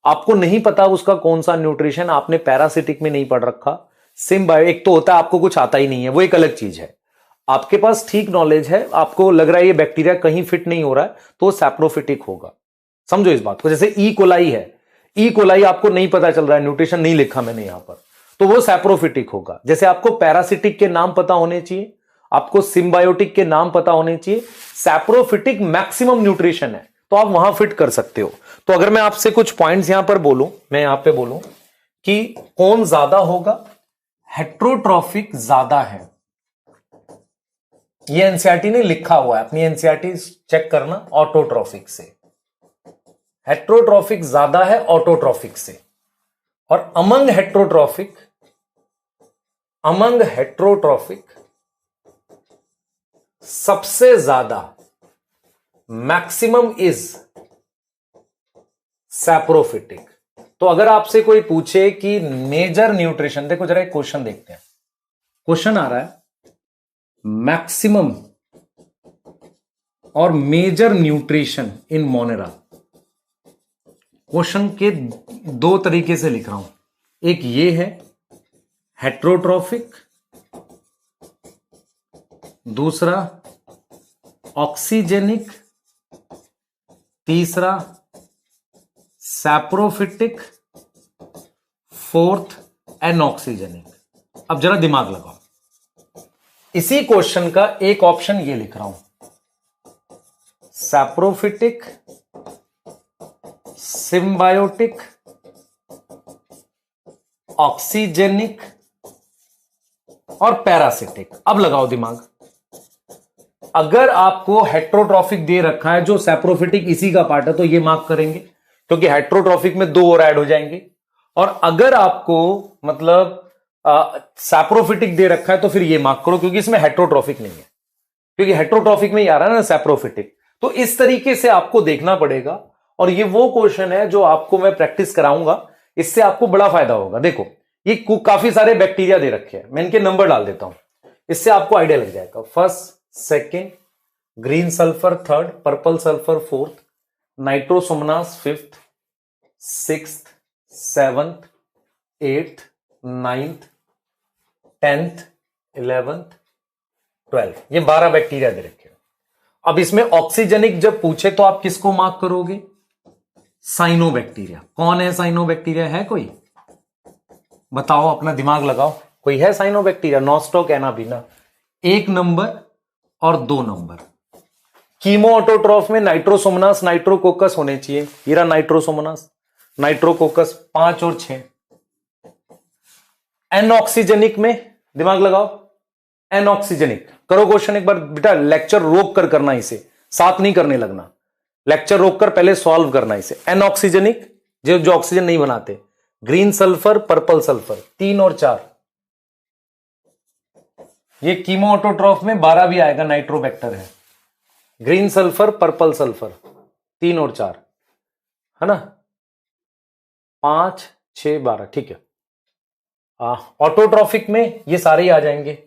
आपको नहीं पता उसका कौन सा न्यूट्रिशन, आपने पैरासिटिक में नहीं पढ़ रखा, सिम्बायो, एक तो होता है आपको कुछ आता ही नहीं है, वो एक अलग चीज है। आपके पास ठीक नॉलेज है, आपको लग रहा है ये बैक्टीरिया कहीं फिट नहीं हो रहा है, तो वो सैप्रोफिटिक होगा। समझो इस बात को। जैसे ई कोलाई है, ई कोलाई आपको नहीं पता चल रहा है, न्यूट्रिशन नहीं लिखा मैंने यहां पर, तो वो सैप्रोफिटिक होगा। जैसे आपको पैरासिटिक के नाम पता होने चाहिए, आपको सिम्बायोटिक के नाम पता होने चाहिए। सैप्रोफिटिक मैक्सिमम न्यूट्रिशन है, तो आप वहां फिट कर सकते हो। तो अगर मैं आपसे कुछ पॉइंट्स यहां पर बोलूं, मैं यहां पे बोलूं कि कौन ज्यादा होगा, हेट्रोट्रॉफिक ज्यादा है। ये एनसीईआरटी ने लिखा हुआ है, अपनी एनसीईआरटी चेक करना, ऑटोट्रॉफिक से। हेट्रोट्रॉफिक ज्यादा है ऑटोट्रॉफिक से। और अमंग हेट्रोट्रॉफिक सबसे ज्यादा मैक्सिमम इज सैप्रोफिटिक। तो अगर आपसे कोई पूछे कि मेजर न्यूट्रिशन, देखो जरा एक क्वेश्चन देखते हैं। क्वेश्चन आ रहा है, मैक्सिमम और major nutrition in monera. Question के 2 तरीके से लिख रहा हूं, एक ये है हेट्रोट्रॉफिक, दूसरा ऑक्सीजेनिक, तीसरा सैप्रोफिटिक, फोर्थ एनऑक्सीजेनिक। अब जरा दिमाग लगाओ, इसी क्वेश्चन का एक ऑप्शन ये लिख रहा हूं, सैप्रोफिटिक, सिम्बायोटिक, ऑक्सीजेनिक और पैरासिटिक। अब लगाओ दिमाग। अगर आपको हेट्रोट्रॉफिक दे रखा है, जो सैप्रोफिटिक इसी का पार्ट है, तो ये मार्क करेंगे, क्योंकि हेट्रोट्रॉफिक में 2 और ऐड हो जाएंगे। और अगर आपको मतलब सैप्रोफिटिक दे रखा है, तो फिर ये मार्क करो, क्योंकि इसमें हेट्रोट्रॉफिक नहीं है, क्योंकि हेट्रोट्रॉफिक में ही आ रहा है ना सैप्रोफिटिक। तो इस तरीके से आपको देखना पड़ेगा। और ये वो क्वेश्चन है जो आपको मैं प्रैक्टिस कराऊंगा, इससे आपको बड़ा फायदा होगा। देखो ये काफी सारे बैक्टीरिया दे रखे हैं, मैं इनके नंबर डाल देता हूं, इससे आपको आइडिया लग जाएगा। First, second, green sulphur third, purple sulphur fourth, Nitrosomonas fifth, sixth, seventh, eighth, ninth, 10th, 11th, 12th, ये 12 बैक्टीरिया दे रखे। अब इसमें ऑक्सीजनिक जब पूछे तो आप किसको मार्क करोगे, साइनोबैक्टीरिया। कौन है साइनोबैक्टीरिया, है कोई? बताओ, अपना दिमाग लगाओ, कोई है साइनोबैक्टीरिया? Nostoc, anabaena. 1 नंबर और 2 नंबर। कीमो ऑटोट्रॉफ में नाइट्रोसोमनास, नाइट्रोकोकस होने चाहिए, हीरा नाइट्रोसोमनास, नाइट्रोकोकस 5 और 6। एनऑक्सीजेनिक में दिमाग लगाओ, एनऑक्सीजेनिक। करो क्वेश्चन एक बार बेटा, लेक्चर रोक कर करना, इसे साथ नहीं करने लगना, लेक्चर रोक कर पहले सॉल्व करना इसे। एनऑक्सीजेनिक जो ऑक्सीजन नहीं बनाते, ग्रीन सल्फर, पर्पल सल्फर 3 और 4। ये कीमो ऑटोट्रॉफ में 12 भी आएगा, नाइट्रोबैक्टर है। ग्रीन सल्फर, पर्पल सल्फर 3 और 4 है ना, 5, 6, 12, ठीक है। ऑटोट्रॉफिक में ये सारे ही आ जाएंगे,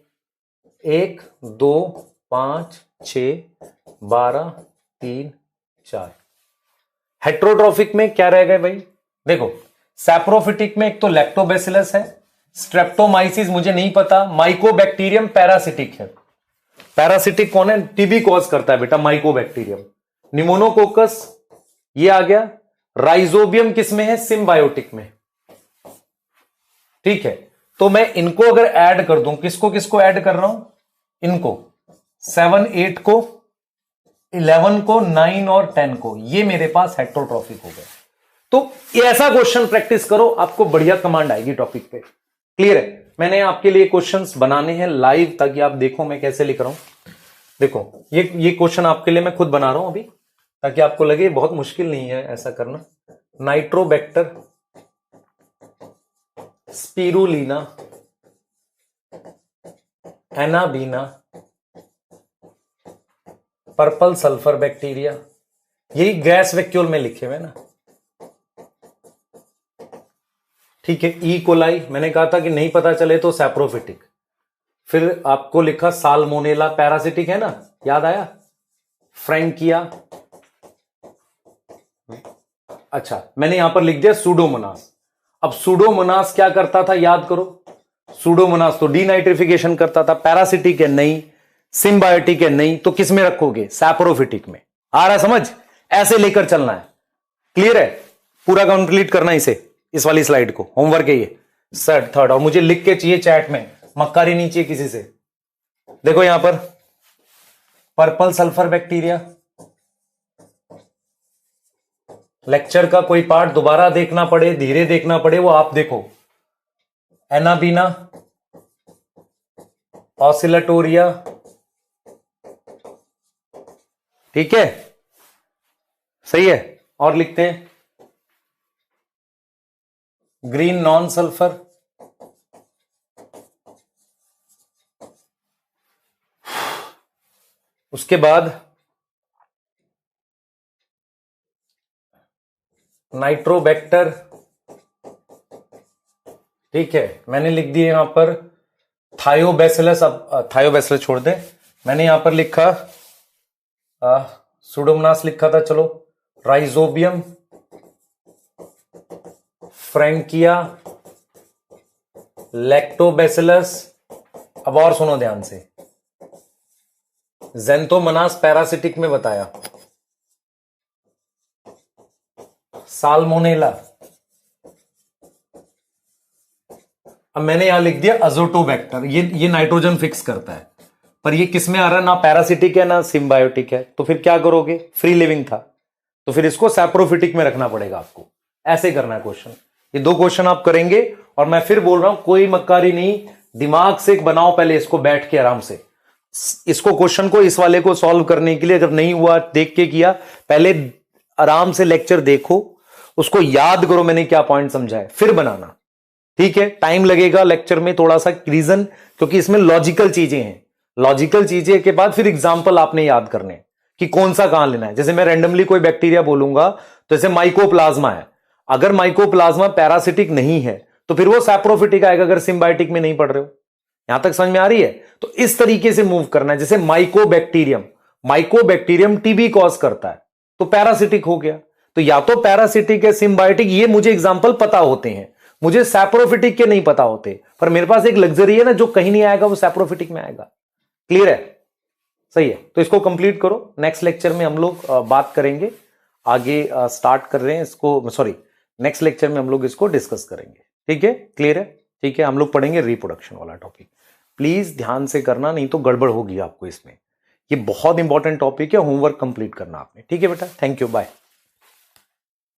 1, 2, 5, 6, 12, 3, 4। हेट्रोट्रॉफिक में क्या रहेगा भाई? देखो, सैप्रोफिटिक में एक तो लैक्टोबैसिलस है, स्ट्रेप्टोमाइसिस मुझे नहीं पता, माइकोबैक्टीरियम पैरासिटिक है। पैरासिटिक कौन है? टीबी कॉज करता है बेटा, माइकोबैक्टीरियम। निमोनोकोकस ये आ गया। राइजोबियम किसमें है? सिम्बायोटिक में। ठीक है, तो मैं इनको अगर ऐड कर दूं, किसको किसको ऐड कर रहा हूं? इनको 7 8 को, 11 को, 9 और 10 को, ये मेरे पास हेट्रोट्रॉफिक हो गया। तो ऐसा क्वेश्चन प्रैक्टिस करो, आपको बढ़िया कमांड आएगी टॉपिक पे। क्लियर है? मैंने आपके लिए क्वेश्चंस बनाने हैं लाइव, ताकि आप देखो मैं कैसे लिख रहा हूं। देखो ये क्वेश्चन आपके लिए मैं खुद बना रहा हूं अभी, ताकि आपको लगे बहुत मुश्किल नहीं है ऐसा करना। Nitrobacter spirulina anabaena purple sulphur bacteria, यही गैस वैक्यूल में लिखे हुए ना। ठीक है, ई कोलाई मैंने कहा था कि नहीं पता चले तो सैप्रोफिटिक, फिर आपको लिखा साल्मोनेला पैरासिटिक है ना, याद आया? फ्रैंकिया, अच्छा मैंने यहां पर लिख दिया सूडोमोनास। अब सूडोमोनास क्या करता था याद करो? सूडोमोनास तो डीनाइट्रिफिकेशन करता था। पैरासिटिक है नहीं, सिम्बायोटिक है नहीं, तो किस में रखोगे? सैप्रोफिटिक में। आ रहा समझ? ऐसे लेकर चलना है। क्लियर है? पूरा कंप्लीट करना इसे, इस वाली स्लाइड को, होमवर्क है ये थर्ड। और मुझे लिख के चाहिए चैट में, मक्कारी नहीं चाहिए किसी से। देखो यहां पर पर्पल सल्फर बैक्टीरिया, लेक्चर का कोई पार्ट दोबारा देखना पड़े, धीरे देखना पड़े, वो आप देखो। एनाबीना, ऑसिलेटोरिया, ठीक है, सही है। और लिखते हैं ग्रीन नॉन सल्फर, उसके बाद नाइट्रोबैक्टर, ठीक है, मैंने लिख दिए यहां पर थायोबैसिलस। अब थायोबैसिलस छोड़ दे, मैंने यहां पर लिखा सूडोमोनास लिखा था, चलो राइजोबियम, फ्रैंकिया, लैक्टोबैसिलस। अब और सुनो ध्यान से, ज़ेंथोमोनास पैरासिटिक में बताया, साल्मोनेला। अब मैंने यहां लिख दिया अजोटोबैक्टर, ये नाइट्रोजन फिक्स करता है, पर ये किस में आ रहा है? ना पैरासिटिक है ना सिम्बायोटिक है। तो फिर क्या करोगे? फ्री लिविंग था, तो फिर इसको सैप्रोफिटिक में रखना पड़ेगा आपको। ऐसे करना है क्वेश्चन। ये 2 क्वेश्चन आप करेंगे, और मैं फिर बोल रहा हूं कोई मक्कारी नहीं, दिमाग से बनाओ पहले इसको बैठ के आराम से। इसको क्वेश्चन को, इस वाले को सॉल्व करने के लिए, अगर नहीं हुआ देख के किया, पहले आराम से लेक्चर देखो, उसको याद करो मैंने क्या पॉइंट समझाया, फिर बनाना। ठीक है, टाइम लगेगा लेक्चर में थोड़ा सा, रीजन क्योंकि इसमें लॉजिकल चीजें हैं। लॉजिकल चीजें के बाद फिर एग्जाम्पल आपने याद करने कि कौन सा कहां लेना है। जैसे मैं रैंडमली कोई बैक्टीरिया बोलूंगा, तो जैसे माइकोप्लाज्मा है, अगर माइकोप्लाज्मा पैरासिटिक नहीं है तो फिर वो सैप्रोफिटिक आएगा, अगर सिम्बायोटिक में नहीं पढ़ रहे हो। यहां तक समझ में आ रही है? तो इस तरीके से मूव करना है। जैसे माइकोबैक्टीरियम टीबी कॉज करता है, तो पैरासिटिक हो गया। तो या तो पैरासिटिक है, सिम्बायोटिक, ये मुझे एग्जाम्पल पता होते हैं, मुझे सैप्रोफिटिक के नहीं पता होते। पर मेरे पास एक लग्जरी है ना, जो कहीं नहीं आएगा वो सैप्रोफिटिक में आएगा। क्लियर है? सही है, तो इसको कंप्लीट करो। नेक्स्ट लेक्चर में हम लोग बात करेंगे, आगे स्टार्ट कर रहे हैं इसको, सॉरी नेक्स्ट लेक्चर में हम लोग इसको डिस्कस करेंगे। ठीक है, क्लियर है? ठीक है, हम लोग पढ़ेंगे रिप्रोडक्शन वाला टॉपिक। प्लीज ध्यान से करना, नहीं तो गड़बड़ होगी आपको इसमें। ये बहुत इंपॉर्टेंट टॉपिक है, होमवर्क कंप्लीट करना आपने। ठीक है बेटा, थैंक यू, बाय।